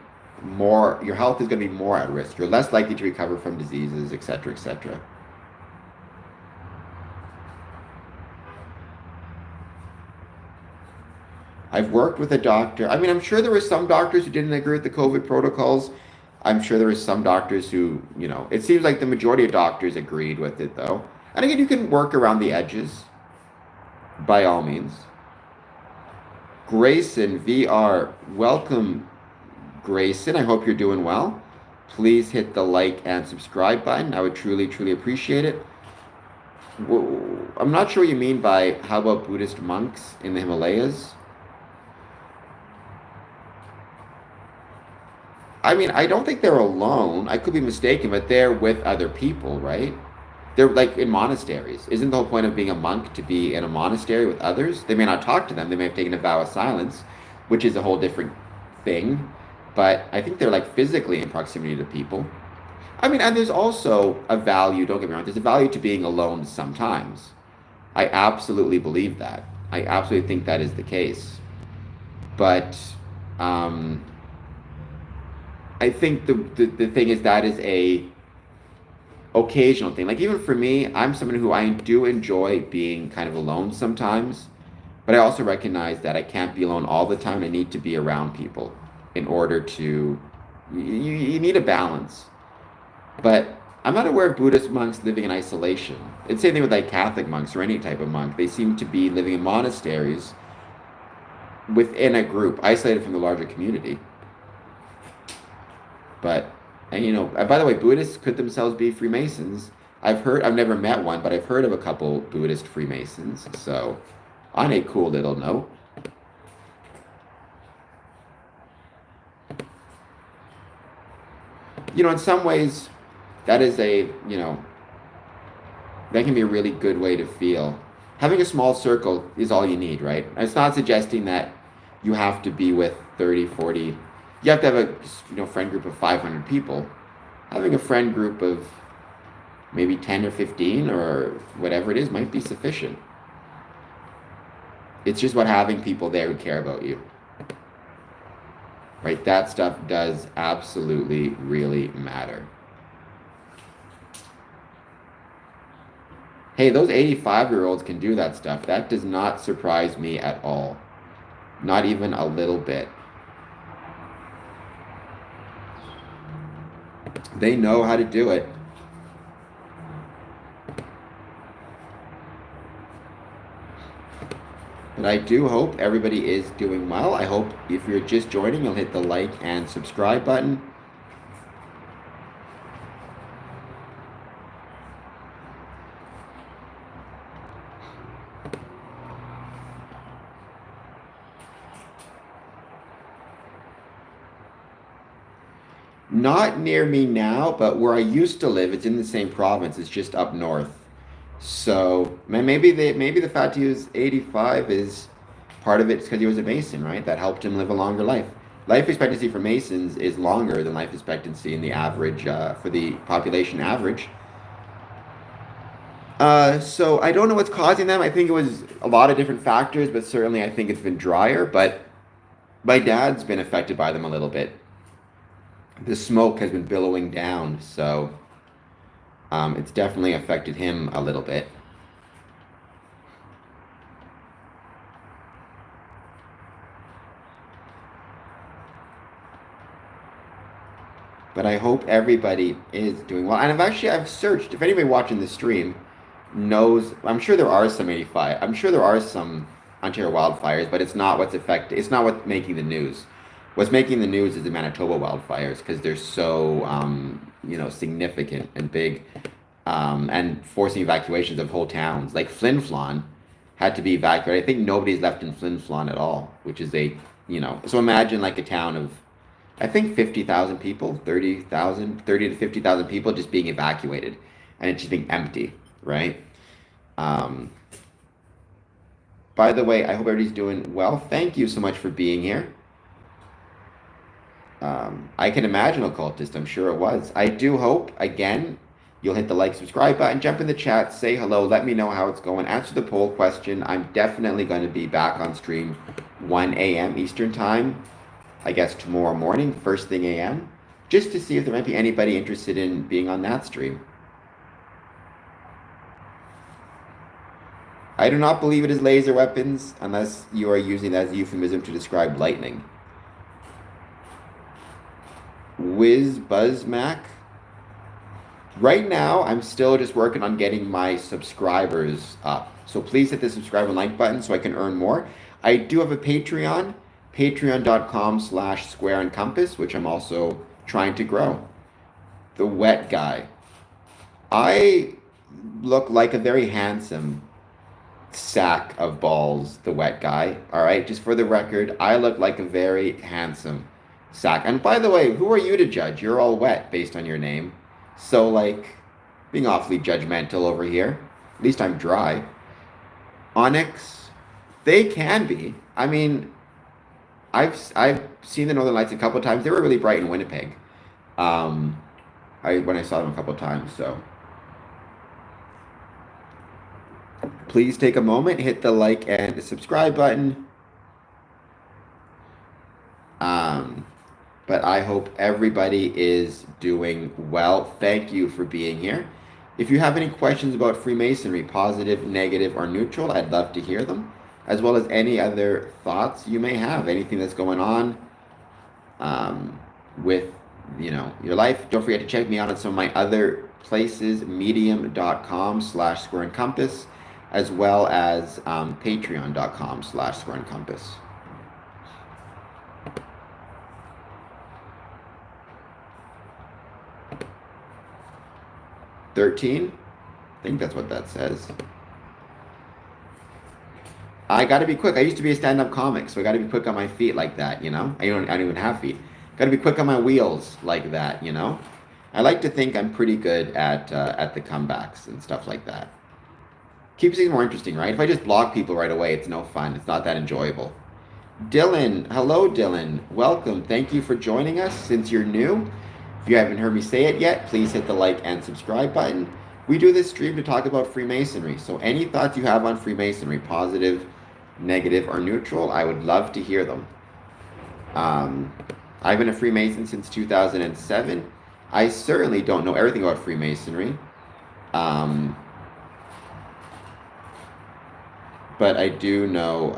your health is going to be more at risk. You're less likely to recover from diseases, etc., etc. I've worked with a doctor. I mean, I'm sure there were some doctors who didn't agree with the COVID protocols. I'm sure there were some doctors who, it seems like the majority of doctors agreed with it, though. And again, you can work around the edges, by all means. Grayson, VR, welcome, Grayson. I hope you're doing well. Please hit the like and subscribe button. I would truly, truly appreciate it. I'm not sure what you mean by how about Buddhist monks in the Himalayas? I mean, I don't think they're alone. I could be mistaken, but they're with other people, right? They're like in monasteries. Isn't the whole point of being a monk to be in a monastery with others? They may not talk to them. They may have taken a vow of silence, which is a whole different thing. But I think they're physically in proximity to people. I mean, and there's also a value, don't get me wrong, there's a value to being alone sometimes. I absolutely believe that. I absolutely think that is the case. But I think the thing is that is a occasional thing. Even for me, I'm someone who I do enjoy being kind of alone sometimes, but I also recognize that I can't be alone all the time. I need to be around people in order to, you need a balance. But I'm not aware of Buddhist monks living in isolation. It's the same thing with Catholic monks or any type of monk. They seem to be living in monasteries within a group, isolated from the larger community. But, and by the way, Buddhists could themselves be Freemasons. I've never met one, but I've heard of a couple Buddhist Freemasons. So, on a cool little note. In some ways, that is that can be a really good way to feel. Having a small circle is all you need, right? It's not suggesting that you have to be with 30, 40... You have to have a friend group of 500 people. Having a friend group of maybe 10 or 15 or whatever it is might be sufficient. It's just about having people there who care about you. right? That stuff does absolutely really matter. Hey, those 85-year-olds can do that stuff. That does not surprise me at all. Not even a little bit. They know how to do it. But I do hope everybody is doing well. I hope if you're just joining, you'll hit the like and subscribe button. Not near me now, but where I used to live, it's in the same province. It's just up north. So maybe the fact he was 85 is part of it because he was a Mason, right? That helped him live a longer life. Life expectancy for Masons is longer than life expectancy in the average for the population average. So I don't know what's causing them. I think it was a lot of different factors, but certainly I think it's been drier. But my dad's been affected by them a little bit. The smoke has been billowing down, so it's definitely affected him a little bit. But I hope everybody is doing well. And I've searched. If anybody watching the stream knows, I'm sure there are some 85. I'm sure there are some Ontario wildfires, but it's not what's affected. It's not what's making the news. What's making the news is the Manitoba wildfires because they're so, significant and big, and forcing evacuations of whole towns. Like Flin Flon had to be evacuated. I think nobody's left in Flin Flon at all, which is so imagine like a town of, I think 50,000 people, 30 to 50,000 people just being evacuated, and it's just being empty, right? By the way, I hope everybody's doing well. Thank you so much for being here. I can imagine occultist. I'm sure it was. I do hope, again, you'll hit the like, subscribe button, jump in the chat, say hello, let me know how it's going, answer the poll question. I'm definitely going to be back on stream 1 a.m. Eastern Time, I guess tomorrow morning, first thing a.m., just to see if there might be anybody interested in being on that stream. I do not believe it is laser weapons unless you are using that as a euphemism to describe lightning. Whiz Buzz Mac. Right now, I'm still just working on getting my subscribers up. So please hit the subscribe and like button so I can earn more. I do have a Patreon, patreon.com/square and compass, which I'm also trying to grow. The wet guy. I look like a very handsome sack of balls, the wet guy. All right, just for the record, I look like a very handsome sack. And by the way, who are you to judge? You're all wet based on your name. So being awfully judgmental over here. At least I'm dry. Onyx, they can be. I mean, I've seen the Northern Lights a couple of times. They were really bright in Winnipeg. When I saw them a couple of times. So please take a moment, hit the like and the subscribe button. But I hope everybody is doing well. Thank you for being here. If you have any questions about Freemasonry, positive, negative, or neutral, I'd love to hear them, as well as any other thoughts you may have, anything that's going on with your life. Don't forget to check me out on some of my other places, medium.com/square and compass, as well as patreon.com/square and compass. 13? I think that's what that says. I got to be quick. I used to be a stand-up comic, so I got to be quick on my feet like that, I don't even have feet. Got to be quick on my wheels like that, I like to think I'm pretty good at the comebacks and stuff like that. Keeps things more interesting, right? If I just block people right away, it's no fun. It's not that enjoyable. Dylan, hello, Dylan. Welcome. Thank you for joining us. Since you're new, if you haven't heard me say it yet, please hit the like and subscribe button. We do this stream to talk about Freemasonry. So any thoughts you have on Freemasonry, positive, negative, or neutral, I would love to hear them. I've been a Freemason since 2007. I certainly don't know everything about Freemasonry, um, but I do know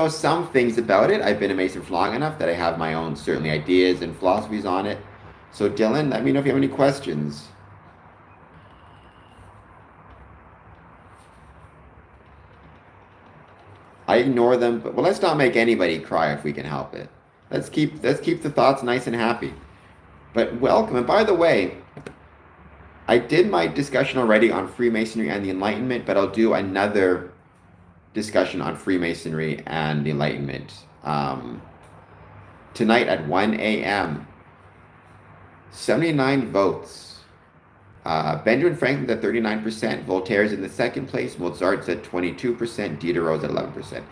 some things about it. I've been a Mason for long enough that I have my own certainly ideas and philosophies on it. So Dylan, let me know if you have any questions. I ignore them, but well, let's not make anybody cry if we can help it. Let's keep the thoughts nice and happy. But welcome. And by the way, I did my discussion already on Freemasonry and the Enlightenment, but I'll do another discussion on Freemasonry and the Enlightenment tonight at 1 a.m. 79 votes. Benjamin Franklin's at 39%. Voltaire's in the second place. Mozart's at 22%. Diderot's at 11%.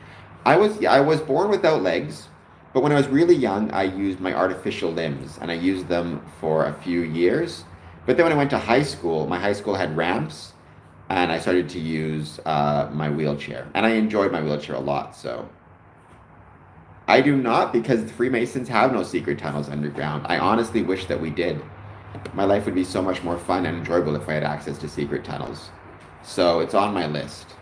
I was born without legs, but when I was really young, I used my artificial limbs, and I used them for a few years. But then when I went to high school, my high school had ramps, and I started to use my wheelchair, and I enjoyed my wheelchair a lot. So I do not, because the Freemasons have no secret tunnels underground. I honestly wish that we did. My life would be so much more fun and enjoyable if I had access to secret tunnels. So it's on my list.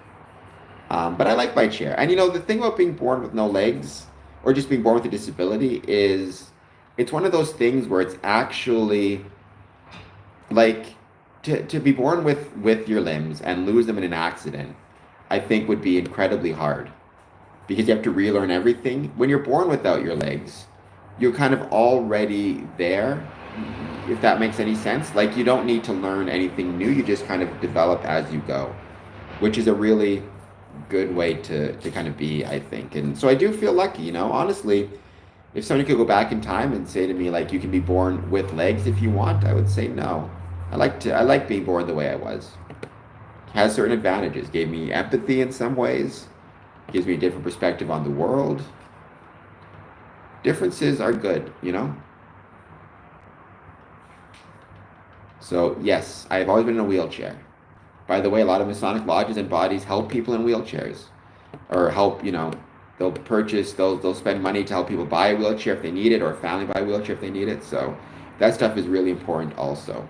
But I like my chair. And the thing about being born with no legs, or just being born with a disability, is it's one of those things where it's actually like to be born with your limbs and lose them in an accident, I think would be incredibly hard, because you have to relearn everything. When you're born without your legs, you're kind of already there, if that makes any sense. Like, you don't need to learn anything new, you just kind of develop as you go, which is a really good way to kind of be, I think. And so I do feel lucky, honestly. If somebody could go back in time and say to me, like, you can be born with legs if you want, I would say no. I like being born the way I was. It has certain advantages. Gave me empathy in some ways, gives me a different perspective on the world. Differences are good, So yes, I've always been in a wheelchair. By the way, a lot of Masonic lodges and bodies help people in wheelchairs, or help, they'll spend money to help people buy a wheelchair if they need it, or a family buy a wheelchair if they need it. So that stuff is really important also.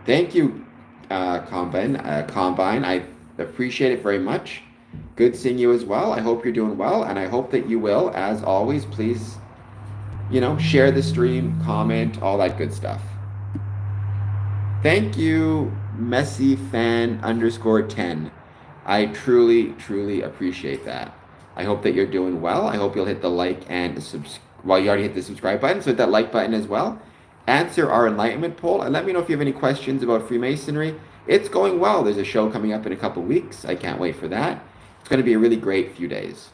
Thank you, Combine. I appreciate it very much. Good seeing you as well. I hope you're doing well, and I hope that you will. As always, please, share the stream, comment, all that good stuff. Thank you, MessyFan_10. I truly, truly appreciate that. I hope that you're doing well. I hope you'll hit the like and well, you already hit the subscribe button, so hit that like button as well. Answer our enlightenment poll, and let me know if you have any questions about Freemasonry. It's going well. There's a show coming up in a couple weeks. I can't wait for that. It's going to be a really great few days.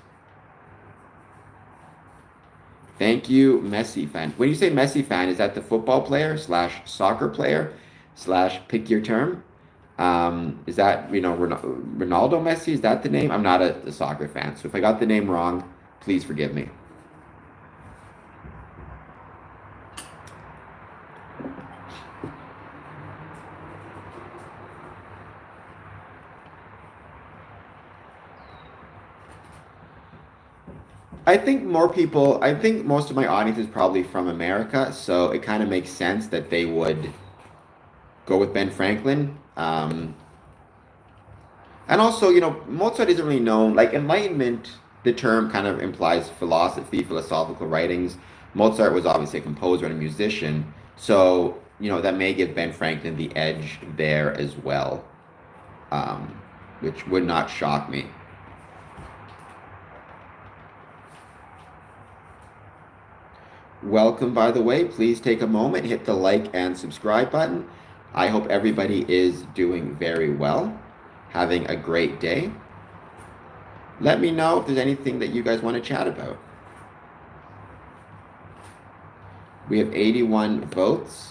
Thank you, Messi fan. When you say Messi fan, is that the football player / soccer player / pick your term? Is that, Ronaldo Messi? Is that the name? I'm not a soccer fan, so if I got the name wrong, please forgive me. I think most of my audience is probably from America, so it kind of makes sense that they would go with Ben Franklin. And also, Mozart isn't really known, like Enlightenment, the term kind of implies philosophy, philosophical writings. Mozart was obviously a composer and a musician, so, that may give Ben Franklin the edge there as well, which would not shock me. Welcome, by the way. Please take a moment, hit the like and subscribe button. I hope everybody is doing very well, having a great day. Let me know if there's anything that you guys want to chat about. We have 81 votes.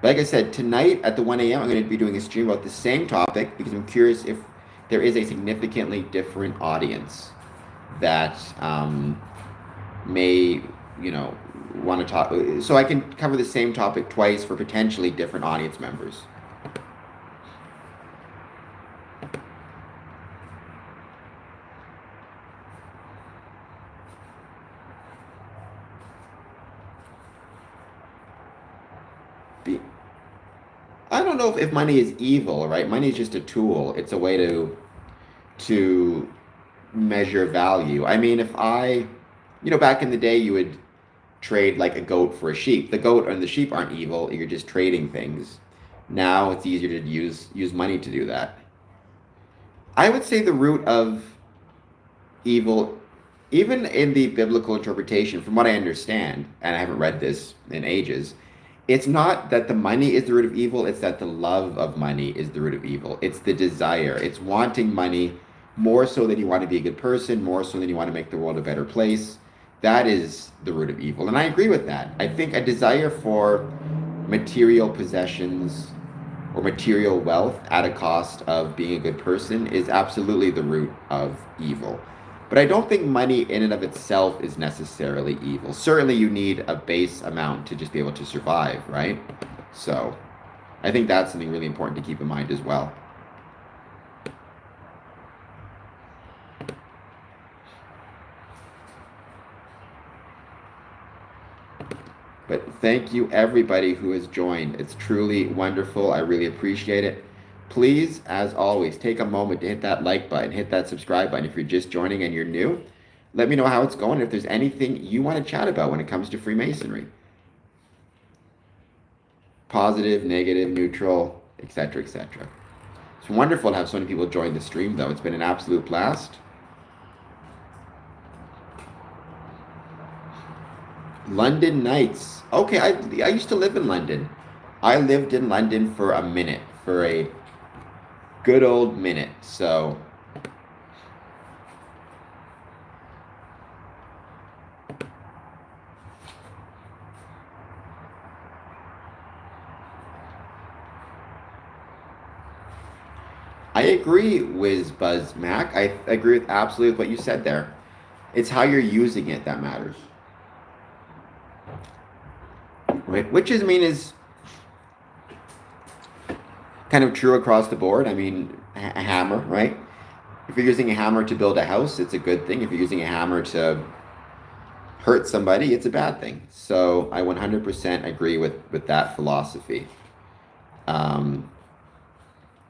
Like I said, tonight at the 1 a.m., I'm going to be doing a stream about the same topic, because I'm curious if there is a significantly different audience that may, want to talk, so I can cover the same topic twice for potentially different audience members. I don't know if money is evil, right? Money is just a tool. It's a way to measure value. I mean, if I, back in the day, you would trade like a goat for a sheep. The goat and the sheep aren't evil. You're just trading things. Now it's easier to use money to do that. I would say the root of evil, even in the biblical interpretation, from what I understand, and I haven't read this in ages, it's not that the money is the root of evil, it's that the love of money is the root of evil. It's the desire. It's wanting money more so than you want to be a good person, more so than you want to make the world a better place. That is the root of evil. And I agree with that. I think a desire for material possessions or material wealth at a cost of being a good person is absolutely the root of evil. But I don't think money in and of itself is necessarily evil. Certainly you need a base amount to just be able to survive, right? So I think that's something really important to keep in mind as well. But thank you everybody who has joined. It's truly wonderful. I really appreciate it. Please, as always, take a moment to hit that like button, hit that subscribe button. If you're just joining and you're new, let me know how it's going. If there's anything you want to chat about when it comes to Freemasonry. Positive, negative, neutral, etc., etc. It's wonderful to have so many people join the stream, though. It's been an absolute blast. London Nights. Okay, I used to live in London. I lived in London for a minute, for a good old minute. So I agree with Buzz Mac. I agree with absolutely what you said there. It's how you're using it that matters. Right? Which is kind of true across the board. I mean, a hammer, right? If you're using a hammer to build a house, it's a good thing. If you're using a hammer to hurt somebody, it's a bad thing. So I 100% agree with that philosophy. I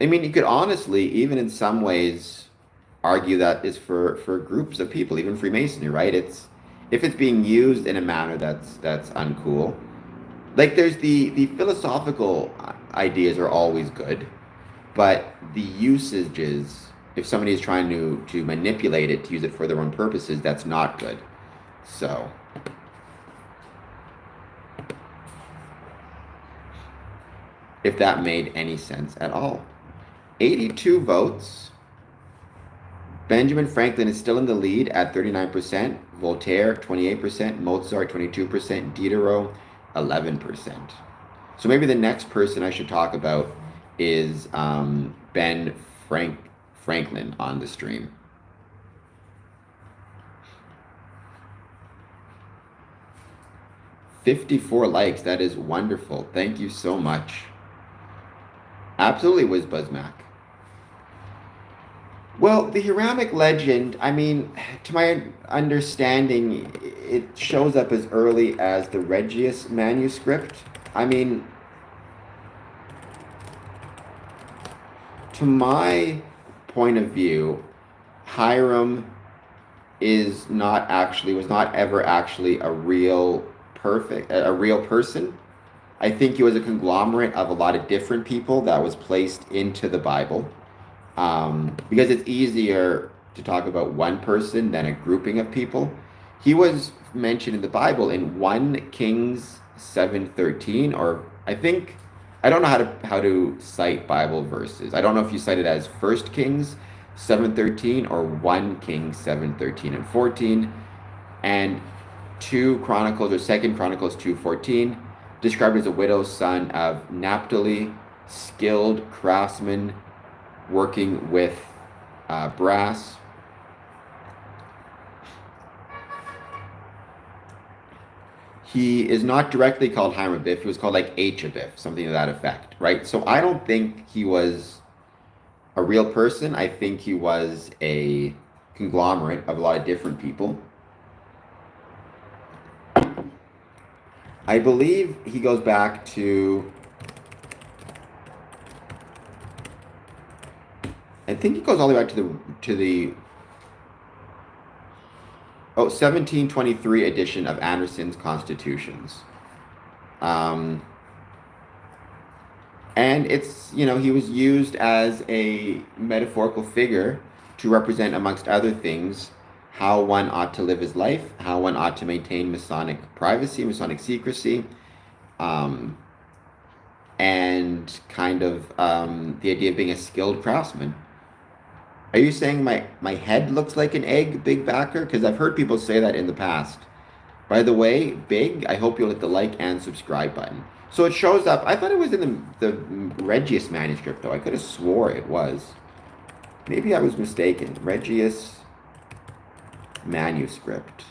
mean, you could honestly, even in some ways, argue that is for groups of people, even Freemasonry, right? If it's being used in a manner that's uncool. Like there's the philosophical ideas are always good, but the usages, if somebody is trying to manipulate it to use it for their own purposes, that's not good. So if that made any sense at all. 82 votes. Benjamin Franklin is still in the lead at 39%, Voltaire 28%, Mozart 22%, Diderot 11%. So maybe the next person I should talk about is Ben Franklin on the stream. "54 likes, that is wonderful. Thank you so much." Absolutely, WizBuzzMac. Well, the Hiramic legend, I mean, to my understanding, it shows up as early as the Regius manuscript. I mean, to my point of view, Hiram was not ever actually a real person. I think he was a conglomerate of a lot of different people that was placed into the Bible. Because it's easier to talk about one person than a grouping of people. He was mentioned in the Bible in 1 Kings 7:13, or I don't know how to cite Bible verses. I don't know if you cite it as 1 Kings 7:13 or 1 Kings 7:13 and 14, and 2 Chronicles or 2 Chronicles 2:14, described as a widow's son of Naphtali, skilled craftsman, working with brass. He is not directly called Hiram Abiff. He was called like H. Abiff, something to that effect, right? So I don't think he was a real person. I think he was a conglomerate of a lot of different people. I believe he goes back to, I think he goes all the way back to the 1723 edition of Anderson's Constitutions. And it's, he was used as a metaphorical figure to represent, amongst other things, how one ought to live his life, how one ought to maintain Masonic privacy, Masonic secrecy, and kind of the idea of being a skilled craftsman. Are you saying my head looks like an egg, Big Backer? Because I've heard people say that in the past. By the way, Big, I hope you'll hit the like and subscribe button. So it shows up. I thought it was in the Regius manuscript, though. I could have swore it was. Maybe I was mistaken. Regius manuscript.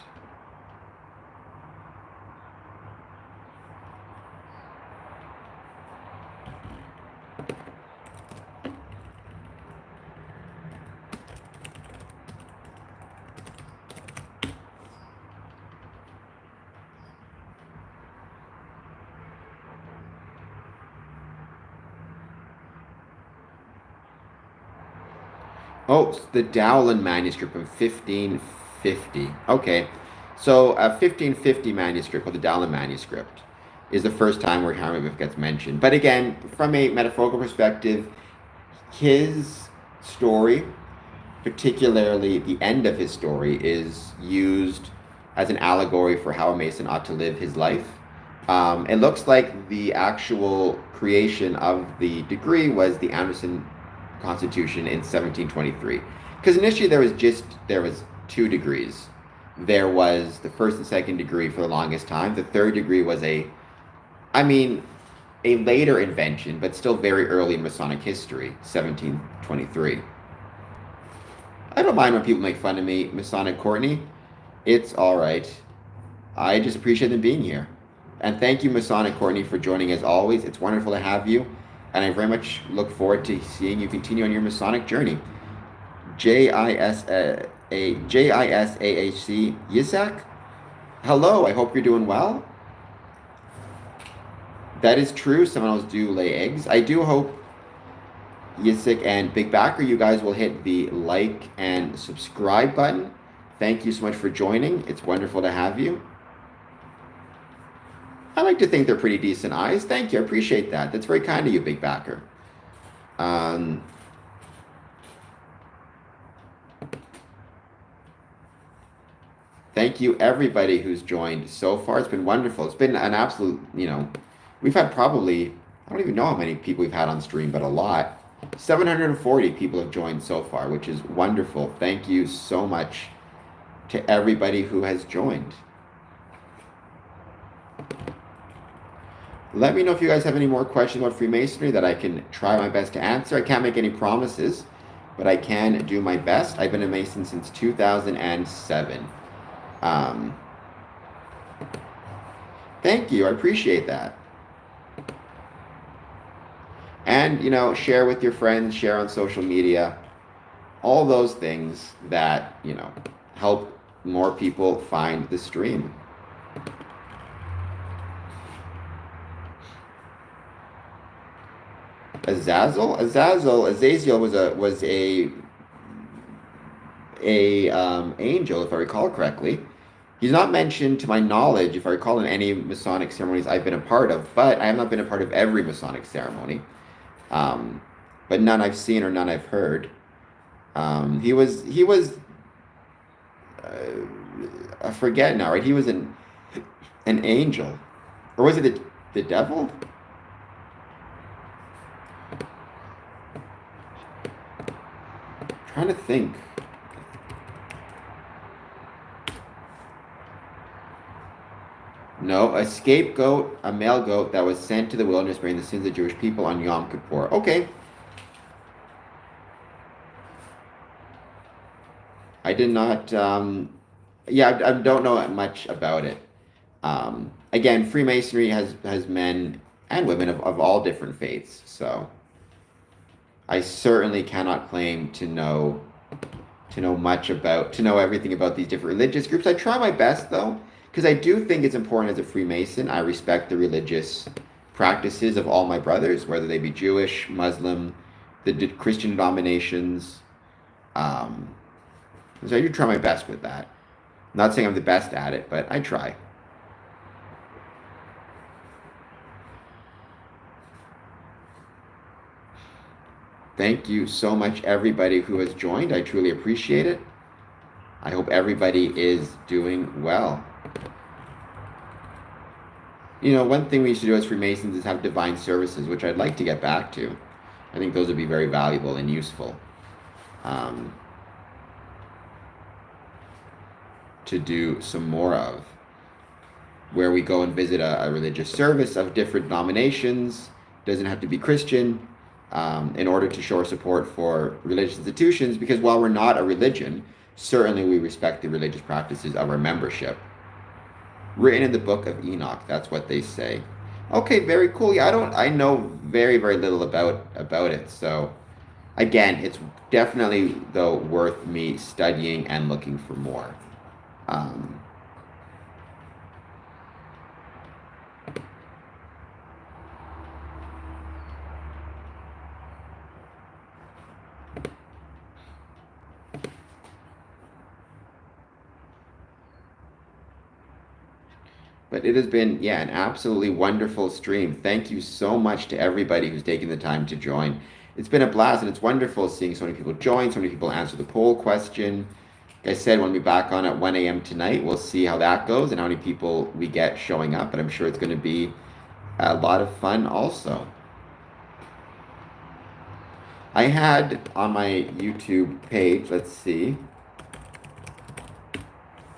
Oh, the Dowland manuscript of 1550. Okay. So a 1550 manuscript, or the Dowland manuscript, is the first time where Hiram Abiff gets mentioned. But again, from a metaphorical perspective, his story, particularly the end of his story, is used as an allegory for how a Mason ought to live his life. It looks like the actual creation of the degree was the Anderson Constitution in 1723. Because initially there was 2 degrees. There was the first and second degree for the longest time. The third degree was a later invention, but still very early in Masonic history, 1723. I don't mind when people make fun of me, Masonic Courtney. It's all right. I just appreciate them being here. And thank you, Masonic Courtney, for joining as always. It's wonderful to have you. And I very much look forward to seeing you continue on your Masonic journey. JISAHC Yisak. Hello, I hope you're doing well. That is true. Some else do lay eggs. I do hope Yisak and Big Backer, you guys will hit the like and subscribe button. Thank you so much for joining. It's wonderful to have you. I like to think they're pretty decent eyes. Thank you. I appreciate that. That's very kind of you, Big Backer. Thank you, everybody who's joined so far. It's been wonderful. It's been an absolute, we've had probably, I don't even know how many people we've had on stream, but a lot. 740 people have joined so far, which is wonderful. Thank you so much to everybody who has joined. Let me know if you guys have any more questions about Freemasonry that I can try my best to answer. I can't make any promises, but I can do my best. I've been a Mason since 2007. Thank you. I appreciate that. And, share with your friends, share on social media, all those things that, help more people find the stream. Azazel was a angel, if I recall correctly. He's not mentioned, to my knowledge, if I recall, in any Masonic ceremonies I've been a part of, but I have not been a part of every Masonic ceremony. But none I've seen or none I've heard. He was I forget now, right? He was an angel, or was it the devil? Trying to think. No, a scapegoat, a male goat that was sent to the wilderness bearing the sins of the Jewish people on Yom Kippur. Okay. I did not, I don't know much about it. again, Freemasonry has men and women of all different faiths. So I certainly cannot claim to know everything about these different religious groups. I try my best though, because I do think it's important as a Freemason. I respect the religious practices of all my brothers, whether they be Jewish, Muslim, Christian denominations. So I do try my best with that. I'm not saying I'm the best at it, but I try. Thank you so much, everybody who has joined. I truly appreciate it. I hope everybody is doing well. You know, one thing we used to do as Freemasons is have divine services, which I'd like to get back to. I think those would be very valuable and useful to do some more of, where we go and visit a religious service of different denominations. Doesn't have to be Christian, in order to show our support for religious institutions, because while we're not a religion, certainly we respect the religious practices of our membership. Written in the book of Enoch, that's what they say. Okay, very cool. Yeah, I know very, very little about it. So again, it's definitely though worth me studying and looking for more. But it has been, yeah, an absolutely wonderful stream. Thank you so much to everybody who's taken the time to join. It's been a blast, and it's wonderful seeing so many people join, so many people answer the poll question. Like I said, we'll be back on at 1 a.m. tonight. We'll see how that goes and how many people we get showing up, but I'm sure it's going to be a lot of fun also. I had on my YouTube page, let's see,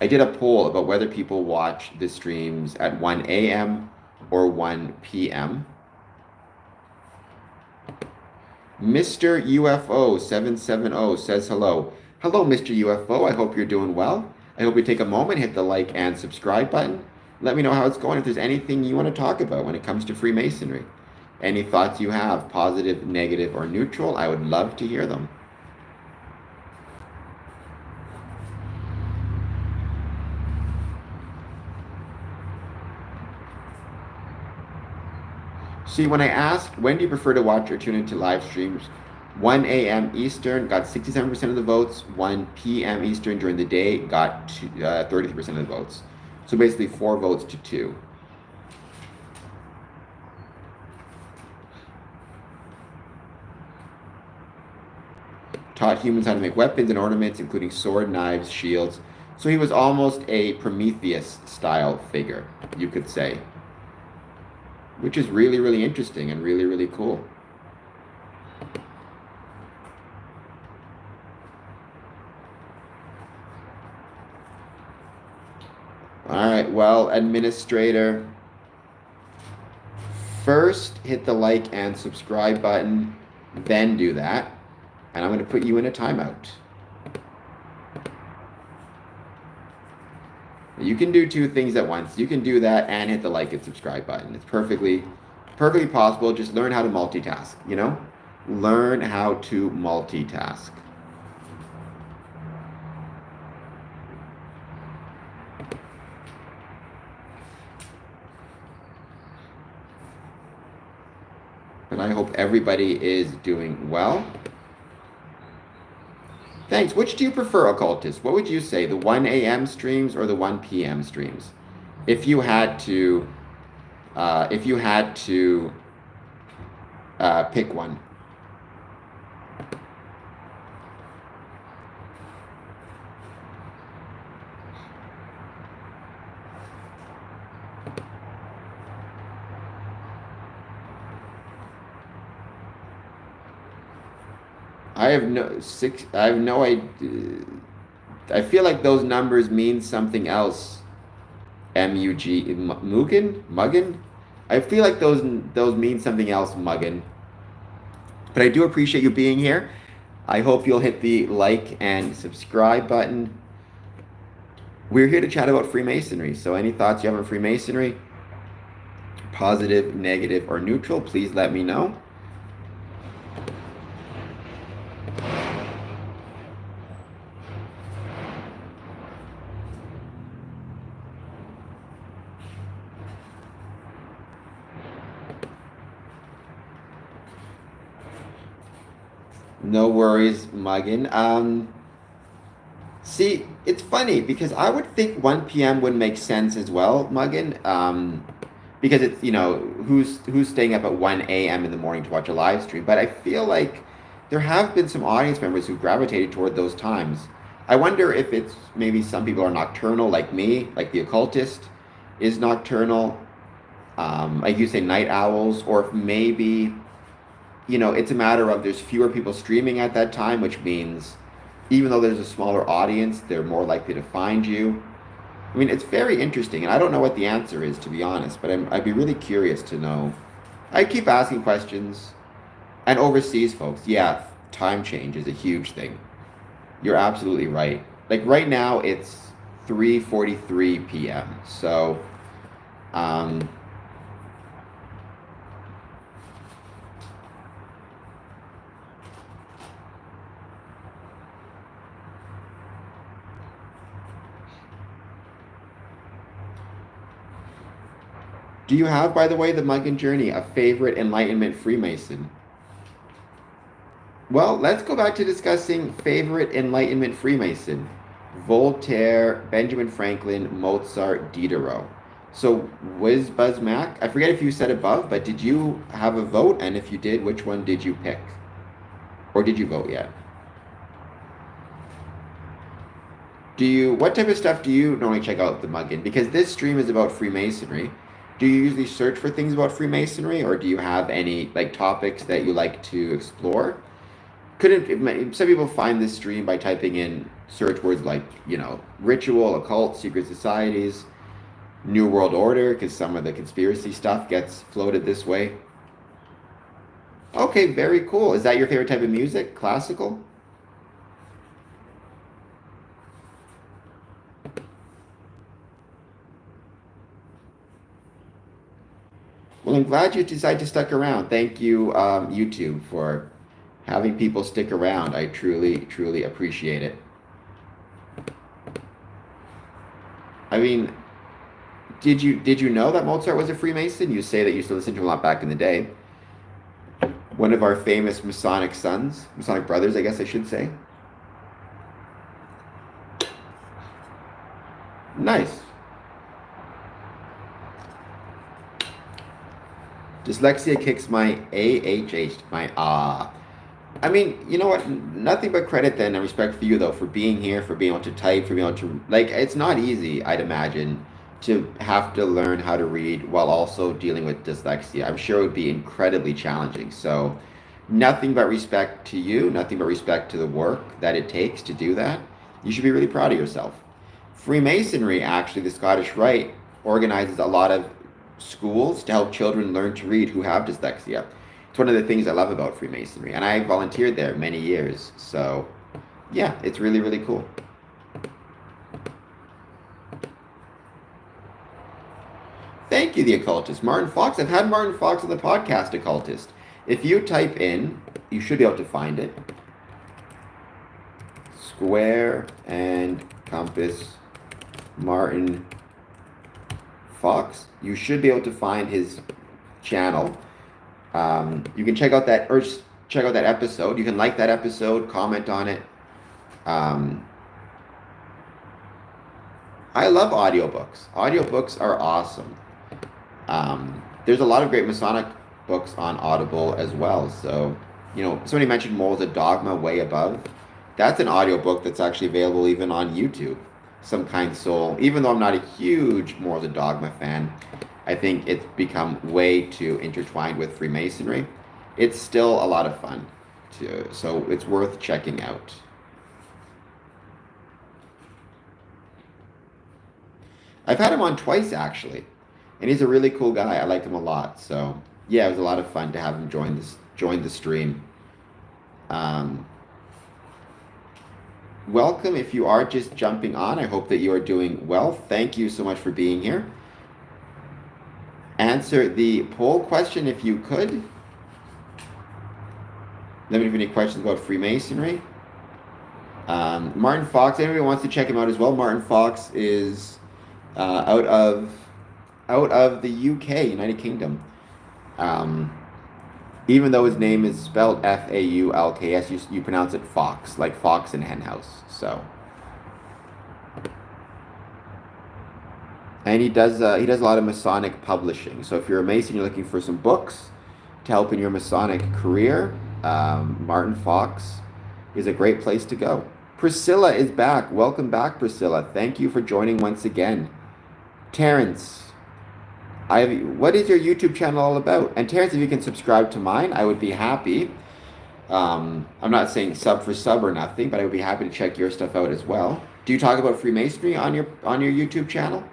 I did a poll about whether people watch the streams at 1 a.m. or 1 p.m. Mr. UFO 770 says hello. Hello, Mr. UFO. I hope you're doing well. I hope you take a moment, hit the like and subscribe button. Let me know how it's going. If there's anything you want to talk about when it comes to Freemasonry, any thoughts you have, positive, negative, or neutral, I would love to hear them. See, when I asked, when do you prefer to watch or tune into live streams? 1 a.m. Eastern got 67% of the votes. 1 p.m. Eastern during the day got 33% of the votes. So basically 4 votes to 2. Taught humans how to make weapons and ornaments, including sword, knives, shields. So he was almost a Prometheus-style figure, you could say. Which is really, really interesting and really, really cool. All right, well, administrator, first hit the like and subscribe button, then do that, and I'm going to put you in a timeout. You can do 2 things at once. You can do that and hit the like and subscribe button. It's perfectly possible. Just learn how to multitask, you know? Learn how to multitask. And I hope everybody is doing well. Thanks. Which do you prefer, occultist? What would you say, the 1 a.m. streams or the 1 p.m. streams? If you had to pick one. I have no idea. I feel like those numbers mean something else. Muggin? I feel like those mean something else, Muggin. But I do appreciate you being here. I hope you'll hit the like and subscribe button. We're here to chat about Freemasonry. So any thoughts you have on Freemasonry, Positive, negative, or neutral, please let me know. No worries, Muggin. See, it's funny because I would think 1 p.m. would make sense as well, Muggin. Because it's, who's staying up at 1 a.m. in the morning to watch a live stream. But I feel like there have been some audience members who gravitated toward those times. I wonder if it's maybe some people are nocturnal like me, like the occultist is nocturnal, like you say, night owls, or if maybe, it's a matter of there's fewer people streaming at that time, which means even though there's a smaller audience, they're more likely to find you. I mean, it's very interesting, and I don't know what the answer is, to be honest, but I'd be really curious to know. I keep asking questions. And overseas folks, yeah, time change is a huge thing. You're absolutely right. Like right now, it's 3:43 p.m. So, um, do you have, by the way, the Muggin Journey, a favorite Enlightenment Freemason? Well, let's go back to discussing favorite Enlightenment Freemason. Voltaire, Benjamin Franklin, Mozart, Diderot. So, Whiz Buzz Mac, I forget if you said above, but did you have a vote? And if you did, which one did you pick? Or did you vote yet? What type of stuff do you normally check out the Muggin? Because this stream is about Freemasonry. Do you usually search for things about Freemasonry, or do you have any like topics that you like to explore? Some people find this stream by typing in search words like, ritual, occult, secret societies, New World Order, because some of the conspiracy stuff gets floated this way. Okay, very cool. Is that your favorite type of music? Classical? Well, I'm glad you decided to stick around. Thank you, YouTube, for having people stick around. I truly, truly appreciate it. I mean, did you know that Mozart was a Freemason? You say that you used to listen to him a lot back in the day. One of our famous Masonic brothers, I guess I should say. Nice. Dyslexia kicks my AHH, my ah. I mean, you know what? Nothing but credit then and respect for you though for being here, for being able to type, for being able to like. It's not easy, I'd imagine, to have to learn how to read while also dealing with dyslexia. I'm sure it would be incredibly challenging. So, nothing but respect to you. Nothing but respect to the work that it takes to do that. You should be really proud of yourself. Freemasonry, actually, the Scottish Rite organizes a lot of schools to help children learn to read who have dyslexia. It's one of the things I love about Freemasonry, and I volunteered there many years. So, yeah, it's really, really cool. Thank you, the occultist. Martin Fox. I've had Martin Fox on the podcast, occultist. If you type in, you should be able to find it. Square and compass, Martin Fox. You should be able to find his channel. You can check out that episode. You can like that episode, comment on it. I love audiobooks. Audiobooks are awesome. There's a lot of great Masonic books on Audible as well. So, somebody mentioned Moles of Dogma Way Above. That's an audiobook that's actually available even on YouTube. Some Kind Soul. Even though I'm not a huge Moles of Dogma fan, I think it's become way too intertwined with Freemasonry. It's still a lot of fun, so it's worth checking out. I've had him on twice, actually, and he's a really cool guy. I like him a lot. So, yeah, it was a lot of fun to have him join the stream. Welcome if you are just jumping on. I hope that you are doing well. Thank you so much for being here. And answer the poll question if you could. Let me know if you have any questions about Freemasonry. Martin Fox, anybody wants to check him out as well. Martin Fox is out of the UK, United Kingdom. Even though his name is spelled Faulks, you pronounce it Fox, like Fox and Henhouse. So, and he does a lot of Masonic publishing. So if you're a Mason, you're looking for some books to help in your Masonic career, Martin Fox is a great place to go. Priscilla is back. Welcome back, Priscilla. Thank you for joining once again. Terrence, what is your YouTube channel all about? And Terrence, if you can subscribe to mine, I would be happy. I'm not saying sub for sub or nothing, but I would be happy to check your stuff out as well. Do you talk about Freemasonry on your YouTube channel?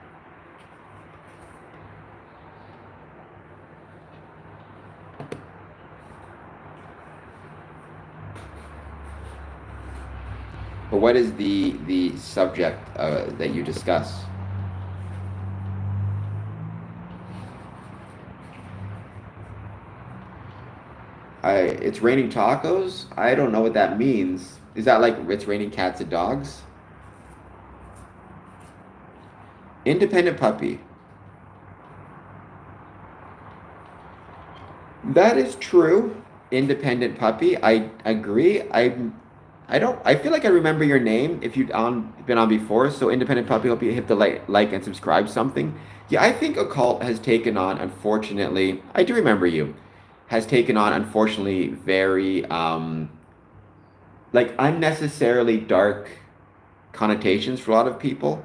But what is the subject that you discuss? It's raining tacos? I don't know what that means. Is that like it's raining cats and dogs? Independent puppy. That is true. Independent puppy. I agree. I feel like I remember your name if you've been on before. So Independent Puppy, hope you hit the like and subscribe something. Yeah, I think occult has taken on, unfortunately, I do remember you, has taken on, unfortunately, very like unnecessarily dark connotations for a lot of people,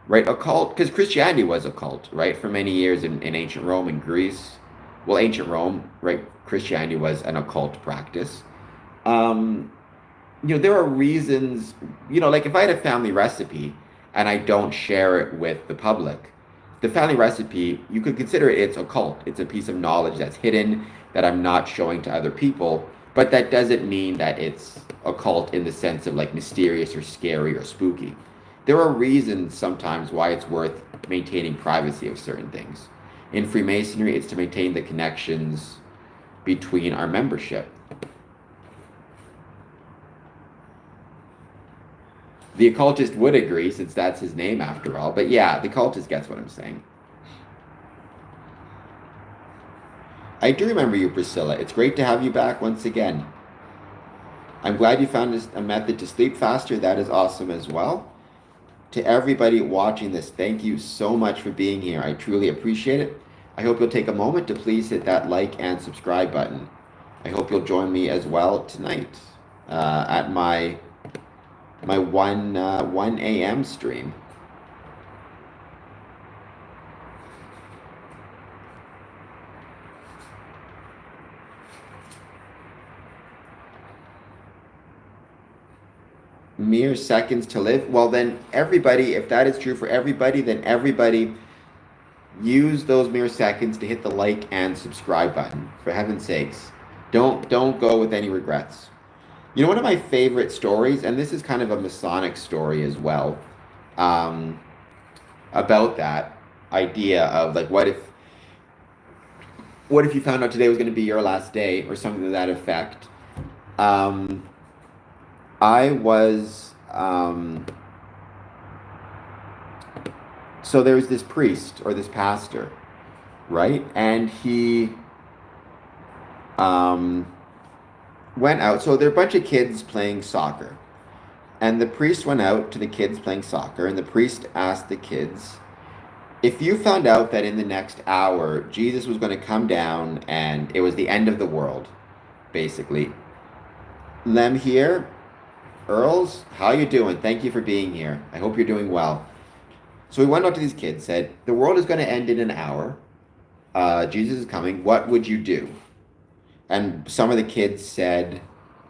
right? Occult, because Christianity was occult, right? For many years in ancient Rome and Greece. Well, ancient Rome, right? Christianity was an occult practice. There are reasons, like if I had a family recipe and I don't share it with the public, the family recipe, you could consider it's occult. It's a piece of knowledge that's hidden that I'm not showing to other people, but that doesn't mean that it's occult in the sense of like mysterious or scary or spooky. There are reasons sometimes why it's worth maintaining privacy of certain things. In Freemasonry, it's to maintain the connections between our membership. The occultist would agree, since that's his name after all. But yeah, the occultist gets what I'm saying. I do remember you, Priscilla. It's great to have you back once again. I'm glad you found a method to sleep faster. That is awesome as well. To everybody watching this, thank you so much for being here. I truly appreciate it. I hope you'll take a moment to please hit that like and subscribe button. I hope you'll join me as well tonight at my 1 a.m. stream. Mere seconds to live. Well, then everybody, if that is true for everybody, then everybody use those mere seconds to hit the like and subscribe button. For heaven's sakes, don't go with any regrets. One of my favorite stories, and this is kind of a Masonic story as well, about that idea of like, what if you found out today was going to be your last day or something to that effect. I was, so there was this priest or this pastor, right? And he went out. So there are a bunch of kids playing soccer. And the priest went out to the kids playing soccer. And the priest asked the kids, if you found out that in the next hour, Jesus was going to come down and it was the end of the world, basically. Lem here, Earls, how you doing? Thank you for being here. I hope you're doing well. So he went out to these kids, said, the world is going to end in an hour. Jesus is coming. What would you do? And some of the kids said,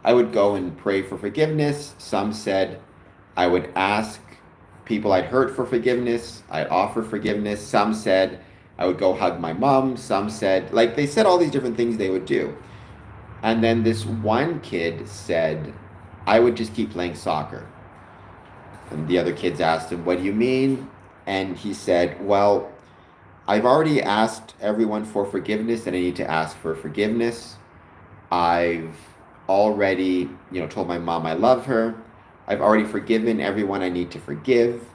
I would go and pray for forgiveness. Some said, I would ask people I'd hurt for forgiveness. I'd offer forgiveness. Some said, I would go hug my mom. Some said, like, they said all these different things they would do. And then this one kid said, I would just keep playing soccer. And the other kids asked him, what do you mean? And he said, well, I've already asked everyone for forgiveness, and I need to ask for forgiveness. I've already, told my mom I love her. I've already forgiven everyone I need to forgive.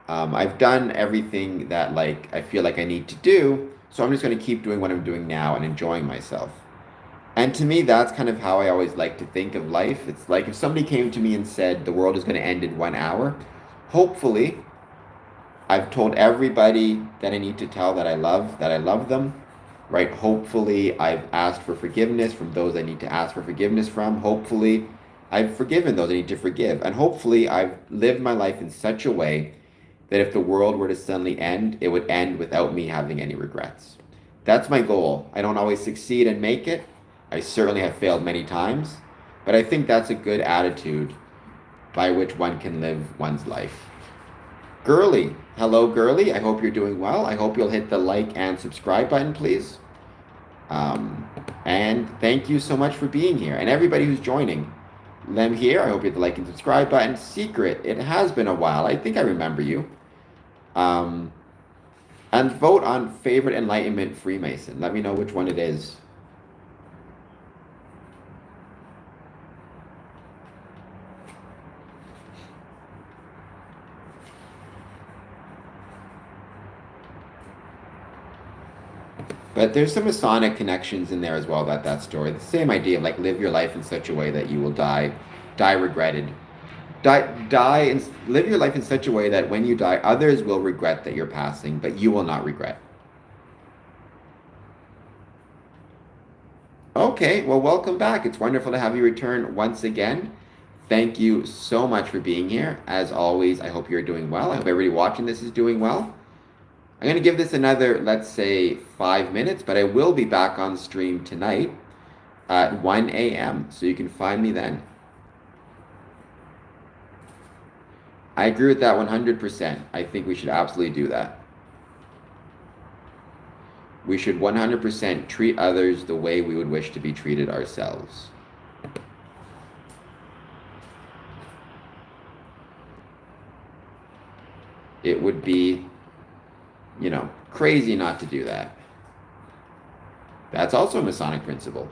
I've done everything that I feel like I need to do, so I'm just going to keep doing what I'm doing now and enjoying myself. And to me, that's kind of how I always like to think of life. It's like if somebody came to me and said the world is going to end in 1 hour, hopefully I've told everybody that I need to tell that I love them, right? Hopefully I've asked for forgiveness from those I need to ask for forgiveness from. Hopefully I've forgiven those I need to forgive. And hopefully I've lived my life in such a way that if the world were to suddenly end, it would end without me having any regrets. That's my goal. I don't always succeed and make it. I certainly have failed many times, but I think that's a good attitude by which one can live one's life. Girly, hello Girly. I hope you're doing well. I hope you'll hit the like and subscribe button, please. And thank you so much for being here. And everybody who's joining them here, I hope you hit the like and subscribe button. Secret, it has been a while. I think I remember you. And vote on favorite Enlightenment Freemason. Let me know which one it is. But there's some Masonic connections in there as well about that story. The same idea of live your life in such a way that you will die regretted. Live your life in such a way that when you die, others will regret that you're passing, but you will not regret. Okay, well, welcome back. It's wonderful to have you return once again. Thank you so much for being here. As always, I hope you're doing well. I hope everybody watching this is doing well. I'm going to give this another, let's say, 5 minutes, but I will be back on stream tonight at 1 a.m., so you can find me then. I agree with that 100%. I think we should absolutely do that. We should 100% treat others the way we would wish to be treated ourselves. It would be, crazy not to do that. That's also a Masonic principle.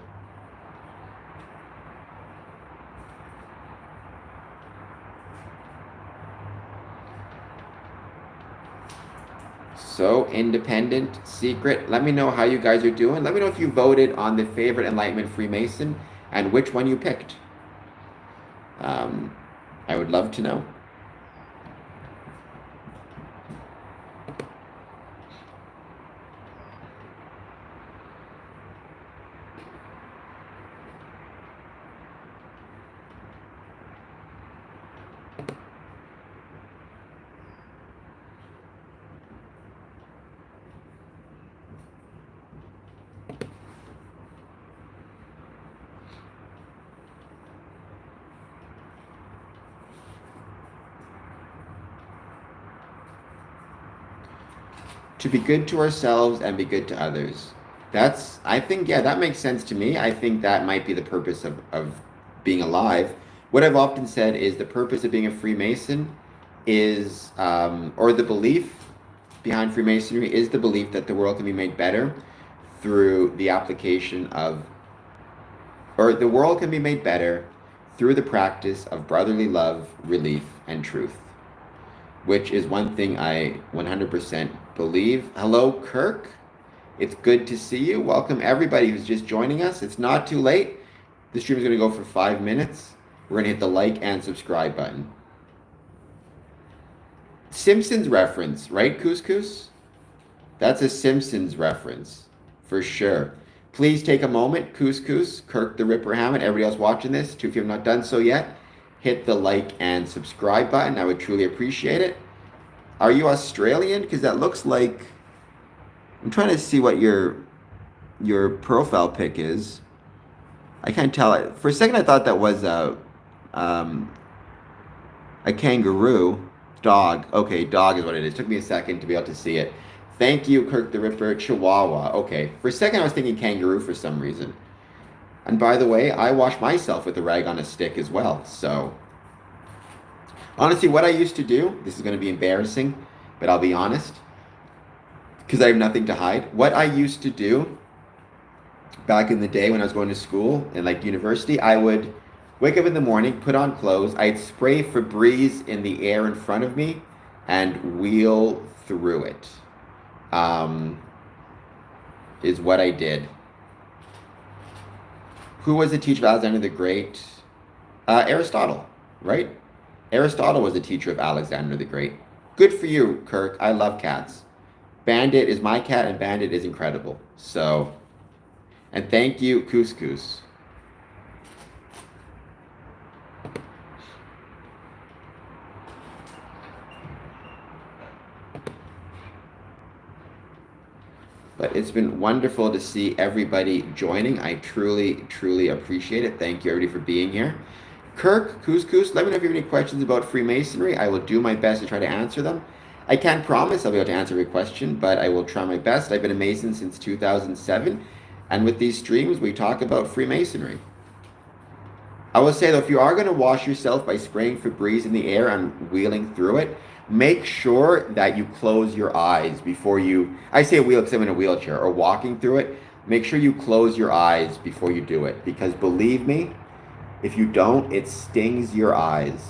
So, independent, secret. Let me know how you guys are doing. Let me know if you voted on the favorite Enlightenment Freemason and which one you picked. I would love to know. To be good to ourselves and be good to others. I think, that makes sense to me. I think that might be the purpose of being alive. What I've often said is the purpose of being a Freemason is, or the belief behind Freemasonry is the belief that the world can be made better through the application of, or the world can be made better through the practice of brotherly love, relief, and truth, which is one thing I 100% believe. Hello, Kirk. It's good to see you. Welcome everybody who's just joining us. It's not too late. The stream is going to go for 5 minutes. We're going to hit the like and subscribe button. Simpsons reference, right, Couscous? That's a Simpsons reference, for sure. Please take a moment, Couscous, Kirk the Ripper Hammond, everybody else watching this, if you have not done so yet, hit the like and subscribe button. I would truly appreciate it. Are you Australian? Because that looks like... I'm trying to see what your profile pic is. I can't tell. For a second, I thought that was a kangaroo. Dog. Okay, dog is what it is. Took me a second to be able to see it. Thank you, Kirk the Ripper. Chihuahua. Okay. For a second, I was thinking kangaroo for some reason. And by the way, I wash myself with a rag on a stick as well. So, honestly, what I used to do, this is going to be embarrassing, but I'll be honest. because I have nothing to hide. What I used to do back in the day when I was going to school and like university, I would wake up in the morning, put on clothes, I'd spray Febreze in the air in front of me and wheel through it. Um, is what I did. Who was the teacher of Alexander the Great? Aristotle, right? Aristotle was the teacher of Alexander the Great. Good for you, Kirk. I love cats. Bandit is my cat, and Bandit is incredible. So, and thank you, Couscous. But it's been wonderful to see everybody joining. I truly, truly appreciate it. Thank you, everybody, for being here. Kirk, Couscous, let me know if you have any questions about Freemasonry. I will do my best to try to answer them. I can't promise I'll be able to answer every question, but I will try my best. I've been a Mason since 2007, and with these streams, we talk about Freemasonry. I will say, though, if you are going to wash yourself by spraying Febreze in the air and wheeling through it, make sure that you close your eyes before you, I say wheel because I'm in a wheelchair, or walking through it, make sure you close your eyes before you do it, because believe me, if you don't, it stings your eyes.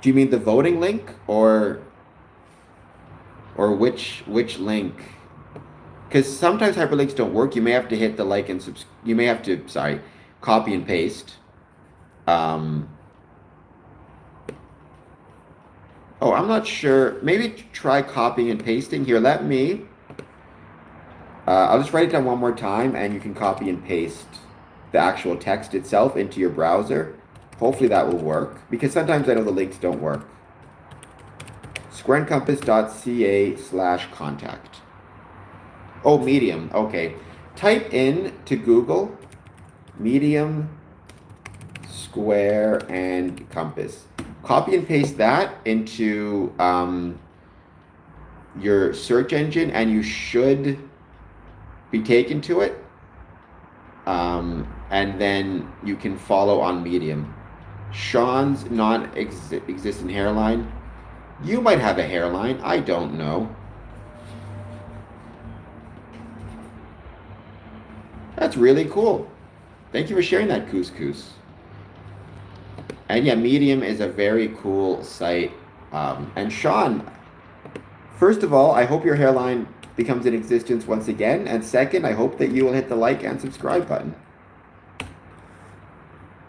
Do you mean the voting link or which link? Because sometimes hyperlinks don't work. You may have to hit the like and you may have to, sorry, copy and paste. Oh, I'm not sure. Maybe try copying and pasting. Here, let me. I'll just write it down one more time, and you can copy and paste the actual text itself into your browser. Hopefully that will work, because sometimes I know the links don't work. squareandcompass.ca/contact. Oh, Medium. Okay. Type in to Google Medium, Square, and Compass. Copy and paste that into your search engine, and you should be taken to it. And then you can follow on Medium. Sean's non-existent hairline. You might have a hairline. I don't know. That's really cool. Thank you for sharing that, Couscous. And yeah, Medium is a very cool site. And Sean, first of all, I hope your hairline becomes in existence once again. And second, I hope that you will hit the like and subscribe button.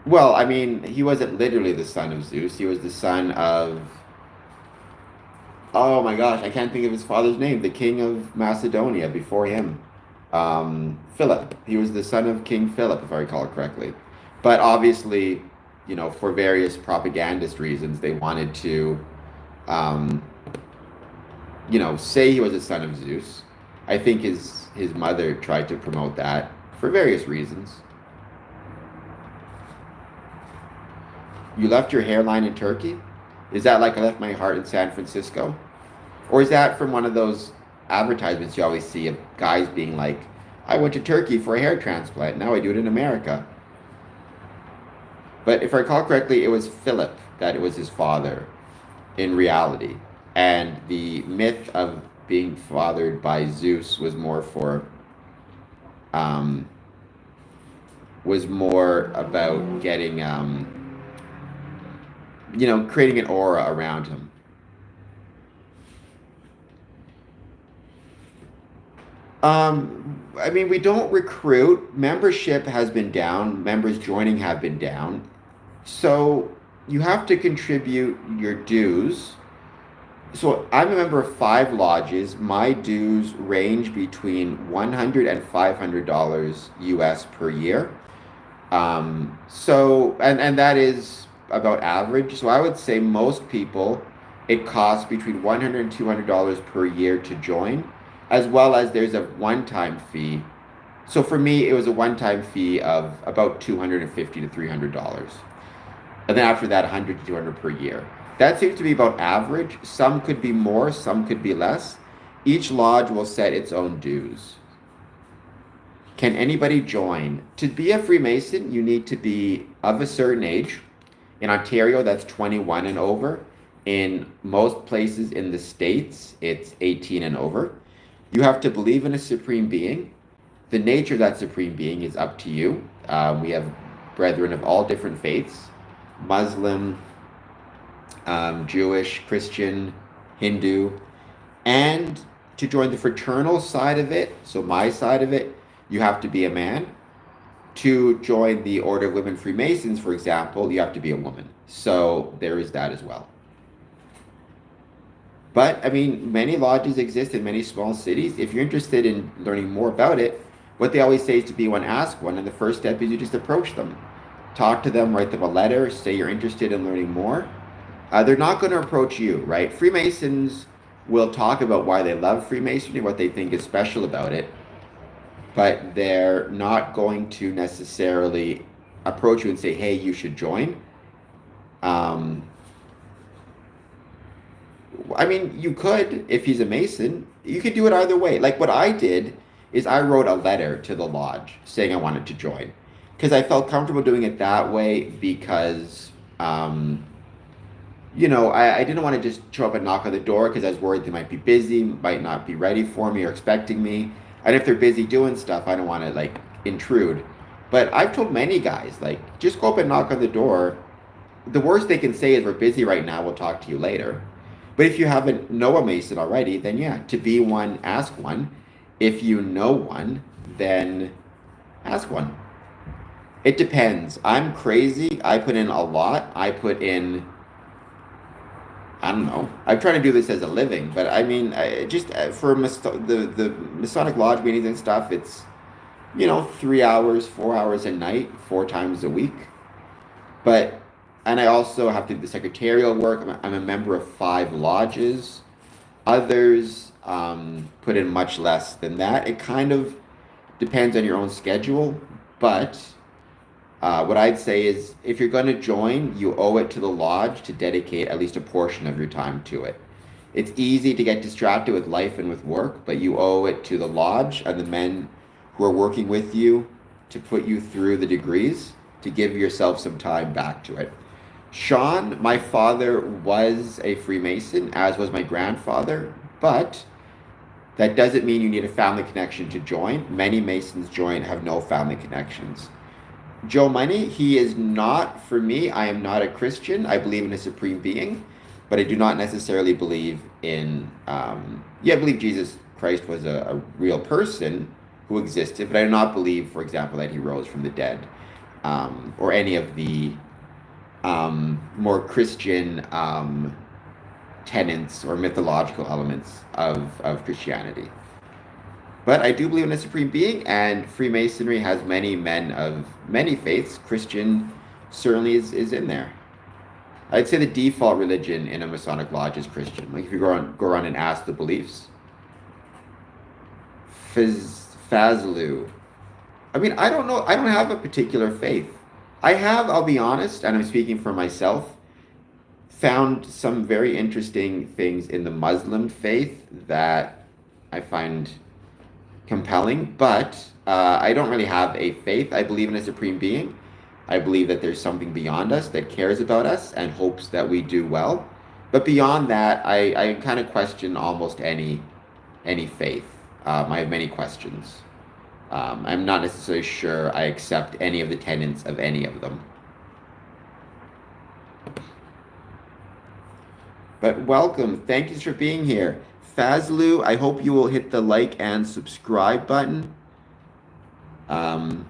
Well, I mean, he wasn't literally the son of Zeus. He was the son of, oh my gosh, I can't think of his father's name. The king of Macedonia before him. Philip. He was the son of King Philip, if I recall correctly. But obviously, you know, for various propagandist reasons, they wanted to, you know, say he was a son of Zeus. I think his mother tried to promote that for various reasons. You left your hairline in Turkey? Is that like I left my heart in San Francisco? Or is that from one of those advertisements you always see of guys being like, I went to Turkey for a hair transplant, now I do it in America? But if I recall correctly, it was Philip that it was his father in reality. And the myth of being fathered by Zeus was more for, was more about getting, you know, creating an aura around him. I mean, we don't recruit. Membership has been down. Members joining have been down. So you have to contribute your dues. So I'm a member of 5 lodges. My dues range between $100 and $500 US per year. So, and that is about average. So I would say most people, it costs between $100 and $200 per year to join, as well as there's a one-time fee. So for me, it was a one-time fee of about $250 to $300. And then after that, $100 to $200 per year. That seems to be about average. Some could be more, some could be less. Each lodge will set its own dues. Can anybody join? To be a Freemason, you need to be of a certain age. In Ontario, that's 21 and over. In most places in the States, it's 18 and over. You have to believe in a supreme being. The nature of that supreme being is up to you. We have brethren of all different faiths: Muslim, Jewish, Christian, Hindu. And to join the fraternal side of it, so my side of it, you have to be a man. To join the Order of Women Freemasons, for example, you have to be a woman. So there is that as well. But I mean, many lodges exist in many small cities. If you're interested in learning more about it, what they always say is to be one, ask one. And the first step is you just approach them. Talk to them, write them a letter, say you're interested in learning more. They're not going to approach you, right? Freemasons will talk about why they love Freemasonry, what they think is special about it, but they're not going to necessarily approach you and say, hey, you should join. I mean, you could, if he's a Mason, you could do it either way. Like what I did is I wrote a letter to the lodge saying I wanted to join because I felt comfortable doing it that way because, you know, I didn't want to just show up and knock on the door because I was worried they might be busy, might not be ready for me or expecting me. And if they're busy doing stuff, I don't want to like intrude. But I've told many guys, like, just go up and knock on the door. The worst they can say is, we're busy right now, we'll talk to you later. But if you haven't know a Mason already, then yeah, to be one, ask one. If you know one, then ask one. It depends. I'm crazy. I put in a lot. I don't know. I'm trying to do this as a living, but I mean, just for the Masonic Lodge meetings and stuff, it's, you know, 3 hours, 4 hours a night, 4 times a week. But, and I also have to do the secretarial work. I'm a member of 5 lodges. Others put in much less than that. It kind of depends on your own schedule, but what I'd say is if you're going to join, you owe it to the lodge to dedicate at least a portion of your time to it. It's easy to get distracted with life and with work, but you owe it to the lodge and the men who are working with you to put you through the degrees, to give yourself some time back to it. Sean, my father was a Freemason, as was my grandfather, but that doesn't mean you need a family connection to join. Many Masons join have no family connections. Joe Money, he is not, for me, I am not a Christian. I believe in a supreme being, but I do not necessarily believe in, I believe Jesus Christ was a real person who existed, but I do not believe, for example, that he rose from the dead, or any of the more Christian tenets or mythological elements of Christianity. But I do believe in a supreme being, and Freemasonry has many men of many faiths. Christian certainly is in there. I'd say the default religion in a Masonic lodge is Christian. Like if you go around and ask the beliefs. Fazlu. I mean, I don't know. I don't have a particular faith. I have, I'll be honest, and I'm speaking for myself, found some very interesting things in the Muslim faith that I find compelling, but I don't really have a faith. I believe in a supreme being. I believe that there's something beyond us that cares about us and hopes that we do well. But beyond that, I kind of question almost any faith. I have many questions. I'm not necessarily sure I accept any of the tenets of any of them. But welcome. Thank you for being here. Fazlu, I hope you will hit the like and subscribe button. I'll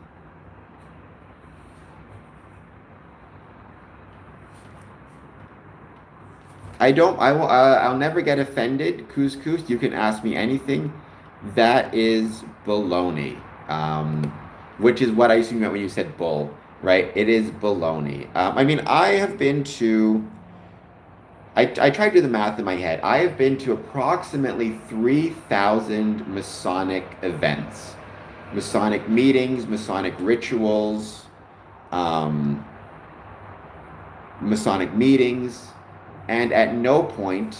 never get offended. Couscous, you can ask me anything. That is baloney. Which is what I assumed when you said bull, right? It is baloney. I mean, I have been to, I tried to do the math in my head. I have been to approximately 3,000 Masonic events, Masonic meetings, Masonic rituals, Masonic meetings, and at no point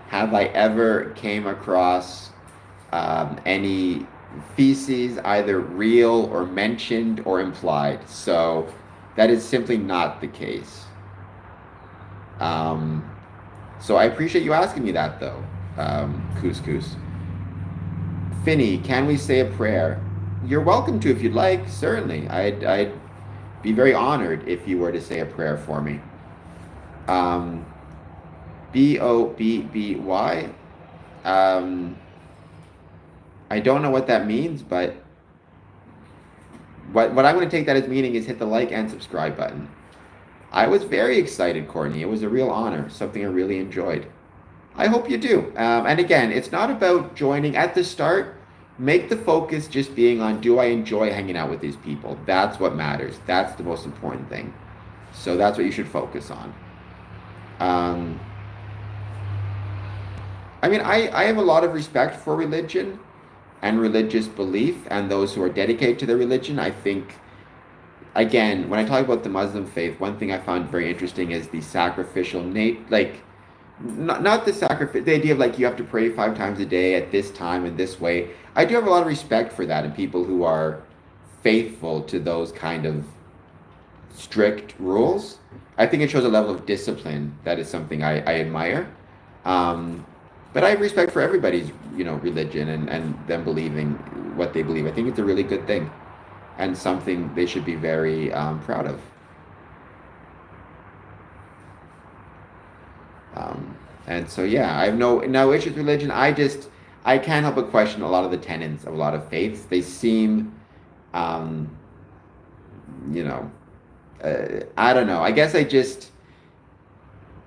have I ever came across any feces, either real or mentioned or implied. So that is simply not the case. So I appreciate you asking me that, though, Couscous. Finny, can we say a prayer? You're welcome to if you'd like, certainly. I'd be very honored if you were to say a prayer for me. Um, Bobby. Um, I don't know what that means, but what I'm going to take that as meaning is hit the like and subscribe button. I was very excited, Courtney. It was a real honor, something I really enjoyed. I hope you do. And again, it's not about joining at the start. Make the focus just being on, do I enjoy hanging out with these people? That's what matters. That's the most important thing. So that's what you should focus on. Um, I mean, I have a lot of respect for religion and religious belief and those who are dedicated to their religion. I think, again, when I talk about the Muslim faith, one thing I found very interesting is the sacrificial like not the sacrifice, the idea of like you have to pray 5 times a day at this time and this way. I do have a lot of respect for that and people who are faithful to those kind of strict rules. I think it shows a level of discipline that is something I admire. Um, but I have respect for everybody's, religion and them believing what they believe. I think it's a really good thing and something they should be very proud of. And so, yeah, I have no issues with religion. I can't help but question a lot of the tenets of a lot of faiths. They seem, um, you know, I don't know. I guess I just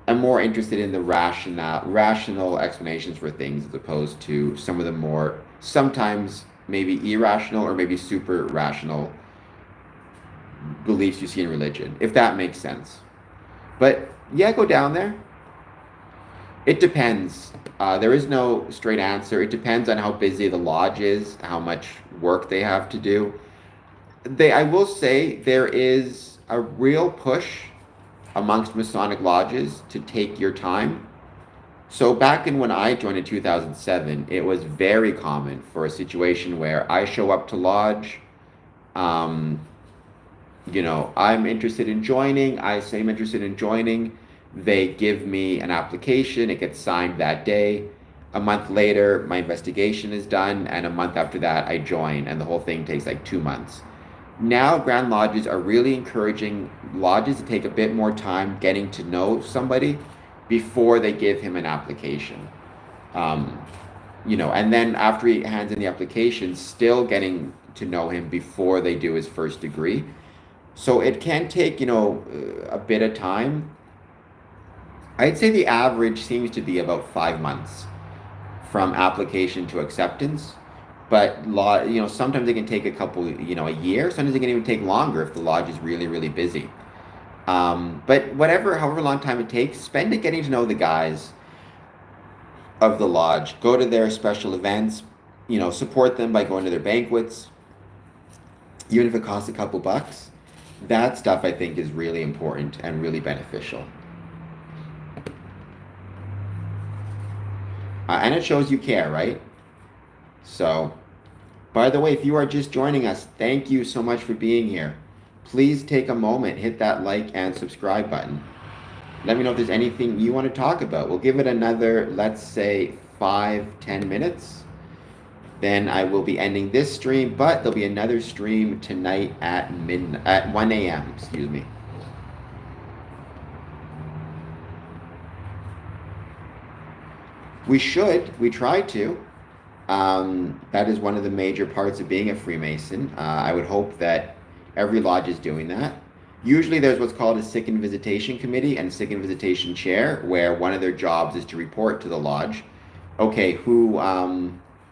am more interested in the rational explanations for things as opposed to some of the more sometimes maybe irrational or maybe super rational beliefs you see in religion, if that makes sense. But yeah, go down there. It depends. There is no straight answer. It depends on how busy the lodge is, how much work they have to do. I will say, there is a real push amongst Masonic lodges to take your time. So back when I joined in 2007, it was very common for a situation where I show up to lodge. Um, I'm interested in joining. I say I'm interested in joining. They give me an application. It gets signed that day. A month later, my investigation is done, and a month after that, I join, and the whole thing takes like 2 months. Now, Grand Lodges are really encouraging lodges to take a bit more time getting to know somebody before they give him an application. Um, and then after he hands in the application, still getting to know him before they do his first degree. So it can take, a bit of time. I'd say the average seems to be about 5 months from application to acceptance. But sometimes it can take a couple, a year. Sometimes it can even take longer if the lodge is really, really busy. But however long time it takes, spend it getting to know the guys of the lodge. Go to their special events, support them by going to their banquets, even if it costs a couple bucks. That stuff I think is really important and really beneficial. And it shows you care, right? So, by the way, if you are just joining us, thank you so much for being here. Please take a moment, hit that like and subscribe button. Let me know if there's anything you want to talk about. We'll give it another, let's say, 5-10 minutes. Then I will be ending this stream, but there'll be another stream tonight at 1 a.m., excuse me. We try to. That is one of the major parts of being a Freemason. I would hope that every lodge is doing that. Usually there's what's called a sick and visitation committee and sick and visitation chair, where one of their jobs is to report to the lodge, okay, who's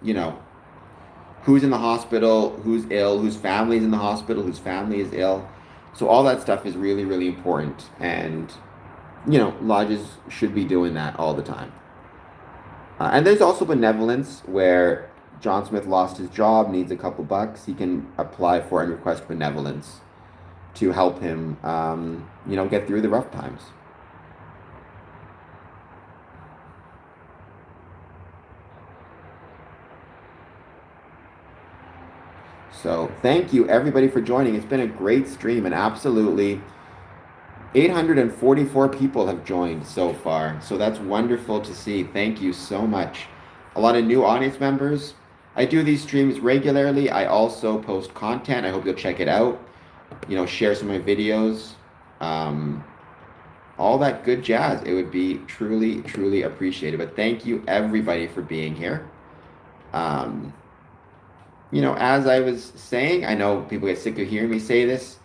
in the hospital, who's ill, whose family is in the hospital, whose family is ill. So all that stuff is really, really important. And, lodges should be doing that all the time. And there's also benevolence, where John Smith lost his job, needs a couple bucks. He can apply for and request benevolence to help him, get through the rough times. So thank you everybody for joining. It's been a great stream and absolutely 844 people have joined so far, so that's wonderful to see. Thank you so much. A lot of new audience members. I do these streams regularly. I also post content. I hope you'll check it out. You know, share some of my videos. All that good jazz. It would be truly, truly appreciated. But thank you everybody for being here. You know, as I was saying, I know people get sick of hearing me say this.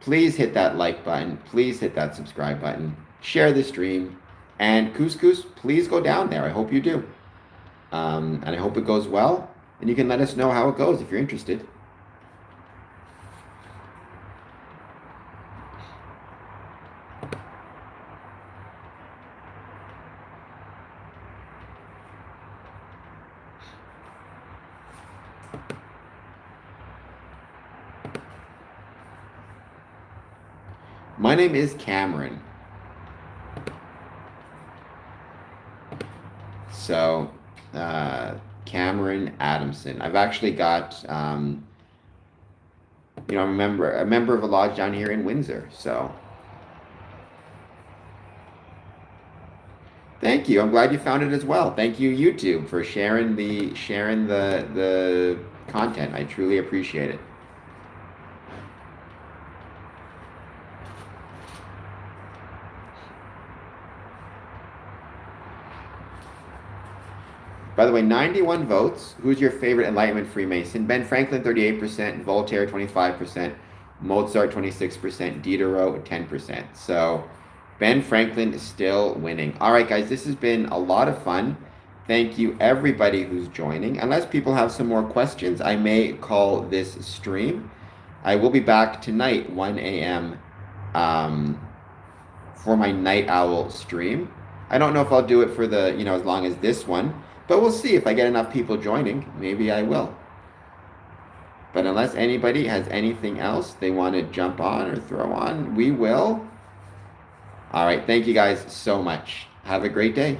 Please hit that like button. Please hit that subscribe button. Share the stream. And Couscous, please go down there. I hope you do. And I hope it goes well. And you can let us know how it goes if you're interested. My name is Cameron. So, Cameron Adamson. I've actually got, you know, I'm a member of a lodge down here in Windsor. So, thank you. I'm glad you found it as well. Thank you, YouTube, for sharing the content. I truly appreciate it. By the way, 91 votes. Who's your favorite Enlightenment Freemason? Ben Franklin, 38%, Voltaire, 25%, Mozart, 26%, Diderot, 10%. So Ben Franklin is still winning. All right, guys, this has been a lot of fun. Thank you, everybody who's joining. Unless people have some more questions, I may call this stream. I will be back tonight, 1 a.m., for my Night Owl stream. I don't know if I'll do it for the, you know, as long as this one. But we'll see if I get enough people joining. Maybe I will. But unless anybody has anything else they want to jump on or throw on, we will. All right. Thank you guys so much. Have a great day.